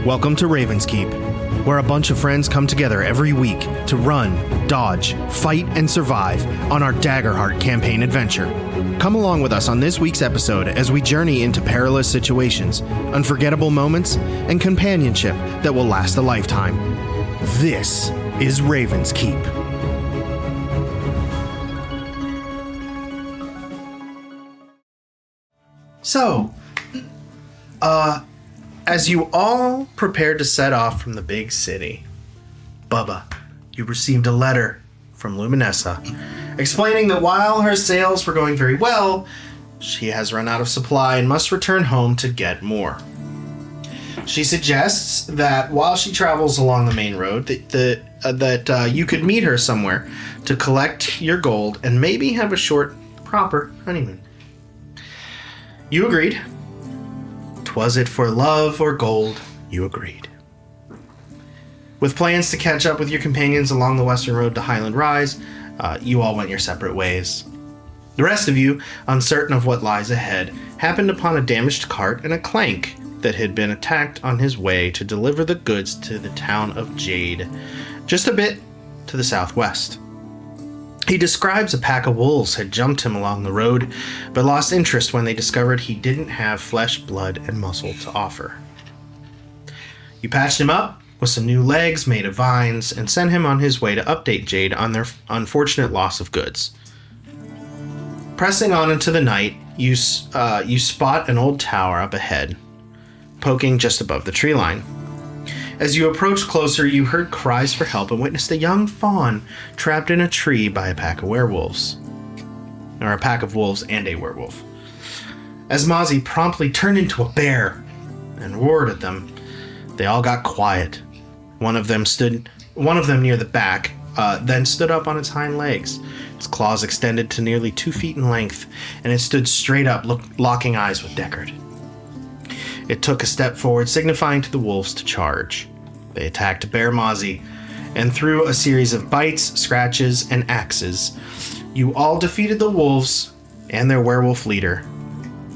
Welcome to Raven's Keep, where a bunch of friends come together every week to run, dodge, fight, and survive on our Daggerheart campaign adventure. Come along with us on this week's episode as we journey into perilous situations, unforgettable moments, and companionship that will last a lifetime. This is Raven's Keep. So, as you all prepared to set off from the big city, Bubba, you received a letter from Luminessa explaining that while her sales were going very well, she has run out of supply and must return home to get more. She suggests that while she travels along the main road, that you could meet her somewhere to collect your gold and maybe have a short, proper honeymoon. You agreed. Was it for love or gold? You agreed. With plans to catch up with your companions along the western road to Highland Rise, you all went your separate ways. The rest of you, uncertain of what lies ahead, happened upon a damaged cart and a clank that had been attacked on his way to deliver the goods to the town of Jade, just a bit to the southwest. He describes a pack of wolves had jumped him along the road, but lost interest when they discovered he didn't have flesh, blood, and muscle to offer. You patched him up with some new legs made of vines and sent him on his way to update Jade on their unfortunate loss of goods. Pressing on into the night, you spot an old tower up ahead, poking just above the tree line. As you approached closer, you heard cries for help and witnessed a young fawn trapped in a tree by a pack of werewolves. Or a pack of wolves and a werewolf. As Mozzie promptly turned into a bear and roared at them, they all got quiet. One of them near the back, then stood up on its hind legs. Its claws extended to nearly 2 feet in length, and it stood straight up, locking eyes with Deckard. It took a step forward, signifying to the wolves to charge. They attacked Bear Mozzie, and through a series of bites, scratches, and axes, you all defeated the wolves and their werewolf leader.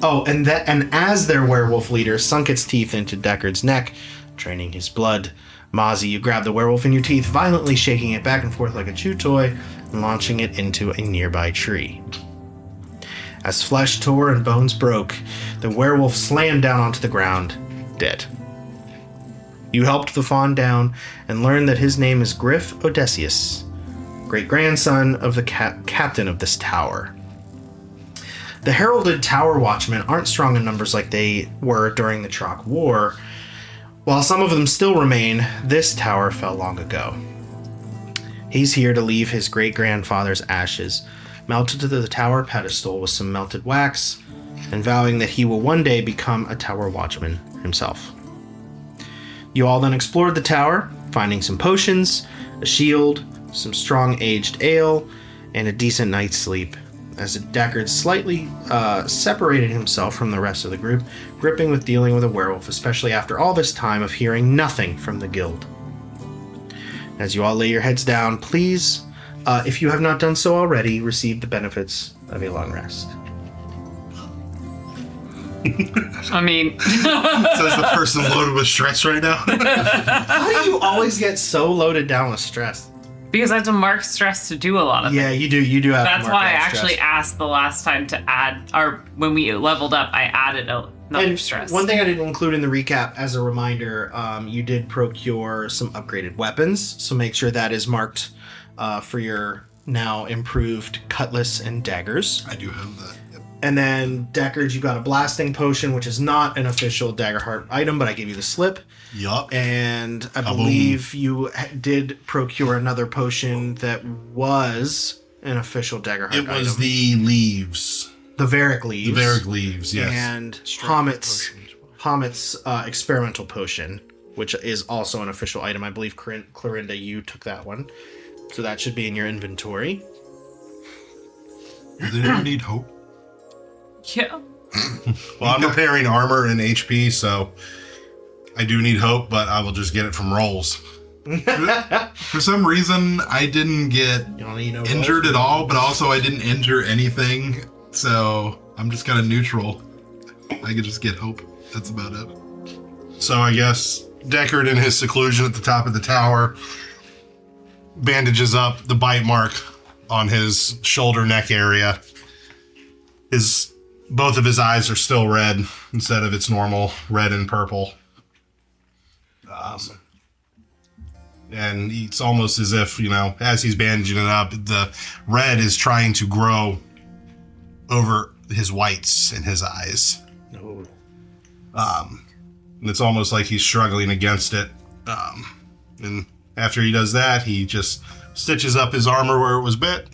Oh, and as their werewolf leader sunk its teeth into Deckard's neck, draining his blood, Mozzie, you grabbed the werewolf in your teeth, violently shaking it back and forth like a chew toy, and launching it into a nearby tree. As flesh tore and bones broke, the werewolf slammed down onto the ground, dead. You helped the fawn down and learned that his name is Griff Odysseus, great-grandson of the captain of this tower. The heralded tower watchmen aren't strong in numbers like they were during the Trock War. While some of them still remain, this tower fell long ago. He's here to leave his great-grandfather's ashes melted to the tower pedestal with some melted wax, and vowing that he will one day become a tower watchman himself. You all then explored the tower, finding some potions, a shield, some strong aged ale, and a decent night's sleep, as Deckard slightly separated himself from the rest of the group, gripping with dealing with a werewolf, especially after all this time of hearing nothing from the guild. As you all lay your heads down, please, if you have not done so already, receive the benefits of a long rest. I mean... Says the person loaded with stress right now. How do you always get so loaded down with stress? Because I have to mark stress to do a lot of things. Yeah, you do have That's to mark why I that actually stress. asked the last time to add, or when we leveled up, I added another stress. One thing I didn't include in the recap, as a reminder, you did procure some upgraded weapons, so make sure that is marked for your now improved cutlass and daggers. I do have that. Yep. And then, Deckard, you got a blasting potion, which is not an official Daggerheart item, but I gave you the slip. Yup. And I believe you did procure another potion that was an official Daggerheart item. It was the leaves. The Varric leaves. The Varric leaves, yes. And Hamet's experimental potion, which is also an official item. I believe, Clorinda, you took that one. So that should be in your inventory. Does anyone need hope? Yeah. Well, I'm repairing armor and HP, so I do need hope, but I will just get it from rolls. For some reason, I didn't get injured at all, but also I didn't injure anything, so I'm just kind of neutral. I could just get hope. That's about it. So I guess Deckard in his seclusion at the top of the tower bandages up the bite mark on his shoulder neck area. Both of his eyes are still red instead of its normal red and purple. Awesome. And it's almost as if, as he's bandaging it up, the red is trying to grow over his whites in his eyes. Oh. And it's almost like he's struggling against it. And after he does that, he just stitches up his armor where it was bit.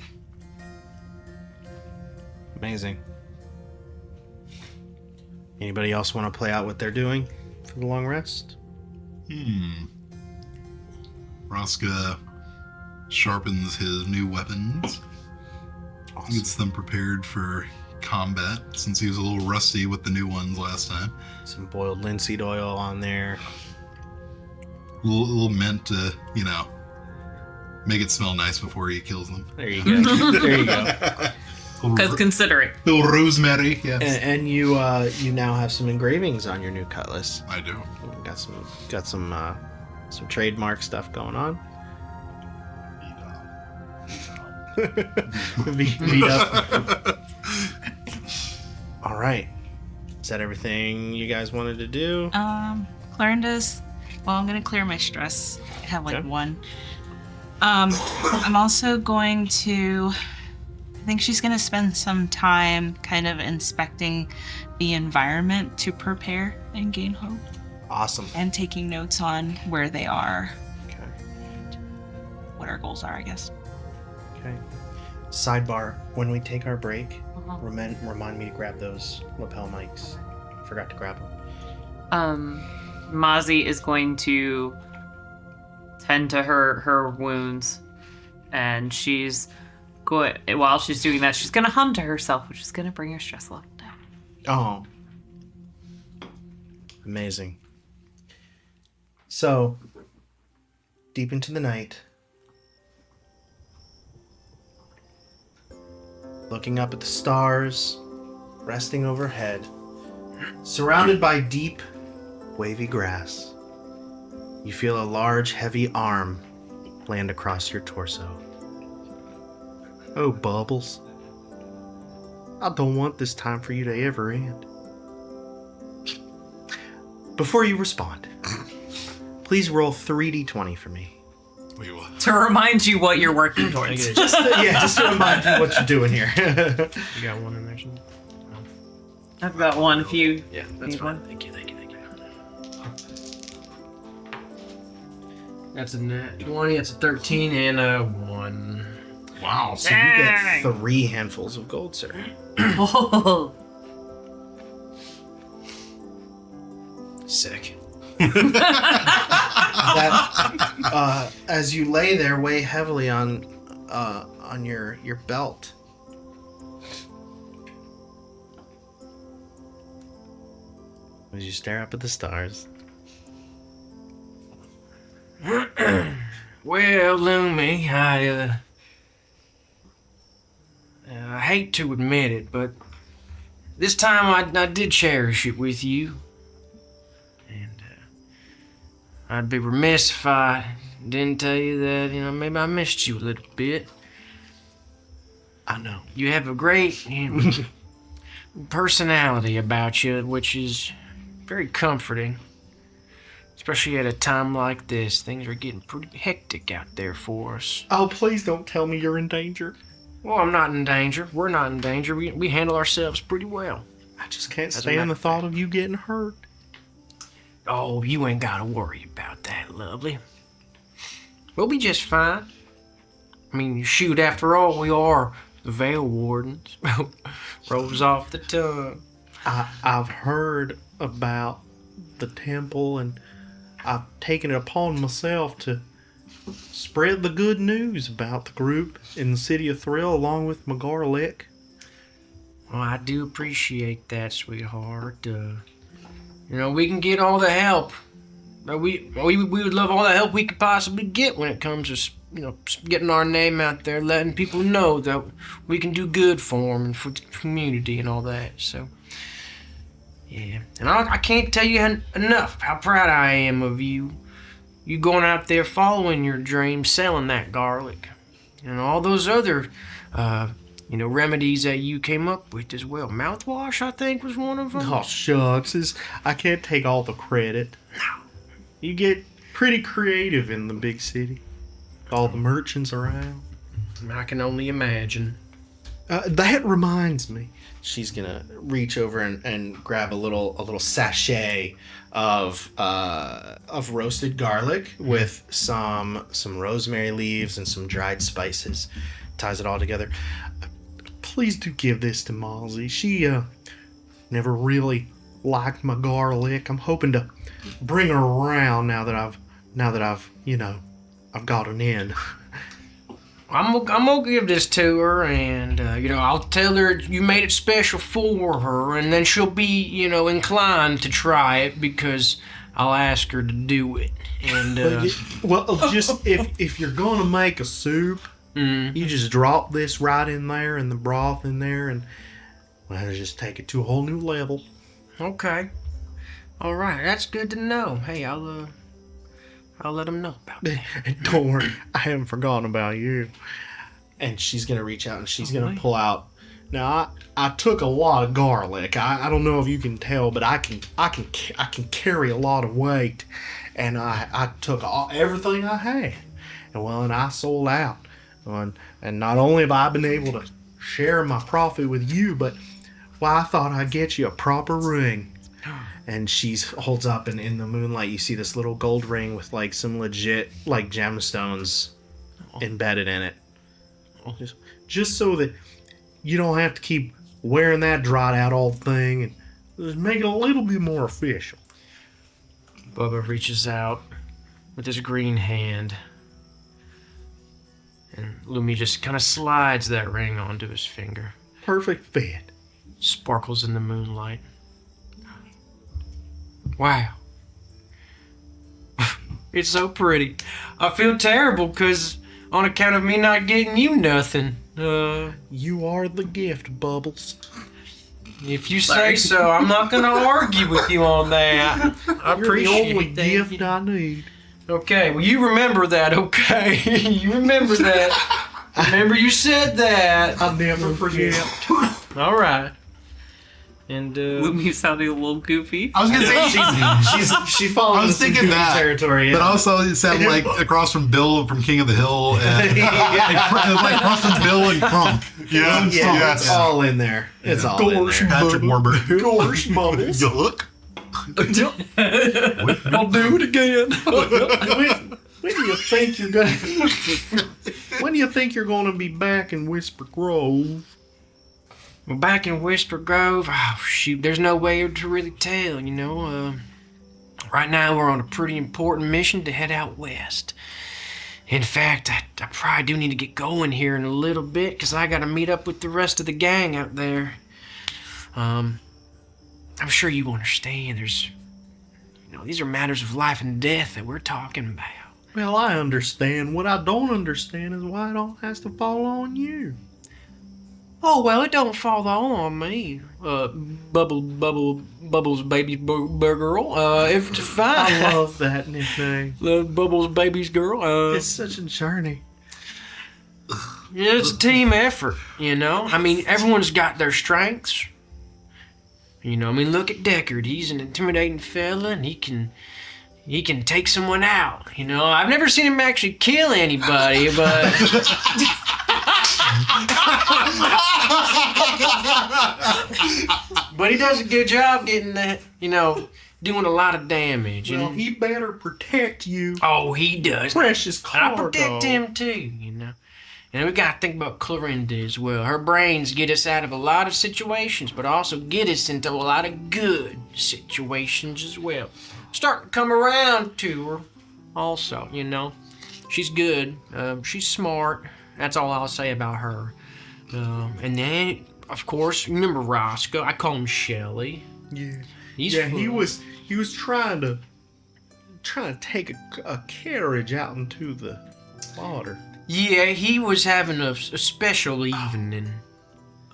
Amazing. Anybody else want to play out what they're doing for the long rest? Roska sharpens his new weapons. Awesome. Gets them prepared for combat since he was a little rusty with the new ones last time. Some boiled linseed oil on there. A little mint to, make it smell nice before he kills them. There you go. There you go. Because considering. Little rosemary, yes. And you now have some engravings on your new cutlass. I do. Got some trademark stuff going on. Beat up. All right. Is that everything you guys wanted to do? Clarinda's. Well, I'm gonna clear my stress. I have Okay. one. I'm also going to. I think she's gonna spend some time kind of inspecting the environment to prepare and gain hope, Awesome. and taking notes on where they are, Okay. what our goals are, I guess. Okay. Sidebar: when we take our break, remind me to grab those lapel mics. Forgot to grab them. Mozzie is going to tend to her wounds, and while she's doing that, she's gonna hum to herself, which is gonna bring her stress level down. Oh. Amazing. So, deep into the night, looking up at the stars, resting overhead, surrounded by deep, wavy grass, you feel a large, heavy arm land across your torso. Oh, Bubbles. I don't want this time for you to ever end. Before you respond, please roll 3d20 for me. Wait, what? To remind you what you're working towards. Just to remind you what you're doing here. You got one in there, somewhere? I've got one if you That's need fine. one. Thank you. That's a nat 20, that's a 13, and a 1. Wow. So you get 3 handfuls of gold, sir. Oh. Sick. That, as you lay there, weigh heavily on your belt. As you stare up at the stars. Well, Lumi, I hate to admit it, but this time I did cherish it with you. And I'd be remiss if I didn't tell you that, maybe I missed you a little bit. I know. You have a great personality about you, which is very comforting. Especially at a time like this. Things are getting pretty hectic out there for us. Oh, please don't tell me you're in danger. Well, I'm not in danger. We're not in danger. We handle ourselves pretty well. I just can't As a stand matter the of thought of you getting hurt. Oh, you ain't got to worry about that, lovely. We'll be just fine. I mean, shoot, after all, we are the Veil Wardens. Rolls off the tongue. I've heard about the temple, and I've taken it upon myself to spread the good news about the group in the City of Thrill along with Magarlick. Well, I do appreciate that, sweetheart. We can get all the help. We would love all the help we could possibly get when it comes to, getting our name out there, letting people know that we can do good for them and for the community and all that. So, Yeah, and I can't tell you enough how proud I am of you. You going out there following your dreams, selling that garlic, and all those other, remedies that you came up with as well. Mouthwash, I think, was one of them. Oh, shucks. I can't take all the credit. You get pretty creative in the big city. All the merchants around. I can only imagine. That reminds me. She's gonna reach over and grab a little sachet of roasted garlic with some rosemary leaves and some dried spices. Ties it all together. Please do give this to Mozzie. She never really liked my garlic. I'm hoping to bring her around now that I've I've got an in. I'm gonna give this to her, and I'll tell her you made it special for her, and then she'll be inclined to try it because I'll ask her to do it. And just if you're gonna make a soup, you just drop this right in there and the broth in there, and just take it to a whole new level. Okay, all right, that's good to know. Hey, I'll let them know about that. Don't worry, I haven't forgotten about you. And she's gonna reach out and she's gonna pull out. Now I took a lot of garlic. I don't know if you can tell, but I can carry a lot of weight, and I took everything I had, and I sold out. And not only have I been able to share my profit with you, but I thought I'd get you a proper ring. And she holds up, and in the moonlight, you see this little gold ring with like some legit like gemstones embedded in it. Just so that you don't have to keep wearing that dried out old thing, and just make it a little bit more official. Bubba reaches out with his green hand, and Lumi just kind of slides that ring onto his finger. Perfect fit. Sparkles in the moonlight. Wow. It's so pretty. I feel terrible because on account of me not getting you nothing. You are the gift, Bubbles. If you say so, I'm not going to argue with you on that. I appreciate the only that. gift I need. Okay, well, you remember that, okay? You remember that. Remember you said that. I'll never forget. All right. And Lumi sounding a little goofy. I was gonna say She falls I was into thinking goofy that, territory. but also it sounded like across from Bill from King of the Hill, and it was like across from Bill and Crump. Yeah, yeah, it's all in there. It's all in there. Patrick Warburton. Gorsh, Bubbles. You look. I'll do it again. When do you think you're gonna? When do you think you're gonna be back in Whisper Grove? Well, back in Whisper Grove, oh shoot, there's no way to really tell, Right now we're on a pretty important mission to head out west. In fact, I probably do need to get going here in a little bit because I got to meet up with the rest of the gang out there. I'm sure you understand. There's, these are matters of life and death that we're talking about. Well, I understand. What I don't understand is why it all has to fall on you. Oh, well, it don't fall all on me. Bubbles baby girl. If it's fine. I love that nickname. Love Bubbles baby's girl. It's such a journey. Yeah, it's a team effort, I mean, everyone's got their strengths. Look at Deckard. He's an intimidating fella, and he can take someone out. I've never seen him actually kill anybody, but but he does a good job getting that, doing a lot of damage. Well, he better protect you. Oh, he does. Precious And I cargo. protect him too, And we gotta think about Clorinda as well. Her brains get us out of a lot of situations, but also get us into a lot of good situations as well. Starting to come around to her, also, She's good. She's smart. That's all I'll say about her. And then, of course, remember Roscoe? I call him Shelly. Yeah. He was trying to take a carriage out into the water. Yeah, he was having a special evening.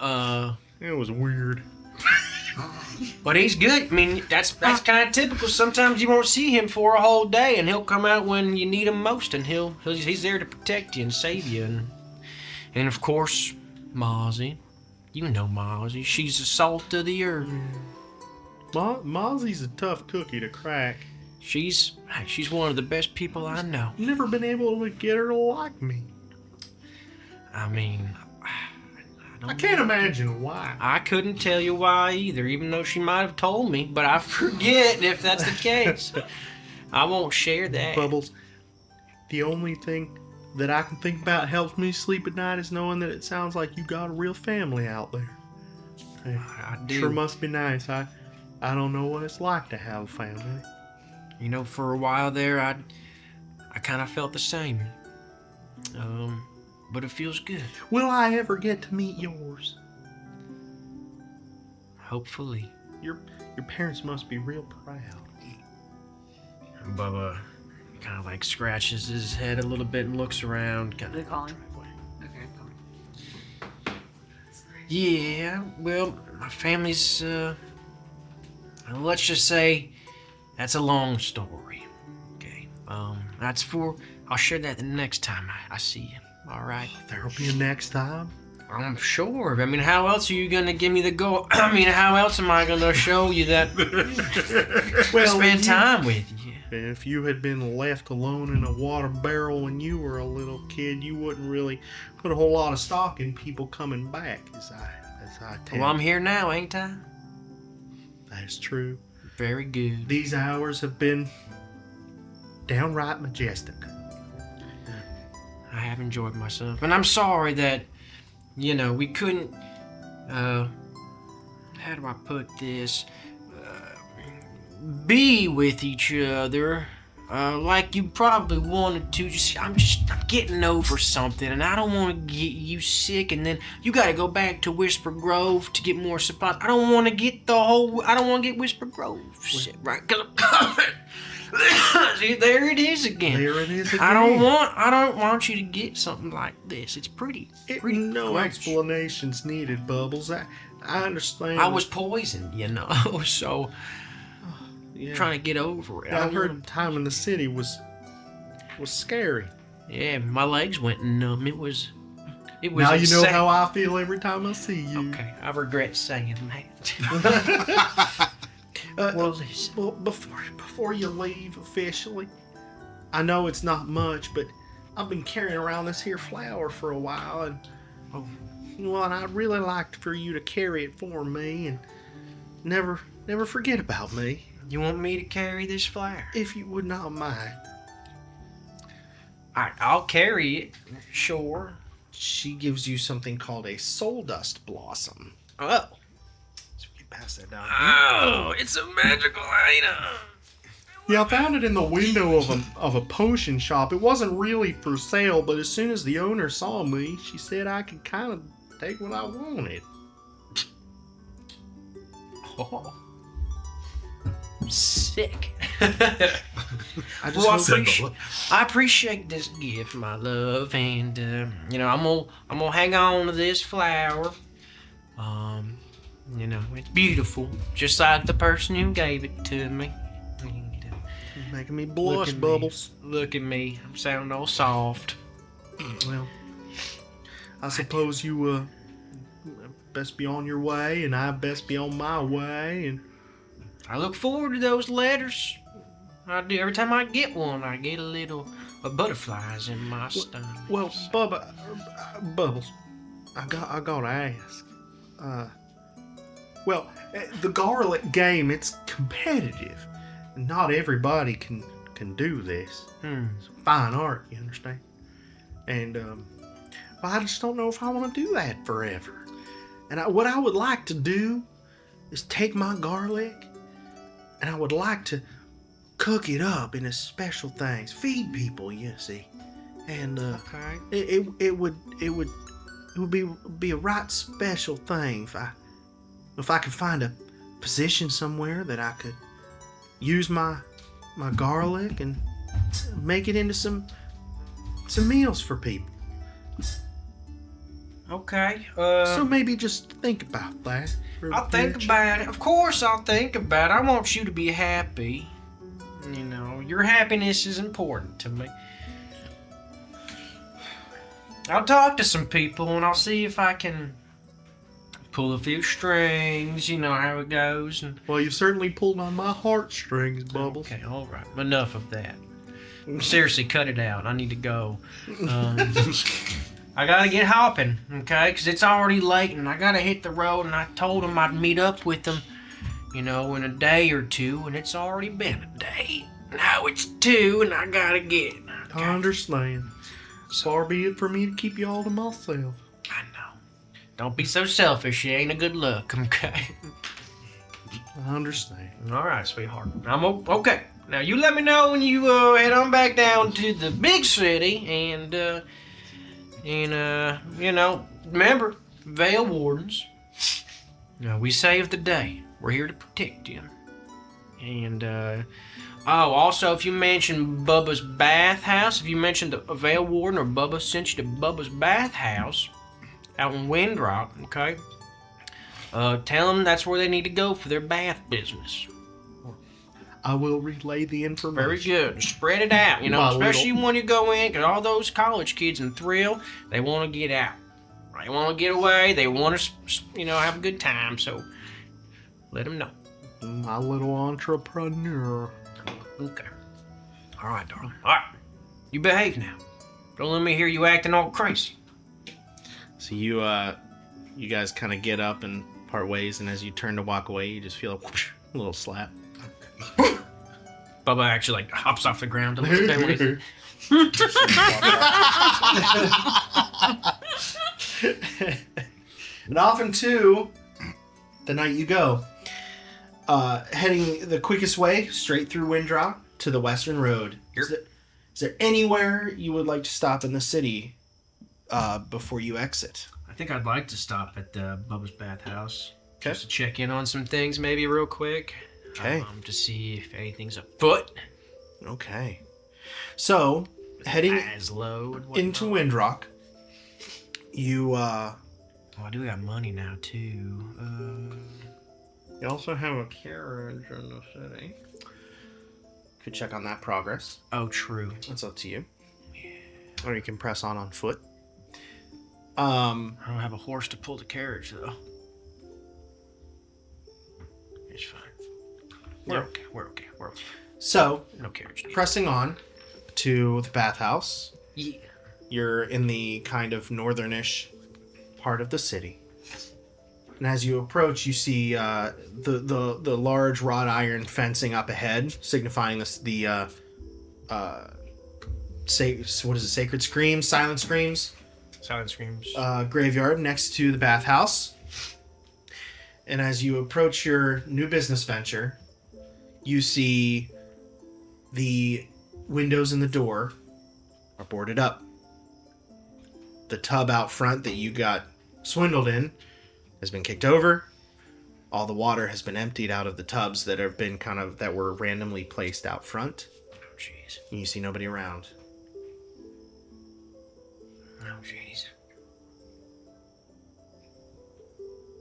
It was weird. But he's good. I mean, that's kind of typical. Sometimes you won't see him for a whole day, and he'll come out when you need him most, and he's there to protect you and save you. And of course, Mozzie. You know Mozzie. She's the salt of the earth. Mozzie's a tough cookie to crack. She's one of the best people I know. Never been able to get her to like me. I mean, I can't imagine why. I couldn't tell you why either, even though she might have told me, but I forget if that's the case. I won't share that. Bubbles, the only thing that I can think about helps me sleep at night is knowing that it sounds like you got a real family out there. Hey, I do. Sure must be nice. I don't know what it's like to have a family. You know, for a while there, I kind of felt the same. But it feels good. Will I ever get to meet yours? Hopefully. Your parents must be real proud. Bubba kind of like scratches his head a little bit and looks around. Are they calling? Okay, come. Yeah, well, my family's, let's just say that's a long story. Okay. I'll share that the next time I see you. All right. There'll be a next time. I'm sure. I mean, how else are you gonna give me the go? I mean, how else am I gonna show you that? Spend time with you. If you had been left alone in a water barrel when you were a little kid, you wouldn't really put a whole lot of stock in people coming back, as I tell. Well, I'm here now, ain't I? That's true. Very good. These hours have been downright majestic. I have enjoyed myself, and I'm sorry that, we couldn't. How do I put this? Be with each other, like you probably wanted to. I'm getting over something, and I don't want to get you sick, and then you got to go back to Whisper Grove to get more supplies. I don't want to get Whisper Grove sick, right? 'Cause see, there it is again. There it is again. I don't want you to get something like this. It's pretty no gross. explanations needed, Bubbles. I understand. I was poisoned, so yeah. trying to get over it. I heard time in the city was scary. Yeah, my legs went numb. It was. Now you know how I feel every time I see you. Okay, I regret saying that. Well, before you leave officially, I know it's not much, but I've been carrying around this here flower for a while, and and I'd really like for you to carry it for me and never forget about me. You want me to carry this flower? If you would not mind. I'll carry it, sure. She gives you something called a soul dust blossom. Oh. So you pass that down. Oh, it's a magical item. Yeah, I found it in the window of a potion shop. It wasn't really for sale, but as soon as the owner saw me, she said I could kind of take what I wanted. Oh. Sick. I appreciate this gift, my love, and I'm gonna hang on to this flower. It's beautiful, just like the person who gave it to me. You're making me blush, Bubbles. Look at me. I'm sounding all soft. Well, I suppose you best be on your way, and I best be on my way, and I look forward to those letters. I do. Every time I get one, I get a little butterflies in my stomach. Well, Bubba, Bubbles, I gotta ask. The garlic game, it's competitive. Not everybody can do this. It's fine art, you understand? And I just don't know if I want to do that forever. And what I would like to do is take my garlic, and I would like to cook it up into special things, feed people, you see. And Okay. it would be a right special thing if I could find a position somewhere that I could use my garlic and make it into some meals for people. Okay. So maybe just think about that. for I'll think future. about it. Of course, I'll think about it. I want you to be happy. You know, your happiness is important to me. I'll talk to some people and I'll see if I can pull a few strings. You know how it goes. And Well, you've certainly pulled on my heartstrings, Bubbles. okay, all right. Enough of that. Seriously, cut it out. I need to go. I gotta get hopping, okay? Because it's already late and I gotta hit the road. And I told them I'd meet up with them, you know, in a day or two. And it's already been a day. Now it's 2 and I gotta get. I understand. Far be it for me to keep you all to myself. I know. Don't be so selfish. You ain't a good look, okay? I understand. All right, sweetheart. I'm okay. Now you let me know when you head on back down to the big city and you know, remember, Vale Wardens. Now we saved the day. We're here to protect you. And also if you mention Bubba's bathhouse, if you mentioned a Vale Warden or Bubba sent you to Bubba's bathhouse out in Windrock, okay? Tell them that's where they need to go for their bath business. I will relay the information. Very good. Spread it out, you know, My especially little- when you go in, because all those college kids in Thrill, they want to get out. They want to get away. They want to, you know, have a good time. So let them know. My little entrepreneur. Okay. All right, darling. All right. You behave now. Don't let me hear you acting all crazy. So you guys kind of get up and part ways, and as you turn to walk away, you just feel a whoosh, little slap. Bubba actually like hops off the ground a little bit. When he's- And off into the night you go. Heading the quickest way straight through Windrock to the Western Road. Is there anywhere you would like to stop in the city before you exit? I think I'd like to stop at Bubba's bathhouse. Okay. Just to check in on some things maybe real quick. Okay. To see if anything's afoot. Okay. So, heading Aslow and whatnot. into Windrock, you Oh, I do got money now too. you also have a carriage in the city. Could check on that progress. Oh, true. That's up to you. Or you can press on foot. I don't have a horse to pull the carriage though. It's fine. We're Yeah. okay. We're okay. We're okay. So, No carriage needed. pressing on to the bathhouse, Yeah. you're in the kind of northernish part of the city. And as you approach, you see the large wrought iron fencing up ahead, signifying what is it? Sacred Screams, Silent Screams Silent screams. graveyard next to the bathhouse. And as you approach your new business venture, you see the windows in the door are boarded up. The tub out front that you got swindled in has been kicked over. All the water has been emptied out of the tubs that have been that were randomly placed out front. Oh, jeez. And you see nobody around. Oh, jeez.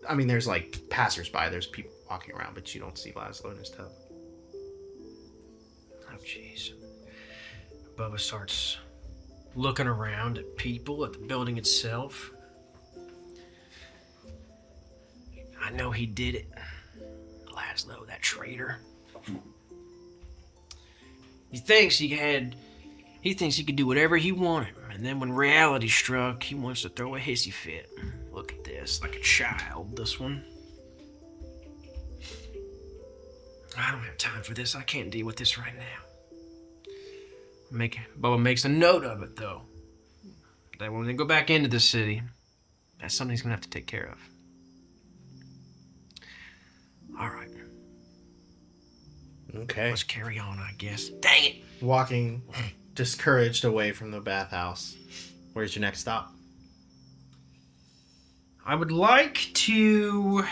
I mean, there's like passersby, there's people walking around, but you don't see Laszlo in his tub. Oh, jeez. Bubba starts looking around at people, at the building itself. I know he did it. Laszlo, that traitor. He thinks he could do whatever he wanted, and then when reality struck, he wants to throw a hissy fit. Look at this, like a child, this one. I don't have time for this. I can't deal with this right now. Bubba makes a note of it, though. That when they go back into the city, that's something he's gonna have to take care of. All right, Okay. let's carry on, I guess. Dang it! Walking discouraged away from the bathhouse. Where's your next stop? I would like to.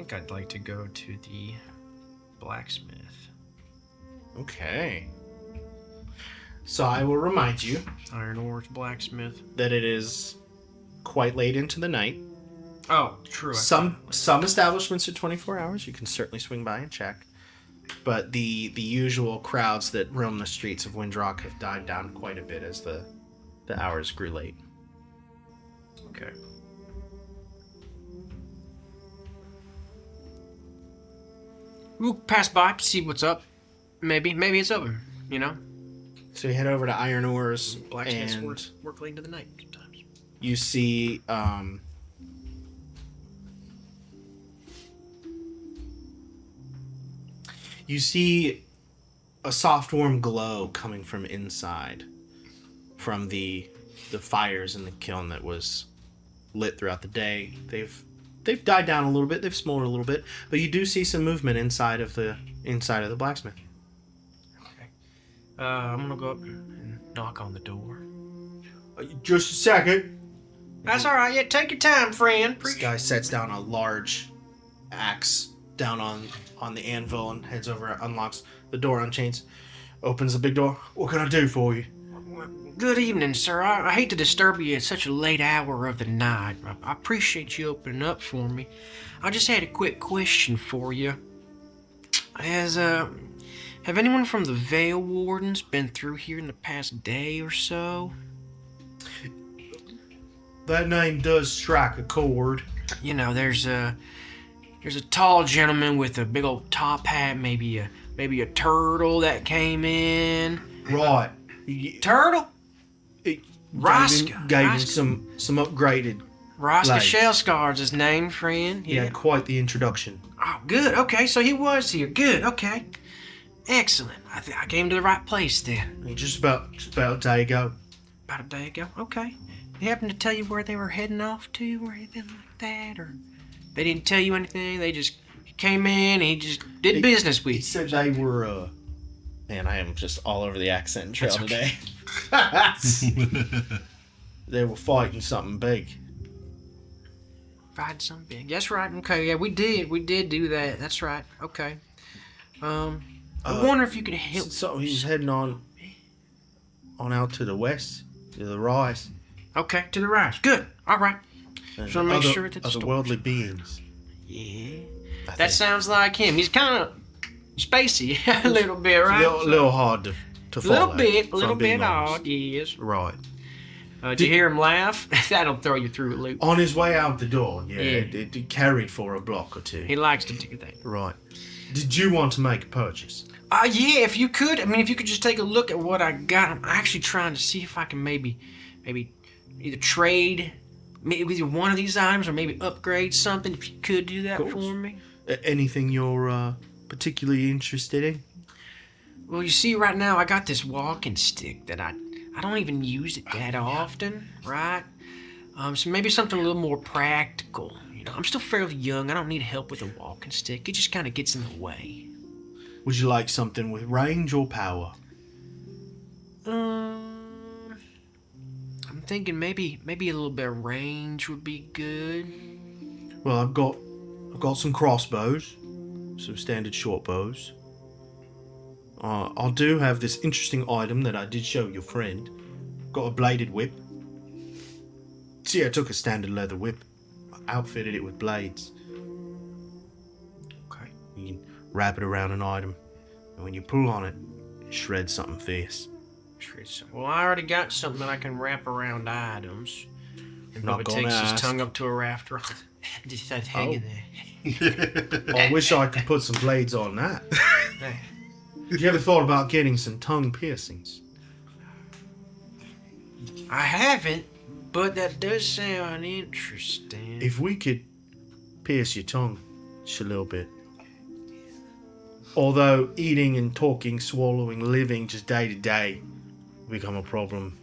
think I'd like to go to the blacksmith. Okay. So I will remind you Iron ores blacksmith. that it is quite late into the night. Oh, true. Some establishments are 24 hours. You can certainly swing by and check. But the usual crowds that roam the streets of Windrock have died down quite a bit as the hours grew late. Okay. We'll pass by, see what's up. Maybe it's open, you know? So you head over to Iron Ores, Blacksmiths and work late into the night sometimes. you see you see a soft warm glow coming from inside, from the fires in the kiln that was lit throughout the day. They've died down a little bit, they've smoldered a little bit, but you do see some movement inside of the blacksmith. Okay. I'm gonna go up and knock on the door. Just a second. That's all right. Yeah, take your time, friend. This guy sets down a large axe down on the anvil and heads over, unlocks the door, unchains, opens the big door. What can I do for you? Good evening, sir. I hate to disturb you at such a late hour of the night. I appreciate you opening up for me. I just had a quick question for you. Have anyone from the Vale Wardens been through here in the past day or so? That name does strike a chord. You know, there's a tall gentleman with a big old top hat, maybe a turtle that came in. Right. Turtle? Raska. Gave him some upgraded. Raska blades. Shellscar's his name, friend. He had quite the introduction. Oh, good. Okay, so he was here. Good. Okay. Excellent. I came to the right place then. Just about a day ago. About a day ago. Okay. They happened to tell you where they were heading off to or anything like that, or they didn't tell you anything? They just came in and he just did business with He you. said they were. Man, I am just all over the accent trail today. They were fighting something big. Find something big. That's right. Okay. Yeah, we did do that. That's right. Okay. I wonder if you could help. So he's heading on out to the west, to the rise. Okay, to the right. Good. All right. Just want to make sure that the otherworldly beings. Yeah. I That think. sounds like him. He's kind of spacey a little bit, right? A little hard to A follow. little bit odd, yes. Right. Did you hear him laugh? That'll throw you through a loop. On his way out the door, Yeah. it carried for a block or two. He likes to do that. Right. Did you want to make a purchase? Yeah, if you could. I mean, if you could just take a look at what I got. I'm actually trying to see if I can maybe either trade maybe either one of these items or maybe upgrade something. If you could do that for me. Anything you're particularly interested in? Well, you see, right now I got this walking stick that I don't even use it that often, right? So maybe something a little more practical. You know, I'm still fairly young. I don't need help with a walking stick. It just kind of gets in the way. Would you like something with range or power? I'm thinking maybe a little bit of range would be good. Well, I've got some crossbows, some standard short bows. I do have this interesting item that I did show your friend. Got a bladed whip. See, I took a standard leather whip, outfitted it with blades. Okay. You can wrap it around an item, and when you pull on it, it shreds something fierce. Well, I already got something that I can wrap around items. And Not Bubba gonna takes his ask. tongue up to a rafter. Just starts hanging there. I wish I could put some blades on that. You ever thought about getting some tongue piercings? I haven't, but that does sound interesting. If we could pierce your tongue just a little bit. Although eating and talking, swallowing, living just day to day become a problem.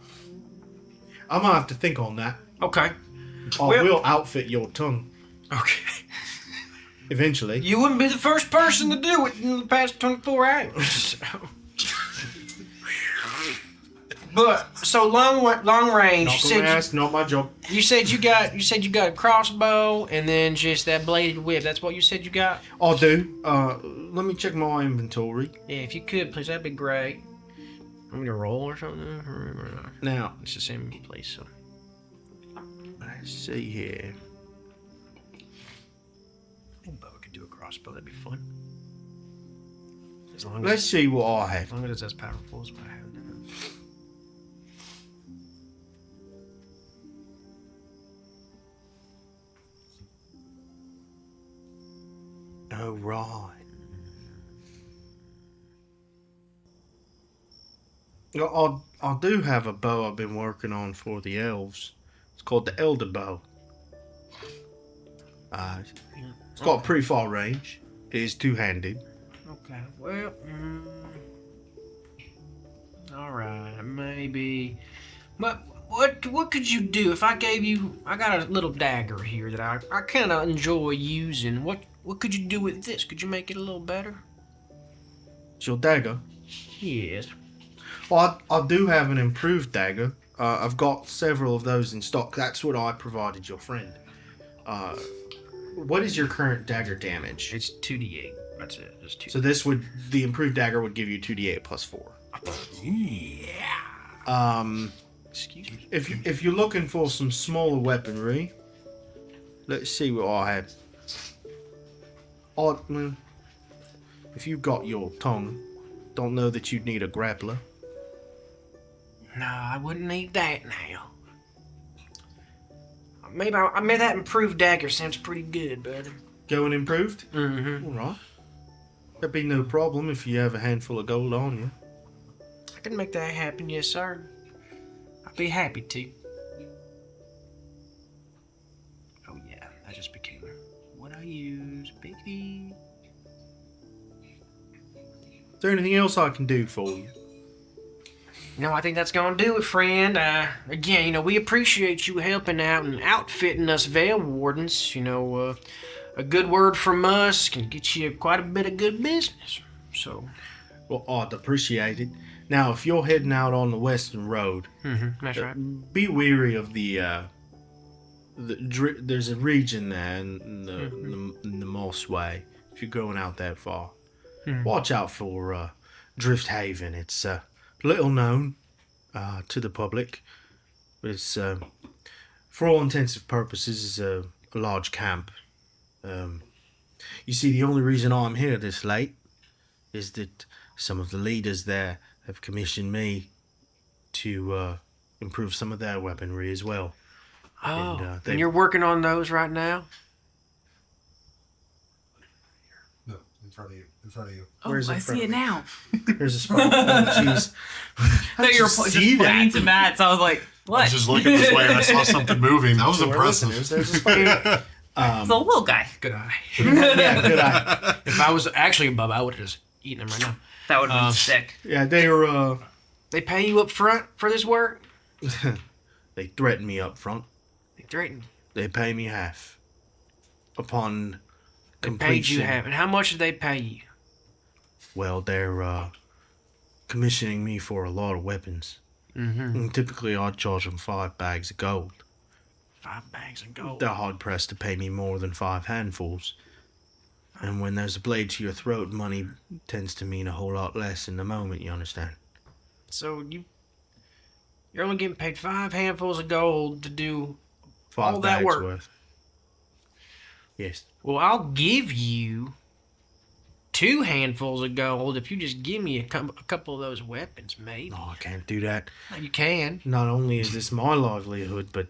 I might have to think on that. Okay. I will outfit your tongue Okay. eventually. You wouldn't be the first person to do it in the past 24 hours. So. But so long range. Not gonna ask, not my job. You said you got a crossbow and then just that bladed whip. That's what you said you got? I do. Let me check my inventory. Yeah, if you could, please, that'd be great. I'm gonna roll or something. Now, It's the same place. So. let's see here. I think Bubba could do a crossbow. That'd be fun. As long Let's see what I as have. long as it's as powerful as what I have. Oh, right. I do have a bow I've been working on for the elves. It's called the Elder Bow. It's got a pretty far range. It is two-handed. Okay. Well. All right. Maybe. But what could you do if I gave you? I got a little dagger here that I kind of enjoy using. What could you do with this? Could you make it a little better? It's your dagger. Yes. Well, I do have an improved dagger. I've got several of those in stock. That's what I provided your friend. What is your current dagger damage? It's 2d8. That's it. Just 2. So the improved dagger would give you 2d8 plus 4. Yeah. Excuse me. If you're looking for some smaller weaponry, let's see what I have. If you've got your tongue, don't know that you'd need a grappler. No, I wouldn't need that now. Maybe that improved dagger sounds pretty good, brother. Going improved? Mm-hmm. All right. That'd be no problem if you have a handful of gold on you. I can make that happen, yes, sir. I'd be happy to. Oh yeah, that just became what I use, baby. Is there anything else I can do for you? No, I think that's gonna do it, friend. Again, we appreciate you helping out and outfitting us Veil Wardens. A good word from us can get you quite a bit of good business. So, Well, I'd appreciate it. Now, if you're heading out on the Western Road, that's right. be wary of there's a region there in the Moss Way. If you're going out that far, watch out for Drift Haven. It's little known to the public, but it's for all intensive purposes is a large camp. You see, the only reason I'm here this late is that some of the leaders there have commissioned me to improve some of their weaponry as well. Oh, and you're working on those right now? No, in front of you. In front of you. Oh, Where's it I from? see it now. There's a spot. Oh, jeez. No, you're just pointing to Matt, so I was like, I what? was just looking this way and I saw something moving. That was To our impressive. listeners, there's a spot. It's a little guy. Good eye. Yeah, good eye. If I was actually a Bubba, I would have just eaten him right now. That would have been sick. Yeah, They pay you up front for this work? they threaten me up front. They threaten. They pay me half upon They completion. paid you half. And how much did they pay you? Well, they're commissioning me for a lot of weapons. Mm-hmm. And typically, I'd charge them 5 bags of gold. 5 bags of gold. They're hard pressed to pay me more than 5 handfuls. And when there's a blade to your throat, money tends to mean a whole lot less in the moment, you understand? So you're only getting paid 5 handfuls of gold to do 5 all that bags work. worth. Yes. Well, I'll give you 2 handfuls of gold if you just give me a couple of those weapons, maybe. No, I can't do that. You can. Not only is this my livelihood, but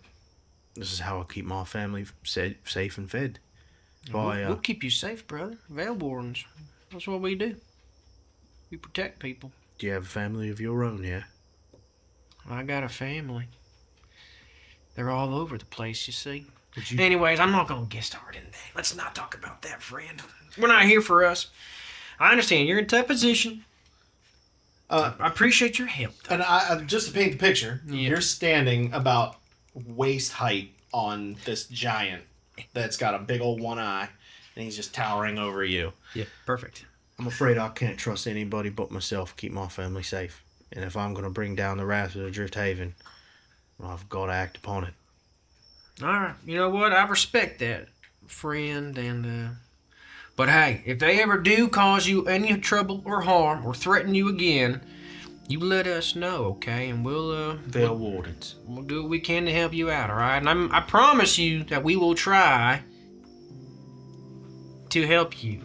this is how I keep my family safe and fed. We'll keep you safe, brother. Veil Wardens. That's what we do. We protect people. Do you have a family of your own here? I got a family. They're all over the place, you see. Would you- Anyways, I'm not going to get started in that. Let's not talk about that, friend. We're not here for us. I understand you're in a tough position. I appreciate your help, though. And I just to paint the picture, Yeah. you're standing about waist height on this giant that's got a big old one eye, and he's just towering over you. Yeah, perfect. I'm afraid I can't trust anybody but myself to keep my family safe. And if I'm going to bring down the wrath of the Drift Haven, well, I've got to act upon it. All right. You know what? I respect that, friend. And but hey, if they ever do cause you any trouble or harm or threaten you again, you let us know, okay? And we'll They're Wardens. we'll do what we can to help you out. All right. And I promise you that we will try to help you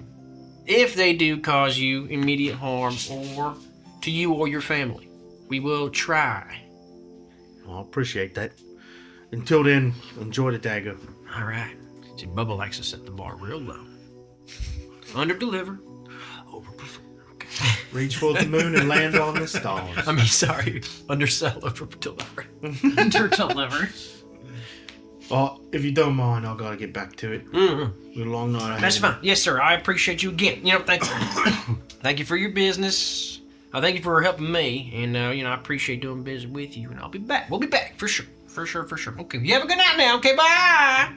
if they do cause you immediate harm or to you or your family. We will try. Well, I appreciate that. Until then, enjoy the dagger. All right. See, Bubba likes to set the bar real low. Under deliver, over perform. Okay. Reach for the moon and land on the stars. I mean, sorry, undersell, over deliver. Under deliver. Well, if you don't mind, I've got to get back to it. Mm-hmm. It's a long night ahead. That's fine. Yes, sir. I appreciate you again. You know, thank you. Thank you for your business. I thank you for helping me, and I appreciate doing business with you. And I'll be back. We'll be back for sure. For sure. Okay. You have a good night now. Okay. Bye.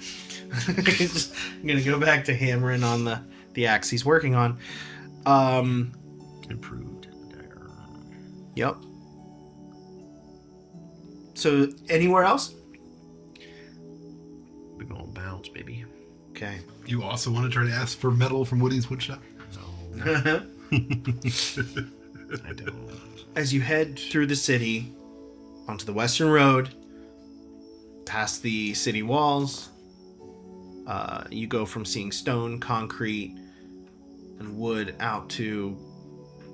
I'm gonna go back to hammering on the axe he's working on. Improved. Yep. So, anywhere else? We're gonna bounce, baby. Okay. You also want to try to ask for metal from Woody's woodshop? No, I don't. As you head through the city onto the Western Road, past the city walls, you go from seeing stone, concrete, and wood out to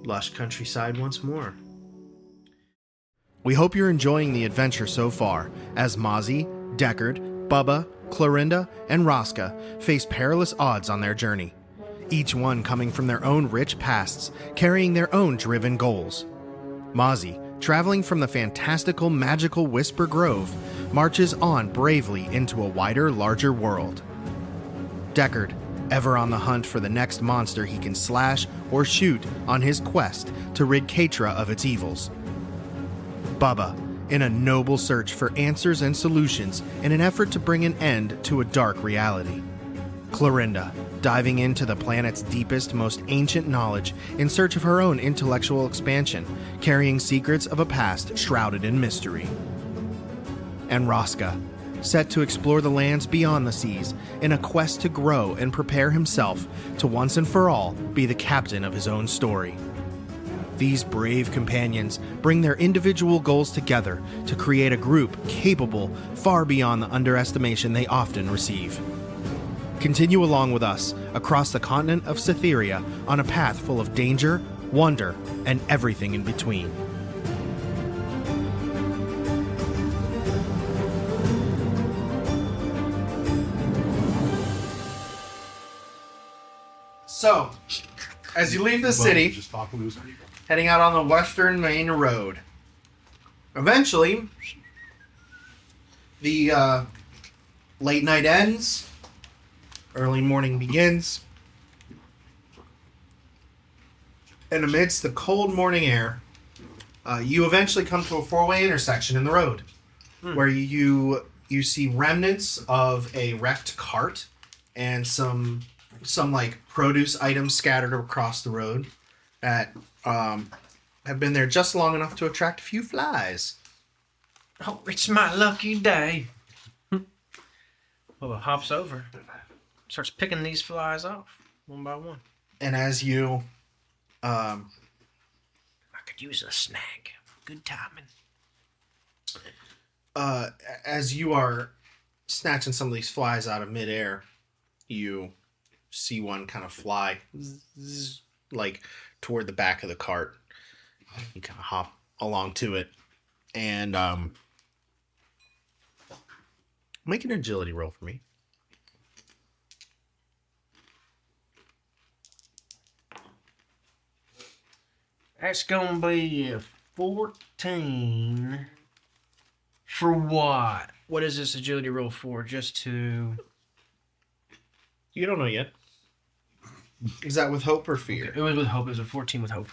lush countryside once more. We hope you're enjoying the adventure so far, as Mozzie, Deckard, Bubba, Clorinda, and Rosca face perilous odds on their journey, each one coming from their own rich pasts, carrying their own driven goals. Mozzie, traveling from the fantastical magical Whisper Grove, marches on bravely into a wider, larger world. Deckard, ever on the hunt for the next monster he can slash or shoot on his quest to rid Katra of its evils. Bubba, in a noble search for answers and solutions in an effort to bring an end to a dark reality. Clorinda, diving into the planet's deepest, most ancient knowledge in search of her own intellectual expansion, carrying secrets of a past shrouded in mystery. And Rosca, set to explore the lands beyond the seas in a quest to grow and prepare himself to once and for all be the captain of his own story. These brave companions bring their individual goals together to create a group capable far beyond the underestimation they often receive. Continue along with us across the continent of Cytheria on a path full of danger, wonder, and everything in between. So, as you leave the city, Just talking to his people. heading out on the western main road, eventually, the late night ends, early morning begins, and amidst the cold morning air, you eventually come to a four-way intersection in the road, where you see remnants of a wrecked cart and some like produce items scattered across the road that have been there just long enough to attract a few flies. Oh, it's my lucky day. Bubba hops over, starts picking these flies off one by one. And as you I could use a snack. Good timing. as you are snatching some of these flies out of midair, you see one kind of fly like toward the back of the cart. You kind of hop along to it and make an agility roll for me. That's gonna be a 14. For what? What is this agility roll for? Just to... You don't know yet. Is that with hope or fear? It was with hope. It was a 14 with hope.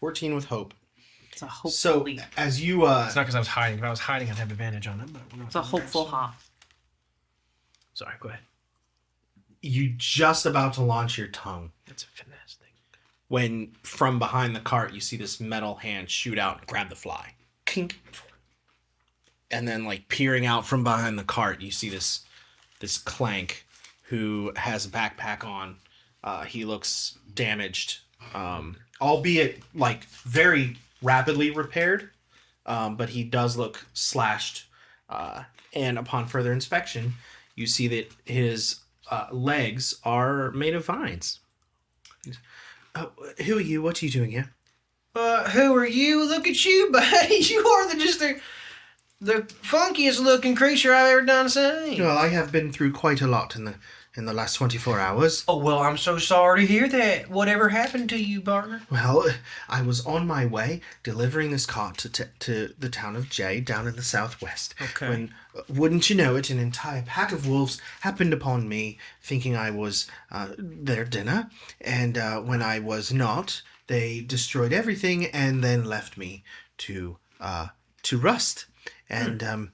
14 with hope. It's a hopeful So leap. as you It's not because I was hiding. If I was hiding, I'd have advantage on it. But we're not It's a hopeful hop. Sorry, go ahead. you just about to launch your tongue That's a finesse thing. when from behind the cart you see this metal hand shoot out and grab the fly. Kink. And then like peering out from behind the cart, you see this clank who has a backpack on. He looks damaged, albeit like very rapidly repaired, but he does look slashed. And upon further inspection, you see that his legs are made of vines. Who are you? What are you doing here? Who are you? Look at you, buddy. You are the funkiest looking creature I've ever done seen. Well, I have been through quite a lot in the last 24 hours. Oh, well, I'm so sorry to hear that. Whatever happened to you, partner? Well, I was on my way delivering this cart to the town of Jay down in the southwest. Okay. When, wouldn't you know it, an entire pack of wolves happened upon me, thinking I was their dinner. And when I was not, they destroyed everything and then left me to rust. And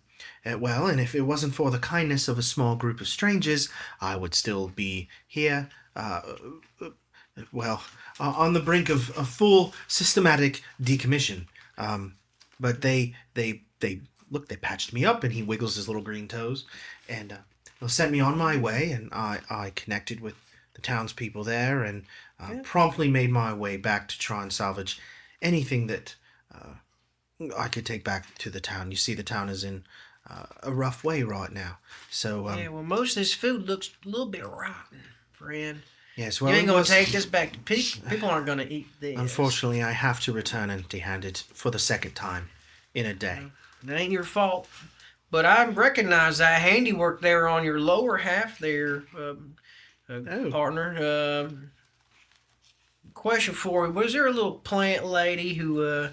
well, and if it wasn't for the kindness of a small group of strangers, I would still be here, on the brink of a full systematic decommission. But they patched me up, and he wiggles his little green toes, and sent me on my way, and I connected with the townspeople there, and promptly made my way back to try and salvage anything that I could take back to the town. You see, the town is in a rough way right now. So well, most of this food looks a little bit rotten, friend. yes, well, You ain't gonna take this back to people. People aren't gonna eat this. Unfortunately, I have to return empty-handed for the second time in a day. That ain't your fault. But I recognize that handiwork there on your lower half there, partner. Question for you: was there a little plant lady who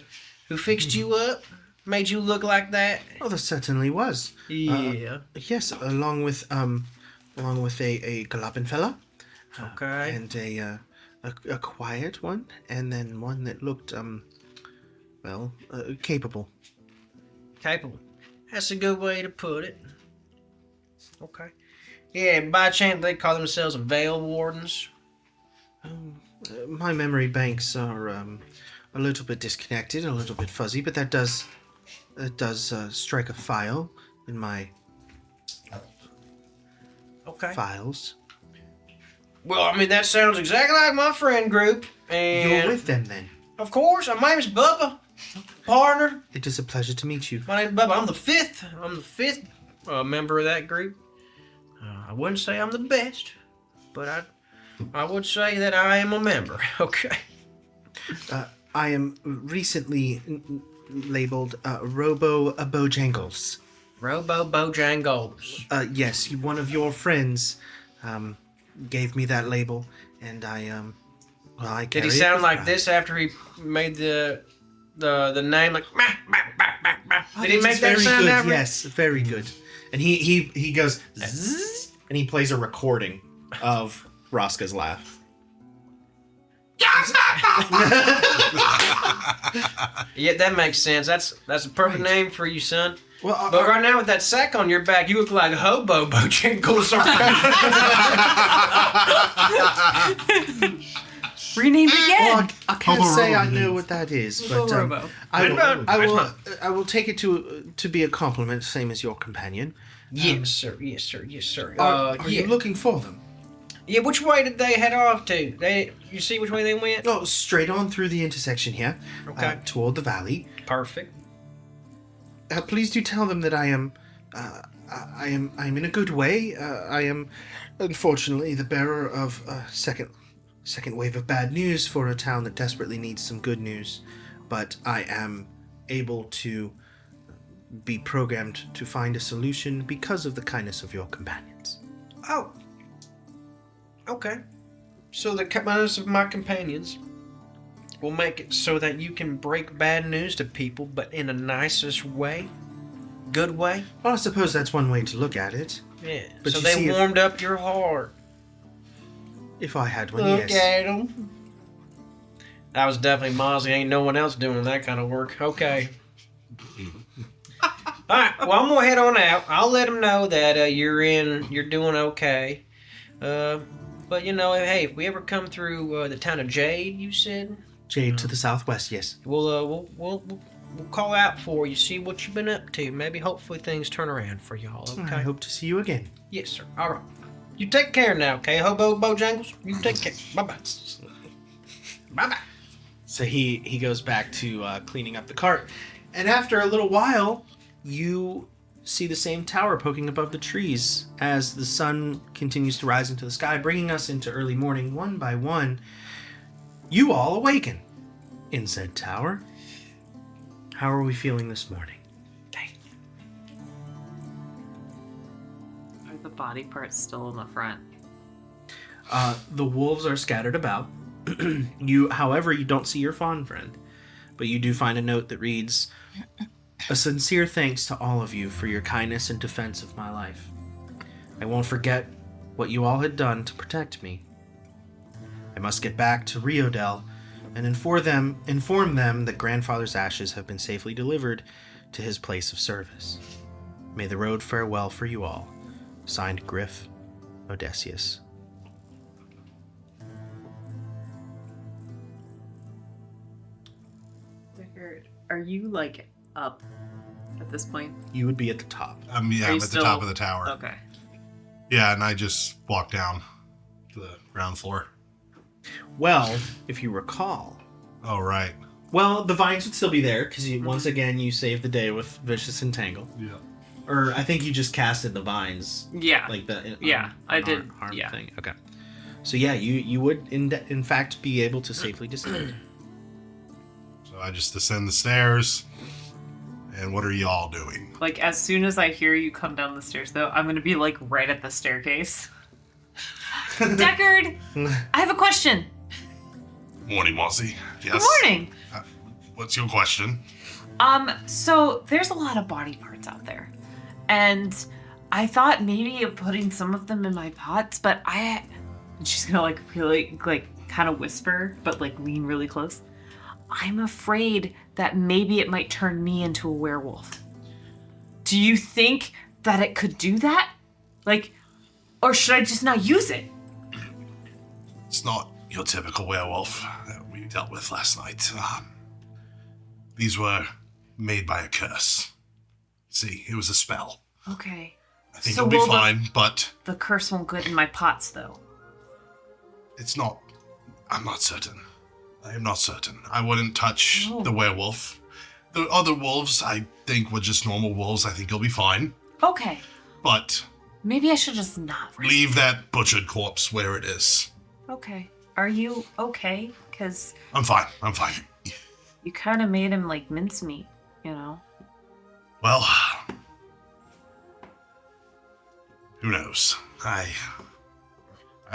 fixed you up, made you look like that? Oh, there certainly was. Yeah. Yes, along with a galloping fella. Okay. And a quiet one, and then one that looked capable. Capable. That's a good way to put it. Okay. Yeah, by chance they call themselves Veil Wardens. My memory banks are a little bit disconnected, a little bit fuzzy, but that does strike a file in my files. Well, I mean, that sounds exactly like my friend group. And You're with them then. Of course, my name's Bubba. Partner. It is a pleasure to meet you. My name's Bubba. I'm the fifth member of that group. I wouldn't say I'm the best, but I would say that I am a member. Okay. I am recently labeled Robo Bojangles. Robo Bojangles. Yes, one of your friends gave me that label, and I Did he sound like this after he made the name like? Did he make that sound? Good. Yes, very good. And he goes zzz, and he plays a recording of Rosca's laugh. Yeah, that makes sense. That's a perfect name for you, son. Well, But right now with that sack on your back, you look like a hobo Bojangles. Renamed again. well, I can't Hobo say Robo I know News. what that is, but Robo. I will take it to be a compliment, same as your companion. Yes, sir. Yes, sir. Yes, sir. Are Yeah. you looking for them? Yeah, which way did they head off to? You see which way they went? Oh, straight on through the intersection here, Okay. toward the valley. Perfect. Please do tell them that I am in a good way. I am, unfortunately, the bearer of a second wave of bad news for a town that desperately needs some good news. But I am able to be programmed to find a solution because of the kindness of your companions. Oh. Okay. So the kindness of my companions will make it so that you can break bad news to people, but in a nicest way, good way. Well, I suppose that's one way to look at it. Yeah. But so you they see, warmed up your heart. If I had one, Look yes. at them. That was definitely Mozzie. Ain't no one else doing that kind of work. Okay. All right. Well, I'm gonna head on out. I'll let them know that you're doing okay. But, hey, if we ever come through the town of Jade, you said, Jade to the southwest, yes. we'll call out for you, see what you've been up to. Maybe, hopefully, things turn around for y'all, okay? I hope to see you again. Yes, sir. All right. You take care now, okay, Hobo Bojangles? You take care. Bye-bye. Bye-bye. So he goes back to cleaning up the cart. And after a little while, you see the same tower poking above the trees as the sun continues to rise into the sky, bringing us into early morning. One by one, you all awaken in said tower. How are we feeling this morning? Are the body parts still in the front? The wolves are scattered about. However, you don't see your fawn friend, but you do find a note that reads, "A sincere thanks to all of you for your kindness and defense of my life. I won't forget what you all had done to protect me. I must get back to Riodel and inform them that grandfather's ashes have been safely delivered to his place of service. May the road fare well for you all. Signed, Griff Odysseus." Are you like up at this point? You would be at the top. I'm Are you at still- the top of the tower. Okay. Yeah, and I just walk down to the ground floor. Well, if you recall, Oh, right. well, the vines would still be there because once again you saved the day with Vicious Entangle. Yeah. Or I think you just casted the vines, Yeah. like the Yeah, I did, harm yeah. thing. Okay. So yeah, you would in fact be able to safely descend. So I just descend the stairs. And what are y'all doing? Like, as soon as I hear you come down the stairs, though, I'm gonna be, like, right at the staircase. Deckard! I have a question. Morning, Mossy. Yes. Good morning. What's your question? So there's a lot of body parts out there. And I thought maybe of putting some of them in my pots, but and she's gonna, like, really, like, kind of whisper, but, like, lean really close. I'm afraid that maybe it might turn me into a werewolf. Do you think that it could do that? Like, or should I just not use it? It's not your typical werewolf that we dealt with last night. These were made by a curse. See, it was a spell. Okay. I think So it'll be will fine, but The curse won't get in my pots, though. it's not. I'm not certain. I am not certain. I wouldn't touch Oh. the werewolf. The other wolves, I think, were just normal wolves. I think you'll be fine. Okay. But Maybe I should just not risk leave that butchered corpse where it is. Okay. Are you okay? Because I'm fine. I'm fine. you kind of made him, like, mincemeat, you know? Well, who knows? I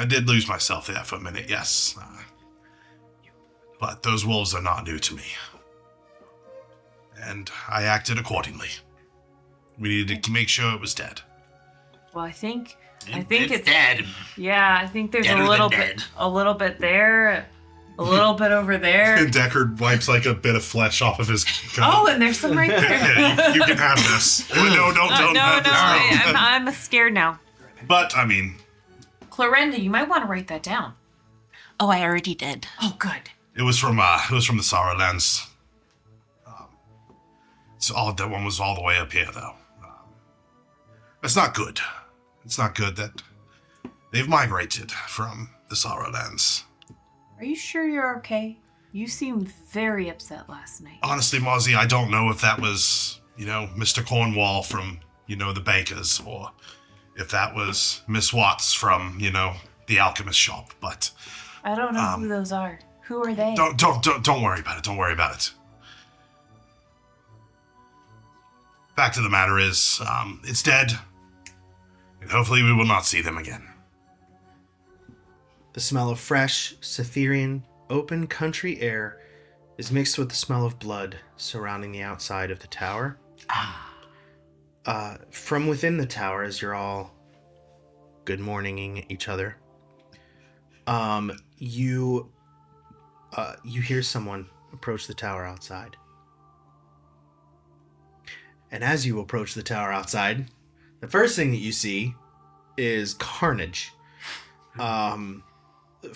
did lose myself there for a minute, yes. But those wolves are not new to me. And I acted accordingly. We needed to make sure it was dead. Well, I think it's dead. Yeah, I think there's Deader a little than bit, dead. a little bit there, a little bit over there. And Deckard wipes like a bit of flesh off of his gun. Oh, and there's some right there. Yeah, you can have this. No, don't no, have this. I'm scared now. But, I mean, Clorinda, you might want to write that down. Oh, I already did. Oh, good. it was from the Sorrow Lands. It's odd that one was all the way up here, though. It's not good. It's not good that they've migrated from the Sorrow Lands. Are you sure you're okay? You seemed very upset last night. Honestly, Mozzie, I don't know if that was, Mr. Cornwall from, the bakers, or if that was Miss Watts from, the alchemist shop, but I don't know who those are. Who are they? don't worry about it. Don't worry about it. Fact of the matter is, it's dead, and hopefully we will not see them again. The smell of fresh, Cytherian, open country air is mixed with the smell of blood surrounding the outside of the tower. From within the tower, as you're all good morninging each other, you hear someone approach the tower outside. And as you approach the tower outside, the first thing that you see is carnage. 4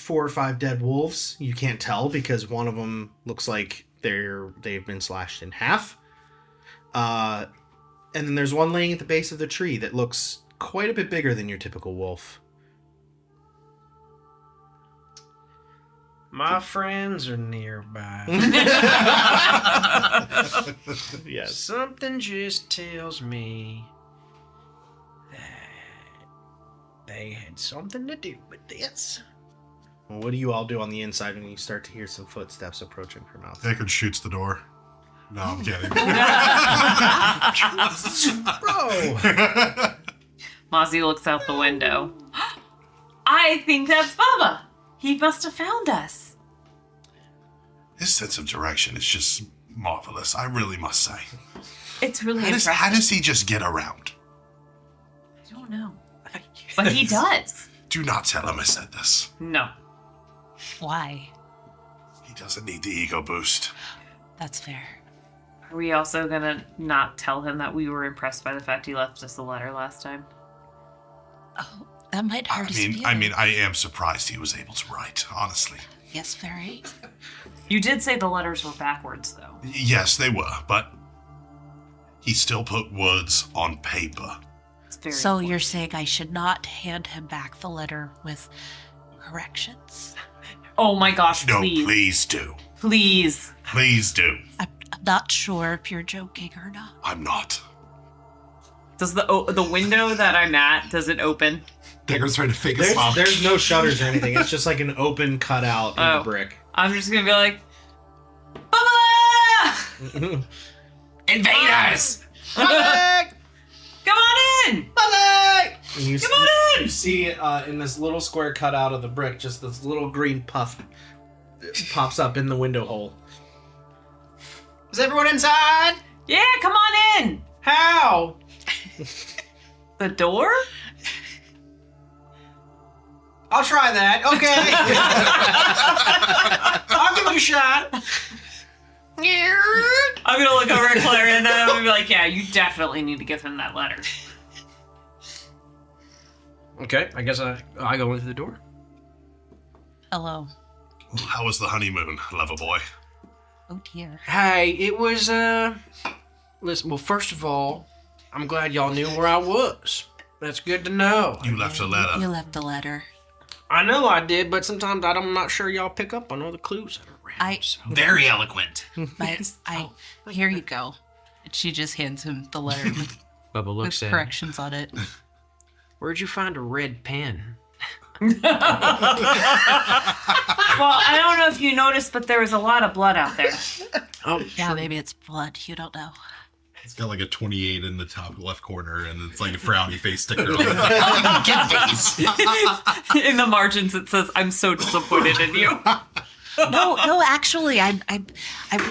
or 5 dead wolves. You can't tell because one of them looks like they've been slashed in half. And then there's one laying at the base of the tree that looks quite a bit bigger than your typical wolf. My friends are nearby. Yes. Something just tells me that they had something to do with this. Well, what do you all do on the inside when you start to hear some footsteps approaching from outside? Deckard shoots the door. No, I'm kidding. Bro! Mozzie looks out the window. I think that's Bubba. He must have found us. His sense of direction is just marvelous, I really must say. It's really How impressive. does he just get around? I don't know. But he does. Do not tell him I said this. No. Why? He doesn't need the ego boost. That's fair. Are we also gonna not tell him that we were impressed by the fact he left us a letter last time? Oh, that might hurt his feelings. I mean, I am surprised he was able to write, honestly. Yes, very. You did say the letters were backwards, though. Yes, they were, but he still put words on paper. It's very So important. you're saying I should not hand him back the letter with corrections? Oh my gosh, No, please. please do. Please. Please do. I'm not sure if you're joking or not. I'm not. Does the window that I'm at, does it open? Deckard's trying to fake a smile. There's no shutters or anything. It's just like an open cutout in the Oh. brick. I'm just gonna be like, Bubba! Invaders! Come on in! And you Come on in! You see in this little square cutout of the brick, just this little green puff pops up in the window hole. Is everyone inside? Yeah, come on in! How? The door? I'll try that. Okay. I'll give it a shot. I'm gonna look over at Claire and then I'm gonna be like, yeah, you definitely need to give him that letter. Okay, I guess I go into the door. Hello. How was the honeymoon, lover boy? Oh dear. Hey, it was listen, well, first of all, I'm glad y'all knew where I was. That's good to know. You left a letter. You left a letter. I know I did, but sometimes I'm not sure y'all pick up on all the clues that are around. so. Very eloquent. Here you go. And she just hands him the letter with, Bubba with looks at it. corrections on it. Where'd you find a red pen? Well, I don't know if you noticed, but there was a lot of blood out there. Oh, Yeah, maybe it's blood. You don't know. It's got like a 28 in the top left corner, and it's like a frowny face sticker on it. Get these. In the margins, it says, "I'm so disappointed in you." No, actually, I'm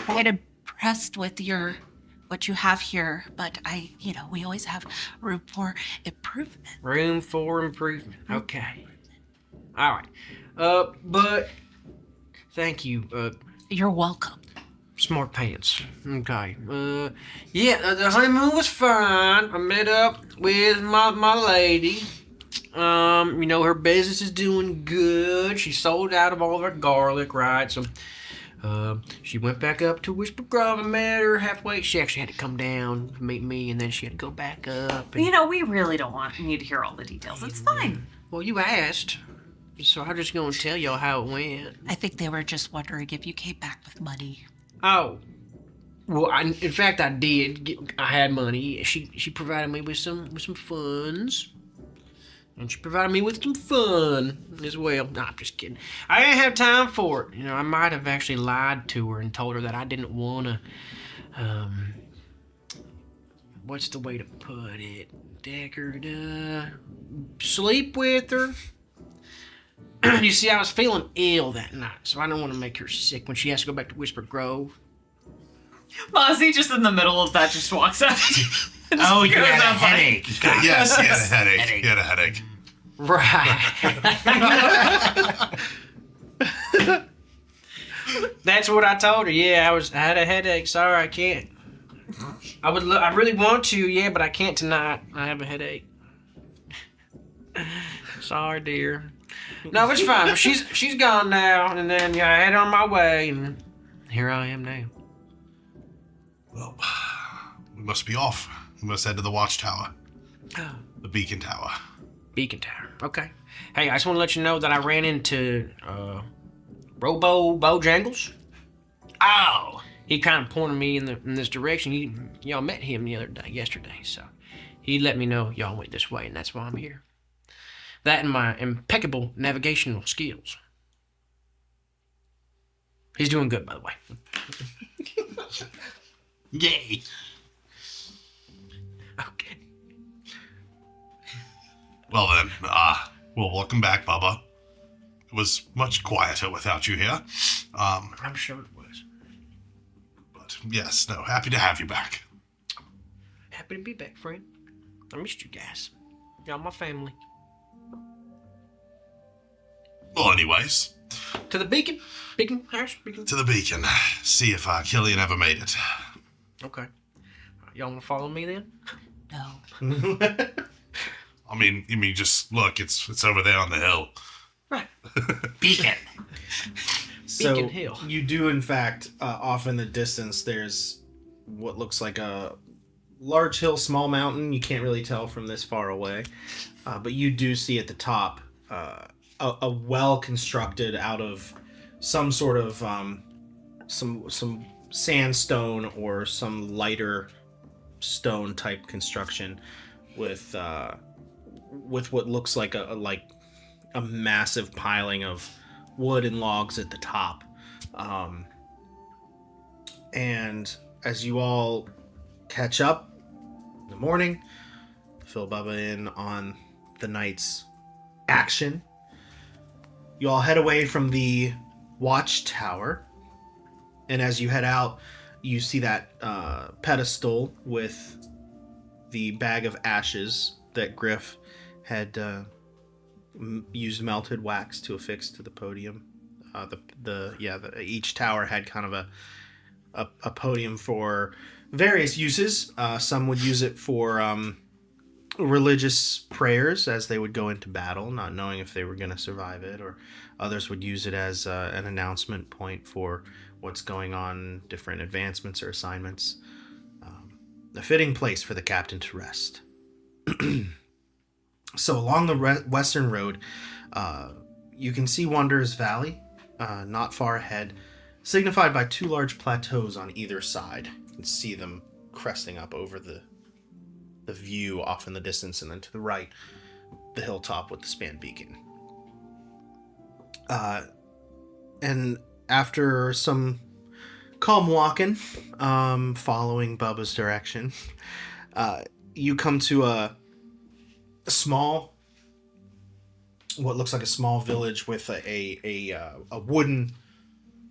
quite impressed with what you have here, but we always have room for improvement. room for improvement. Okay. All right. But thank you. You're welcome. Smart pants. Okay. The honeymoon was fine. I met up with my lady. Her business is doing good. She sold out of all of her garlic, right? So, she went back up to Whisper Grove and met her halfway. She actually had to come down to meet me, and then she had to go back up. And, We really don't need to hear all the details. It's fine. well, you asked, so I'm just going to tell y'all how it went. I think they were just wondering if you came back with money. Oh, well, in fact, I did. I had money. She provided me with some funds, and she provided me with some fun as well. No, I'm just kidding. I didn't have time for it. I might have actually lied to her and told her that I didn't want to. What's the way to put it, Deckard? Sleep with her. You see, I was feeling ill that night, so I didn't want to make her sick when she has to go back to Whisper Grove. Mozzie, just in the middle of that, just walks out. Oh, you Goes had a out like- headache. Yes, he had a headache. He had a headache. Right. That's what I told her. Yeah, I had a headache. Sorry, I can't. I really want to, yeah, but I can't tonight. I have a headache. Sorry, dear. No, it's fine. But she's gone now, and then I head on my way, and here I am now. Well, we must be off. We must head to the watchtower. The beacon tower. Beacon Tower. Okay. Hey, I just want to let you know that I ran into Robo Bojangles. Oh, He kind of pointed me in this direction. Y'all met him yesterday, so he let me know y'all went this way, and that's why I'm here. That and my impeccable navigational skills. He's doing good, by the way. yay. Okay. Well then, well, welcome back, Bubba. It was much quieter without you here. I'm sure it was. But yes, no, happy to have you back. Happy to be back, friend. I missed you guys. Y'all my family. Well, anyways, To the beacon? Beacon house? Beacon? to the beacon. See if Killian ever made it. Okay. Y'all want to follow me then? No. I mean, just look. It's over there on the hill. Right. Beacon. So Beacon Hill. you do, in fact, off in the distance, there's what looks like a large hill, small mountain. You can't really tell from this far away, but you do see at the top a well constructed out of some sort of some sandstone or some lighter stone type construction with what looks like a massive piling of wood and logs at the top. And as you all catch up in the morning, fill Bubba in on the night's action, you all head away from the watchtower. And as you head out, you see that pedestal with the bag of ashes that Griff had used melted wax to affix to the podium. Each tower had kind of a podium for various uses. Some would use it for religious prayers as they would go into battle, not knowing if they were going to survive it, or others would use it as an announcement point for what's going on, different advancements or assignments. A fitting place for the captain to rest. So along the western road, you can see Wanderer's Valley, not far ahead, signified by two large plateaus on either side. You can see them cresting up over the view off in the distance, and then to the right, the hilltop with the span beacon. And after some calm walking, following Bubba's direction, you come to a small, what looks like a small village with a wooden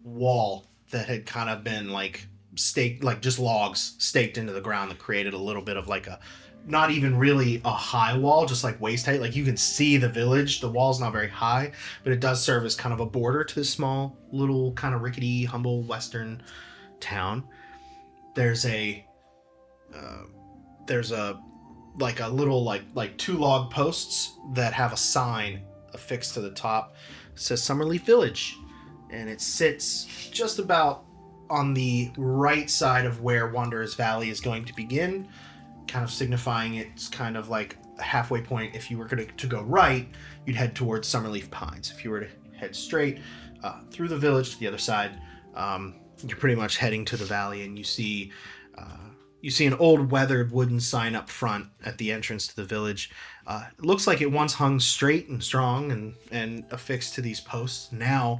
wall that had kind of been like staked, like just logs staked into the ground that created a little bit of like a, not even really a high wall, just like waist height. Like you can see the village. The wall's not very high, but it does serve as kind of a border to this small, little, kind of rickety, humble western town. There's a like a little like two log posts that have a sign affixed to the top. It says Summerleaf Village, and it sits just about on the right side of where Wanderer's Valley is going to begin, kind of signifying it's kind of like a halfway point. If you were going to go right, you'd head towards Summerleaf Pines. If you were to head straight through the village to the other side, you're pretty much heading to the valley, and you see an old weathered wooden sign up front at the entrance to the village. It looks like it once hung straight and strong and affixed to these posts. Now,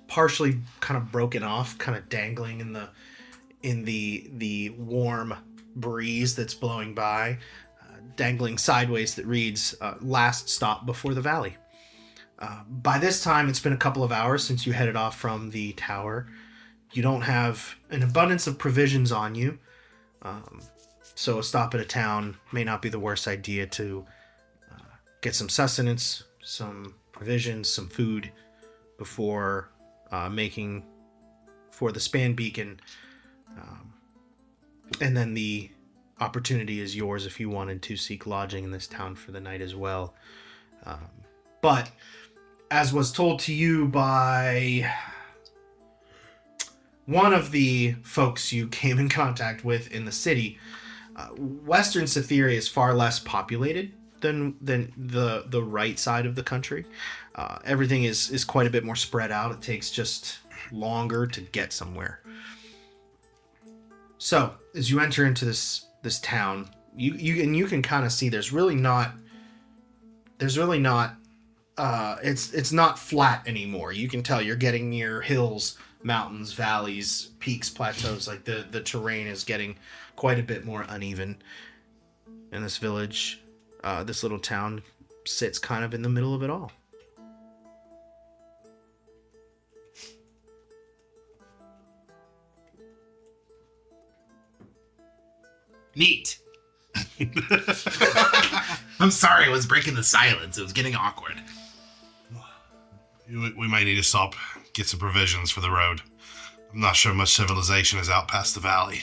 partially kind of broken off, kind of dangling in the warm breeze that's blowing by, dangling sideways, that reads, "Last stop before the valley." By this time, it's been a couple of hours since you headed off from the tower. You don't have an abundance of provisions on you. So a stop at a town may not be the worst idea to get some sustenance, some provisions, some food before making for the span beacon. And then the opportunity is yours if you wanted to seek lodging in this town for the night as well. But as was told to you by one of the folks you came in contact with in the city, Western Cytheria is far less populated than the right side of the country. Everything is quite a bit more spread out. It takes just longer to get somewhere. So as you enter into this town, you can kind of see there's really not it's not flat anymore. You can tell you're getting near hills, mountains, valleys, peaks, plateaus. Like the terrain is getting quite a bit more uneven. And this village, this little town, sits kind of in the middle of it all. Neat. I'm sorry, I was breaking the silence. It was getting awkward. We might need to stop, get some provisions for the road. I'm not sure much civilization is out past the valley.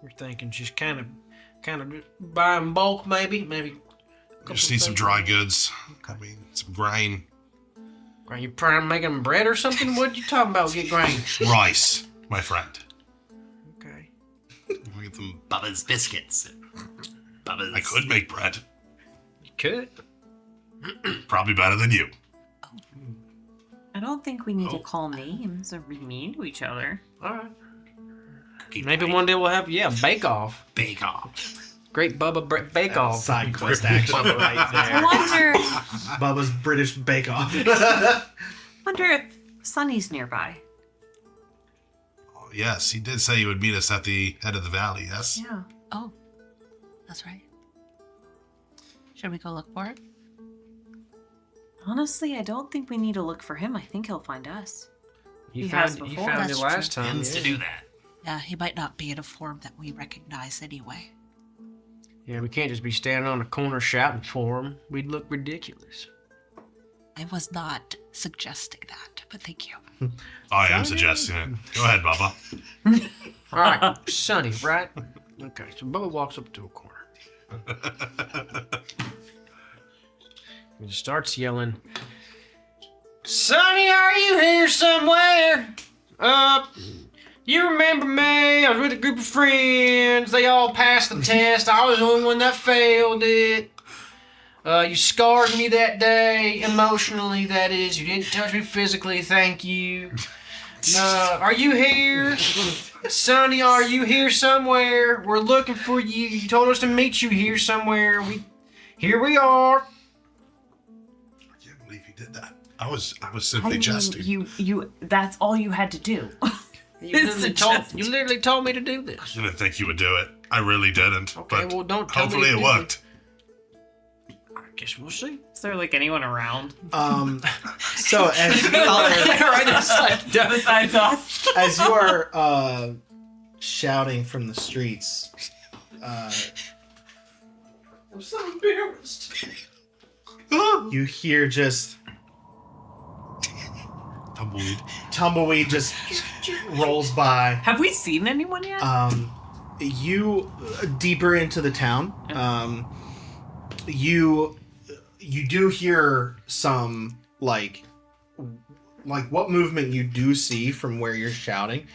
We're thinking just kind of buy in bulk, maybe. We just need some dry goods. I mean, some grain. Are you trying to make them bread or something? What you talking about? Get grain. Rice, my friend. Okay. We'll get some. Bubba's biscuits. Bubba's. I could make bread. You could. Probably better than you. I don't think we need to call names or be mean to each other. All right. Cookie Maybe pie. one day we'll have, bake off. Bake off. Great Bubba bake off. Side quest action right I there. wonder, Bubba's British Bake Off. wonder if Sunny's nearby. Oh, yes, he did say he would meet us at the head of the valley, yes? Yeah. Oh, that's right. Should we go look for it? Honestly, I don't think we need to look for him. I think he'll find us. You He found, has you before. found it That's last true. time. Tends to do that. Yeah, he might not be in a form that we recognize anyway. Yeah, we can't just be standing on a corner shouting for him. We'd look ridiculous. I was not suggesting that, but thank you. I am suggesting it. Go ahead, Bubba. All right, Sonny, right? Okay, so Bubba walks up to a corner. He starts yelling, Sonny, are you here somewhere? You remember me? I was with a group of friends. They all passed the test. I was the only one that failed it. You scarred me that day, emotionally, that is. You didn't touch me physically, thank you. Are you here? Sonny, are you here somewhere? We're looking for you. You told us to meet you here somewhere. Here we are. I can't believe he did that. I was simply jesting. You that's all you had to do. You literally told me to do this. I didn't think you would do it. I really didn't. Okay, but well, don't tell me hopefully to it do worked. I guess we'll see. Is there like anyone around So as you besides us? as you are shouting from the streets, I'm so embarrassed. you hear just tumbleweed just rolls by. Have we seen anyone yet? You deeper into the town, you do hear some like what movement you do see from where you're shouting.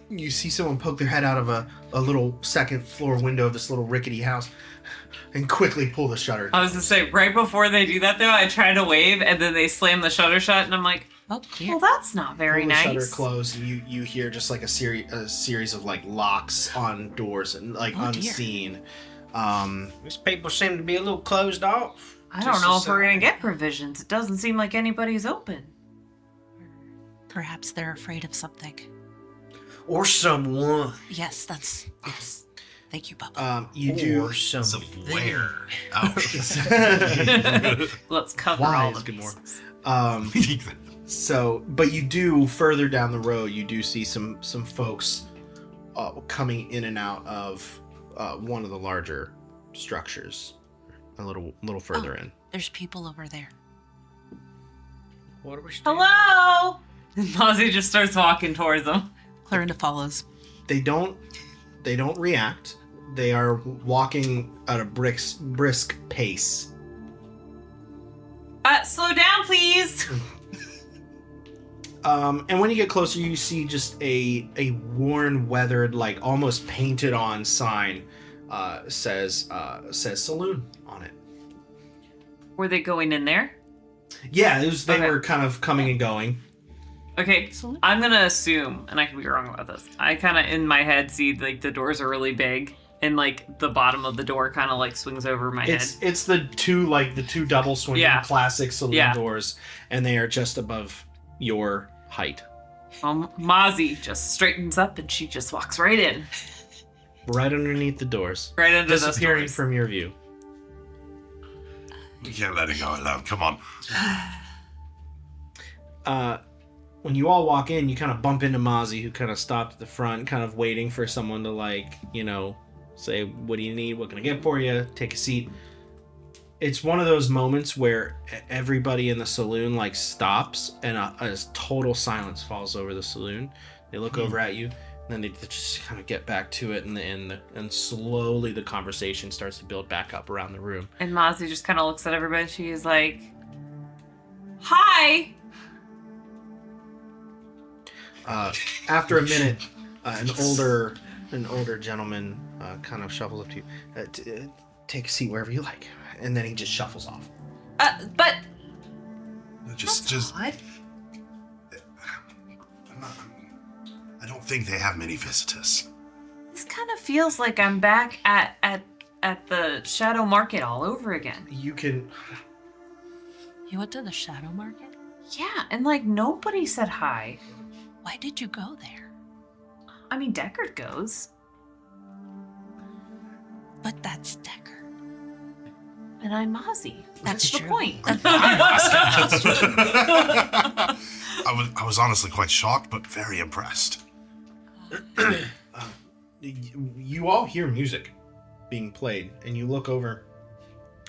You see someone poke their head out of a little second floor window of this little rickety house and quickly pull the shutter. I was gonna say, right before they do that though, I try to wave and then they slam the shutter shut and I'm like, Oh, dear. well, that's not very Pull the shutter nice. closed, and you hear just like a series of like locks on doors and like Oh, dear. unseen. These people seem to be a little closed off. I don't know if we're gonna get provisions. It doesn't seem like anybody's open. Perhaps they're afraid of something. Or someone. Yes. Thank you, Bubba. You do. Or something. Somewhere. Oh. Let's cover all Wise, the good more. pieces. So, but you do further down the road, you do see some folks coming in and out of one of the larger structures, a little further in. There's people over there. What are we still? Hello! And Mozzie just starts walking towards them. Clarinda follows. They don't react. They are walking at a brisk pace. Slow down, please. And when you get closer, you see just a worn, weathered, like almost painted on sign says saloon on it. Were they going in there? Yeah, they Okay. were kind of coming and going. Okay, I'm gonna assume, and I could be wrong about this. I kind of in my head see like the doors are really big, and like the bottom of the door kind of like swings over my head. It's the two double swinging classic saloon Yeah. doors, and they are just above your height, Mozzie just straightens up and she just walks right in, right underneath the doors, right under those disappearing doors. from your view. We can't let it go alone. Come on. When you all walk in, you kind of bump into Mozzie, who kind of stopped at the front, kind of waiting for someone to, like, you know, say, what do you need? What can I get for you? Take a seat. It's one of those moments where everybody in the saloon, like, stops and a total silence falls over the saloon. They look over at you, and then they just kind of get back to it, and slowly the conversation starts to build back up around the room. And Mozzie just kind of looks at everybody. She's like, "Hi." After a minute, an older gentleman kind of shuffles up to you. Take a seat wherever you like, and then he just shuffles off. But Just odd. I don't think they have many visitors. This kind of feels like I'm back at the Shadow Market all over again. You can. You went to the Shadow Market? Yeah, and like nobody said hi. Why did you go there? I mean, Deckard goes, But that's Deckard. and I'm Mozzie. That's the true. point. I was honestly quite shocked, but very impressed. You all hear music being played, and you look over.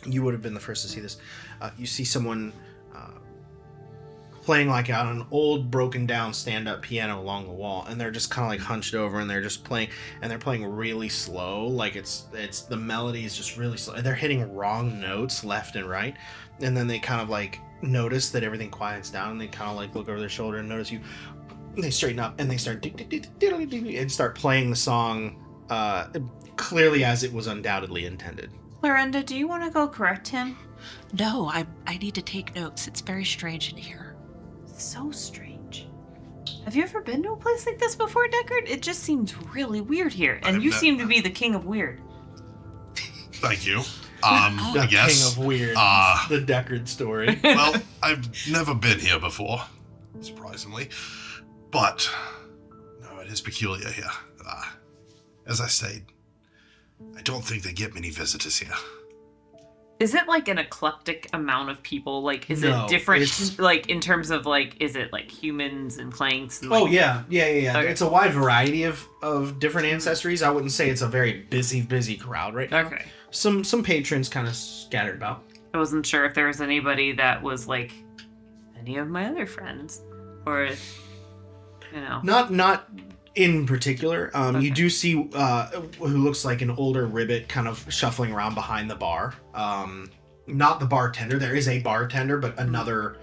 You would have been the first to see this. You see someone playing like on an old broken down stand-up piano along the wall, and they're just kind of like hunched over, and they're just playing, and they're playing really slow, like it's the melody is just really slow, and they're hitting wrong notes left and right, and then they kind of like notice that everything quiets down, and they kind of like look over their shoulder and notice you. They straighten up and they start and start playing the song clearly as it was undoubtedly intended. Clarenda, do you want to go correct him? No, I need to take notes. It's very strange in here. So strange. Have you ever been to a place like this before, Deckard? It just seems really weird here, and you seem to be the king of weird. Thank you. The I guess. King of Weird, the Deckard story. Well, I've never been here before, surprisingly. But, no, it is peculiar here. As I said, I don't think they get many visitors here. Is it like an eclectic amount of people? Like, is No, it different, it's- like, in terms of, like, is it like humans and clanks? And, Oh like, yeah. Okay. It's a wide variety of different ancestries. I wouldn't say it's a very busy crowd right now. Okay. Some patrons kind of scattered about. I wasn't sure if there was anybody that was like any of my other friends, or if, you know. Not in particular. You Okay. do see who looks like an older ribbit kind of shuffling around behind the bar. Not the bartender. There is a bartender, but another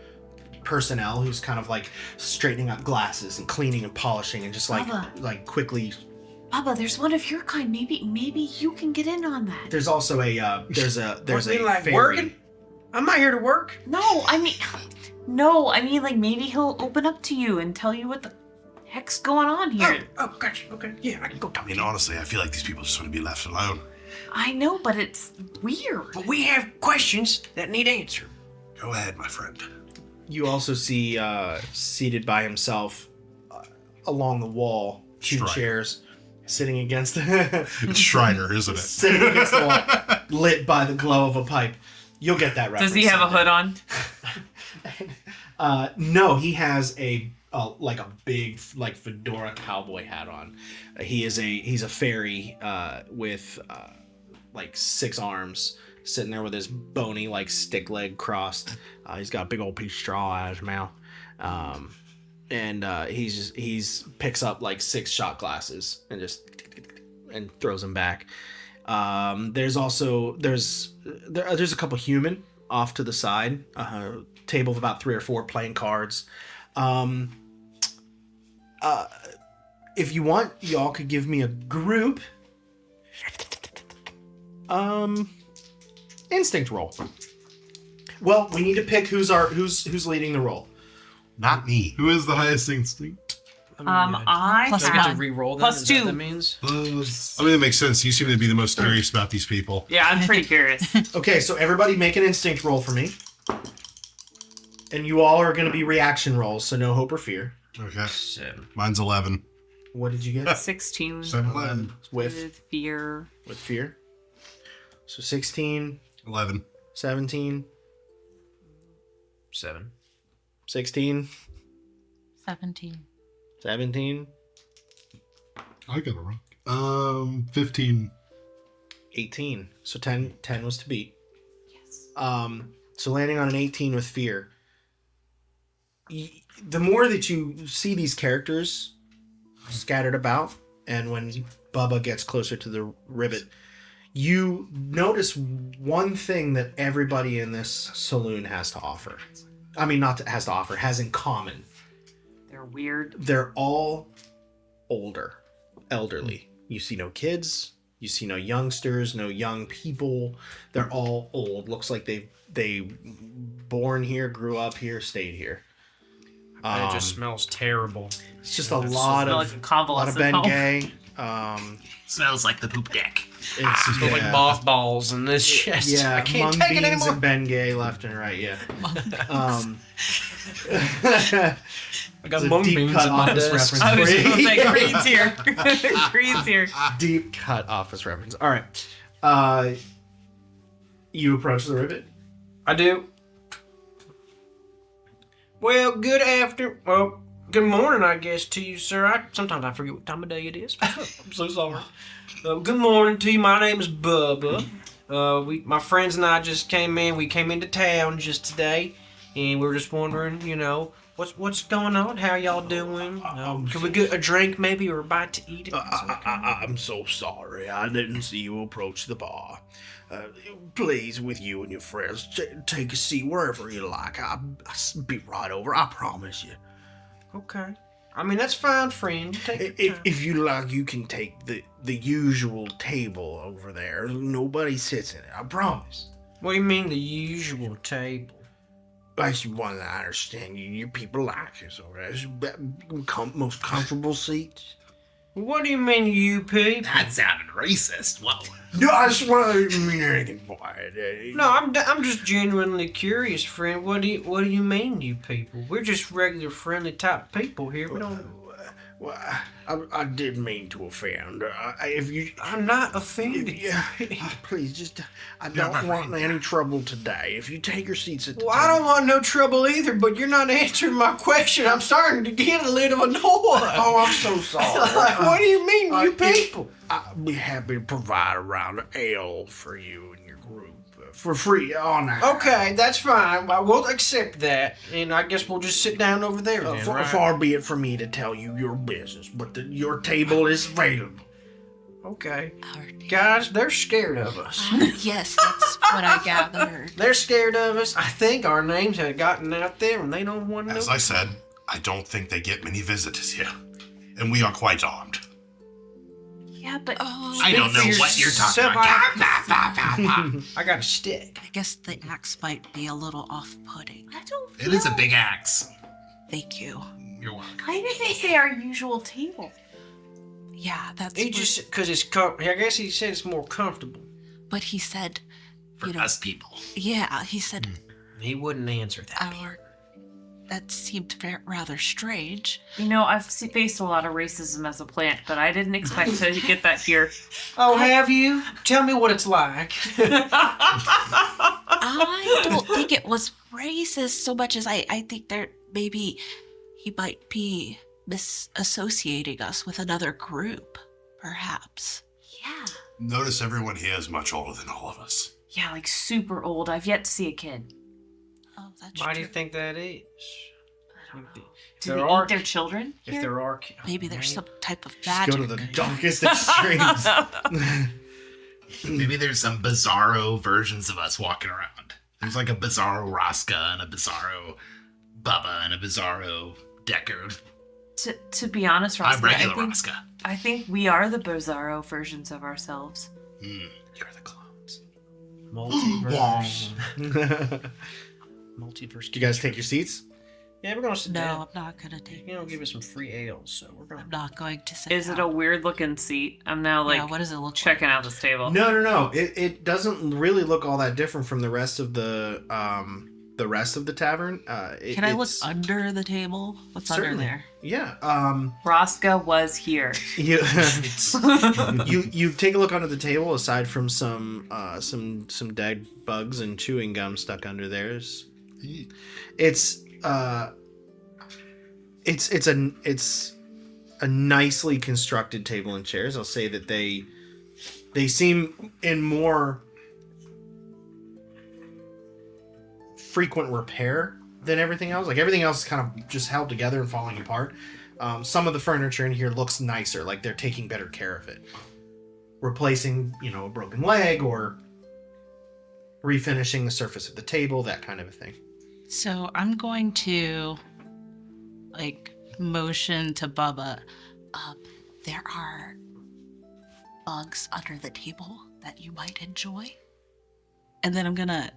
personnel who's kind of like straightening up glasses and cleaning and polishing and just like quickly. Bubba, there's one of your kind. Maybe you can get in on that. There's also there's a like fairy. working? I'm not here to work. No, I mean like maybe he'll open up to you and tell you what the heck's going on here. Oh, gotcha. Okay. Yeah, I can go talk I to mean, you. honestly, I feel like these people just want to be left alone. I know, but it's weird. But we have questions that need answered. Go ahead, my friend. You also see seated by himself along the wall, two Strider. chairs sitting against It's Shriner, isn't it? sitting against the wall, lit by the glow of a pipe. You'll get that reference. Does he have a hood on? No, he has a big like fedora cowboy hat on. He's a fairy with like 6 arms, sitting there with his bony like stick leg crossed. He's got a big old piece of straw out of his mouth, and he's picks up like 6 shot glasses and throws them back. There's a couple human off to the side, a table of about 3 or 4 playing cards. If you want, y'all could give me a group instinct roll. Well, we need to pick who's leading the roll. Not me. Who is the highest instinct? I Plus Do I get to had re-roll that? plus Is that what 2. that means? I mean, it makes sense. You seem to be the most curious about these people. Yeah, I'm pretty curious. Okay, so everybody make an instinct roll for me. And you all are going to be reaction rolls, so no hope or fear. Okay. 7. Mine's 11. What did you get? 16 11. with fear. With fear. So 16, 11. 17, 7. 16, 17. 17, I got it wrong. 15. 18. So 10 was to beat. Yes. So landing on an 18 with fear. The more that you see these characters scattered about, and when Bubba gets closer to the ribbit, you notice one thing that everybody in this saloon has to offer. I mean, not has to offer, has in common. They're weird. They're all older, elderly. You see no kids. You see no youngsters, no young people. They're all old. Looks like they born here, grew up here, stayed here. It just smells terrible. It's just a lot Smell of like a convalescent Ben home. Gay. Smells like the poop deck. It's Smell like mothballs in this chest. Yeah, I can't mung take it beans anymore. and Ben Gay left and right. Yeah. I got It's a mung deep beans cut in my office desk. reference. I was just Free. gonna say Creed's here. Creed's here. Deep cut office reference. All right. You approach the ribbit. I do. Well, good morning, I guess, to you, sir. Sometimes I forget what time of day it is. I'm so sorry. Good morning to you. My name is Bubba. My friends and I just came in. We came into town just today, and we were just wondering, what's going on? How y'all doing? Can we get a drink, maybe, or a bite to eat? If it's okay? I'm so sorry. I didn't see you approach the bar. Please, with you and your friends, take a seat wherever you like. I'll be right over. I promise you. Okay. I mean, that's fine, friend. Take your time. If you like, you can take the usual table over there. Nobody sits in it. I promise. What do you mean, the usual table? That's one that I understand. You people like it, so that's most comfortable seats. What do you mean, you people? That sounded racist. Whoa. No, I just want to mean anything by it. No, I'm just genuinely curious, friend. What do you mean, you people? We're just regular friendly type people here. We don't. Well, I didn't mean to offend. I'm not offended. Yeah, please, just I don't want any trouble today. If you take your seats at the Well, I don't want no trouble either, but you're not answering my question. I'm starting to get a little annoyed. Oh, I'm so sorry. Like, what do you mean, you people? I'd be happy to provide a round of ale for you and your group for free on that. Okay, that's fine. I will accept that, and I guess we'll just sit down over there then, right? Far be it from me to tell you your business, but your table is available. Okay. Guys, they're scared of us. Yes, that's what I gathered. They're scared of us. I think our names have gotten out there, and they don't want to know. As I said, I don't think they get many visitors here. And we are quite armed. Yeah, but I don't know what you're talking about. I got a stick. I guess the axe might be a little off-putting. I don't. It is a big axe. Thank you. You're welcome. Why did they say our usual table? Yeah, that's. He just because it's I guess he said it's more comfortable. But he said, For us people. yeah, he said He wouldn't answer that. that seemed rather strange. I've faced a lot of racism as a plant, but I didn't expect to get that here. Oh, have you? Tell me what it's like. I don't think it was racist so much as I think maybe he might be misassociating us with another group, perhaps. Yeah. Notice everyone here is much older than all of us. Yeah, like super old. I've yet to see a kid. Oh, that's Why do true. you think that is? I don't know. If Do there they are- eat their children If here? there are, Maybe there's some type of Go magic. to the darkest extremes. Maybe there's some bizarro versions of us walking around. There's like a Bizarro Rosca and a Bizarro Bubba and a Bizarro Deckard. To be honest, I'm Rosca, regular Rosca. I think we are the Bizarro versions of ourselves. You're the clones. Multiverse. Multiverse. Do you guys take your seats? Yeah, we're gonna sit No, down. I'm not gonna take. You know, give us some free ales, so we're gonna. I'm not going to sit. Is it a down. weird looking seat? I'm now like Yeah, what does it look checking out this table. No. It doesn't really look all that different from the rest of the tavern. Can I look under the table? What's under Certainly. there? Yeah. Rosca was here. You you take a look under the table. Aside from some dead bugs and chewing gum stuck under there, it's a nicely constructed table and chairs. I'll say that they seem in more frequent repair than everything else. Like everything else is kind of just held together and falling apart. Some of the furniture in here looks nicer, like they're taking better care of it, replacing a broken leg or refinishing the surface of the table, that kind of a thing. So I'm going to motion to Bubba. There are bugs under the table that you might enjoy. And then I'm gonna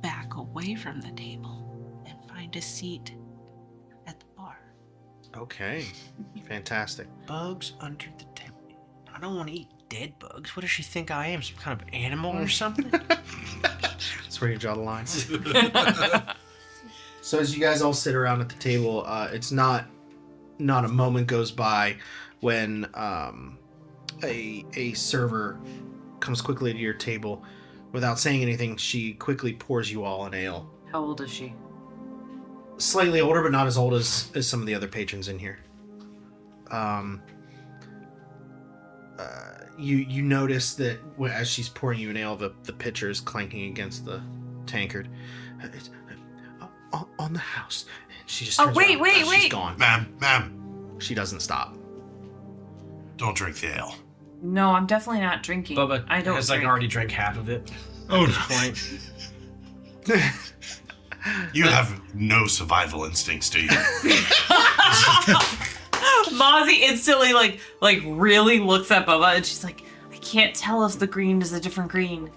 back away from the table and find a seat at the bar. Okay, fantastic. Bugs under the table. I don't want to eat dead bugs. What does she think I am? Some kind of animal or something? That's where you draw the lines. So as you guys all sit around at the table, it's not a moment goes by when a server comes quickly to your table. Without saying anything, she quickly pours you all an ale. How old is she? Slightly older, but not as old as some of the other patrons in here. You notice that as she's pouring you an ale, the pitcher is clanking against the tankard. It's on the house. And she just turns around. She's gone. Ma'am, She doesn't stop. don't drink the ale. No, I'm definitely not drinking. Bubba I don't has drink. already drank half of it. Oh, At this point. You have no survival instincts, do you? Mozzie instantly really looks at Bubba and she's like, I can't tell if the green is a different green.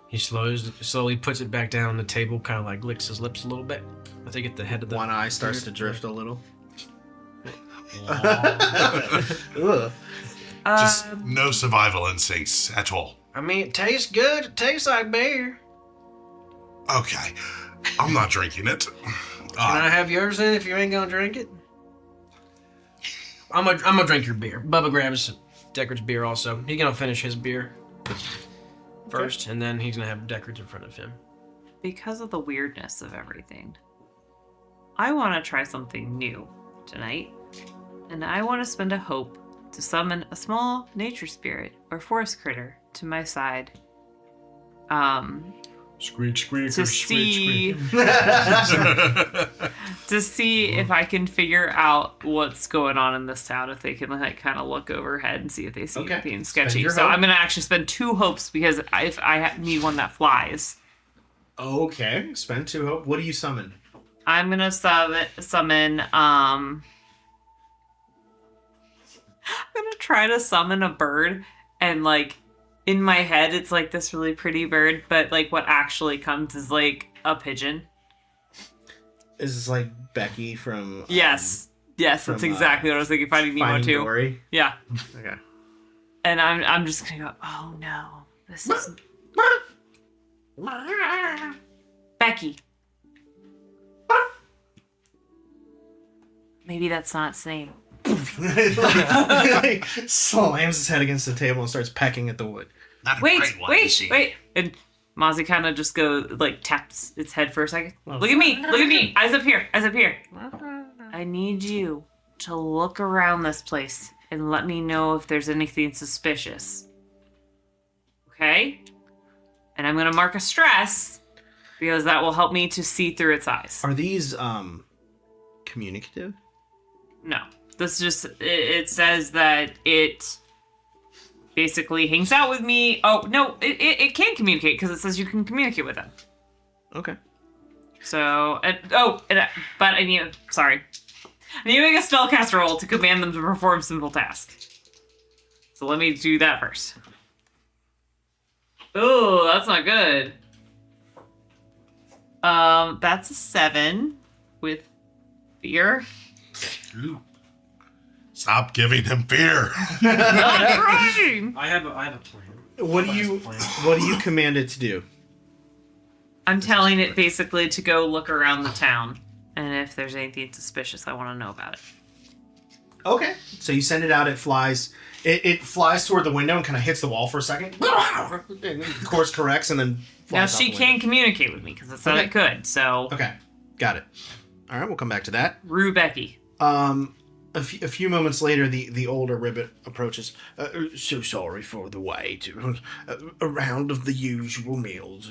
He slowly puts it back down on the table, kind of licks his lips a little bit. I think at the head of the One eye starts to drift a little. Ugh. Just no survival instincts at all. I mean, it tastes good. It tastes like beer. Okay, I'm not drinking it. Can I have yours then if you ain't gonna drink it? I'm gonna drink your beer. Bubba grabs Deckard's beer also. He's gonna finish his beer first, and then he's gonna have Deckard's in front of him. Because of the weirdness of everything, I want to try something new tonight. And I want to spend a hope to summon a small nature spirit or forest critter to my side. Screech, squeak, To see to see if I can figure out what's going on in this town, if they can kind of look overhead and see if they see Okay. anything Spend sketchy. your So hope. I'm gonna actually spend 2 hopes because if I need one that flies, Okay, spend 2 hope. What do you summon? I'm gonna summon. I'm gonna try to summon a bird, and in my head it's this really pretty bird, but what actually comes is a pigeon. Is this like Becky from Yes, that's from, exactly what I was thinking. Finding Nemo Finding too. Dory? Yeah, Okay. and I'm just gonna go. Oh no, this is Becky. Maybe that's not its name. Slams his head against the table and starts pecking at the wood. Not a Wait, great one, is she? wait. And Mozzie kind of just taps its head for a second. Look at me. Eyes up here. I need you to look around this place and let me know if there's anything suspicious. Okay? And I'm gonna mark a stress because that will help me to see through its eyes. Are these communicative? No. This just, it says that it basically hangs out with me. Oh, no, it can communicate because it says you can communicate with them. Okay. So, but I need to make a spellcast roll to command them to perform simple task. So let me do that first. Oh, that's not good. That's a 7 with fear. Ooh. Stop giving him fear. I'm trying. I have a plan. What do you command it to do? I'm telling it basically to go look around the town, and if there's anything suspicious, I want to know about it. Okay. So you send it out. It flies. It flies toward the window and kind of hits the wall for a second. Course corrects and then flies Now out she the can window. communicate with me because it said Okay. it could. So, Okay. Got it. All right. We'll come back to that. Rue Becky. A few moments later, the older ribbit approaches. So sorry for the wait. A round of the usual meals.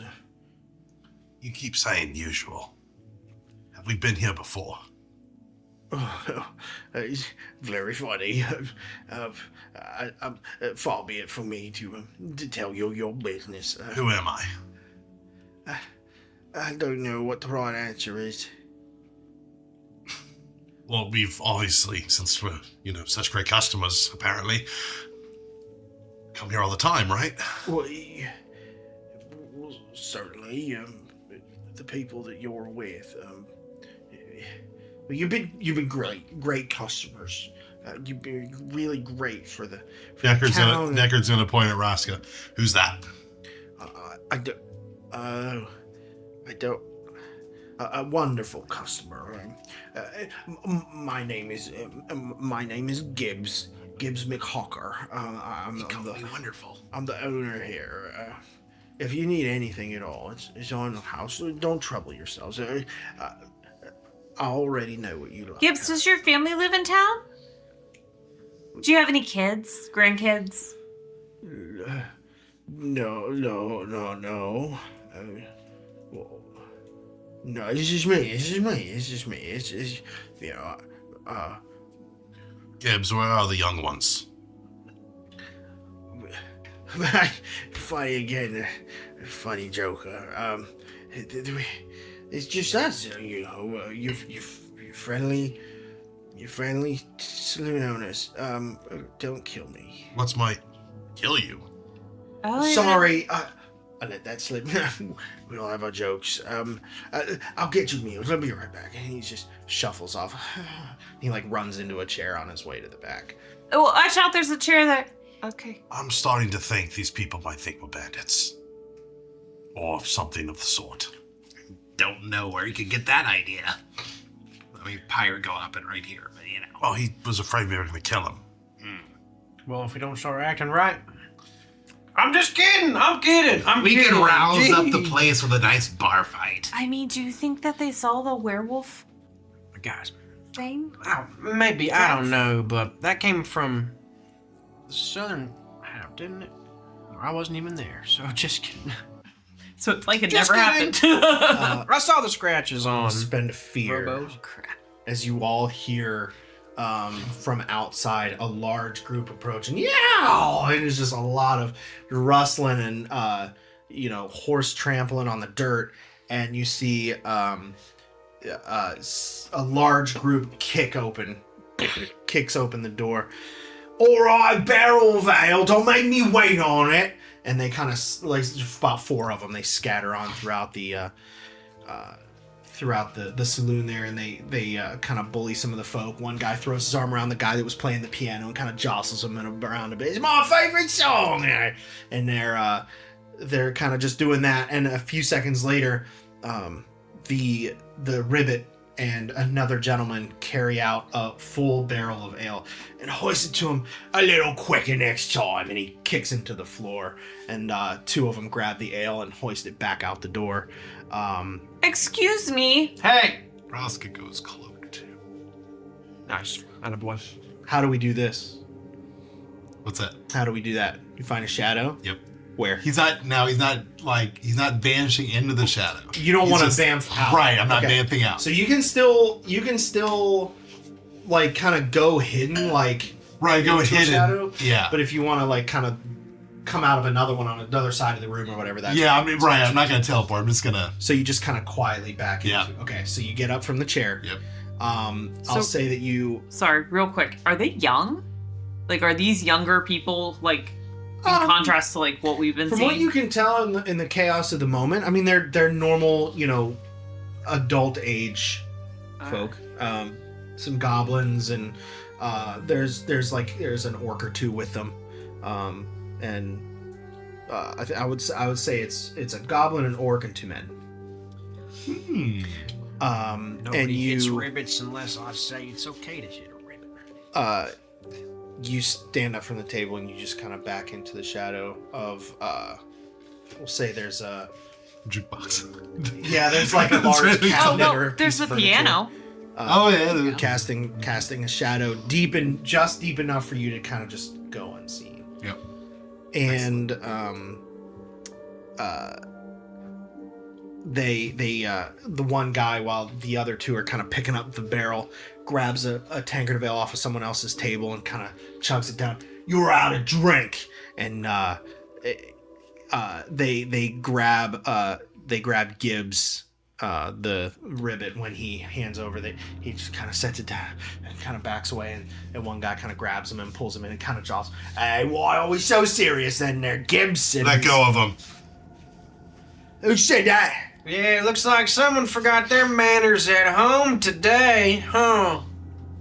You keep saying usual. Have we been here before? It's very funny. Far be it from me to tell you your business. Who am I? I don't know what the right answer is. Well, we've obviously, since we're, such great customers, apparently, come here all the time, right? Well, certainly, the people that you're with, you've been great customers. You've been really great for the town. Deckard's gonna point at Raska. Who's that? I don't. A wonderful customer. My name is Gibbs McHawker. Wonderful. I'm the owner here. If you need anything at all, it's on the house. Don't trouble yourselves. I already know what you like. Gibbs, does your family live in town? Do you have any kids? Grandkids? No. No, it's just me. It's Gibbs, where are the young ones? funny again. Funny joker. It's just us, you friendly saloon owners. Don't kill me. What's my... Kill you? Oh, Sorry, I let that slip. We all have our jokes. I'll get you meals. I'll be right back. And he just shuffles off. He runs into a chair on his way to the back. Oh, watch out! There's a chair there. Okay. I'm starting to think these people might think we're bandits. Or something of the sort. Don't know where he could get that idea. I mean, pirate going up and right here, but Oh, he was afraid we were going to kill him. Well, if we don't start acting right, I'm just kidding. We could rouse up the place with a nice bar fight. I mean, do you think that they saw the werewolf Guys, thing? maybe, I don't know, but that came from the southern half, didn't it? I wasn't even there, so just kidding. So it's like it Just never kidding. happened. I saw the scratches on Spend fear Robos. as you all hear from outside a large group approaching. Yeah, and there's just a lot of rustling and horse trampling on the dirt, and you see a large group kicks open the door. All right, barrel of ale, don't make me wait on it. And they kind of about 4 of them. They scatter on throughout the saloon there, and they kind of bully some of the folk. One guy throws his arm around the guy that was playing the piano and kind of jostles him around a bit. It's my favorite song, and they're kind of just doing that. And a few seconds later, the ribbit and another gentleman carry out a full barrel of ale and hoist it to him a little quicker next time. And he kicks him to the floor, and 2 of them grab the ale and hoist it back out the door. Excuse me. Hey! Raska goes cloaked. Nice. Attaboy. How do we do this? What's that? How do we do that? You find a shadow? Yep. Where? He's not vanishing into the shadow. You don't want to just- vamp out. Right, I'm not Okay. vamping out. So you can still kind of go hidden, Right, go into a hidden. shadow. Yeah. But if you want to kind of come out of another one on another side of the room or whatever. That's Yeah, I mean, right. I'm not gonna teleport. I'm just gonna. So you just kind of quietly back into. Yeah. Okay, so you get up from the chair. Yep. I'll say that you. Sorry, real quick. Are they young? Like, are these younger people, like, in contrast to, like, what we've been From seeing? what you can tell in the chaos of the moment, I mean, they're normal, adult age folk. Some goblins and there's an orc or two with them, and I would say it's a goblin, an orc, and 2 men. Nobody and hits you ribbits unless I say it's okay to hit a ribbit. you stand up from the table and you just kind of back into the shadow of we'll say there's a Jukebox. yeah, there's like a large cabinet Oh, or no, a there's piece the of furniture. piano. Yeah. Casting a shadow deep enough for you to kind of just go unseen. Yep. And they the one guy, while the other two are kind of picking up the barrel, grabs a tankard of ale off of someone else's table and kind of chugs it down. You're out of drink. And they grab Gibbs the ribbit when he hands over. He just kind of sets it down and kind of backs away, and one guy kind of grabs him and pulls him in and kind of jaws. Hey, why are we so serious then there, Gibbs? And Let go of him. who said that? Yeah, looks like someone forgot their manners at home today, huh?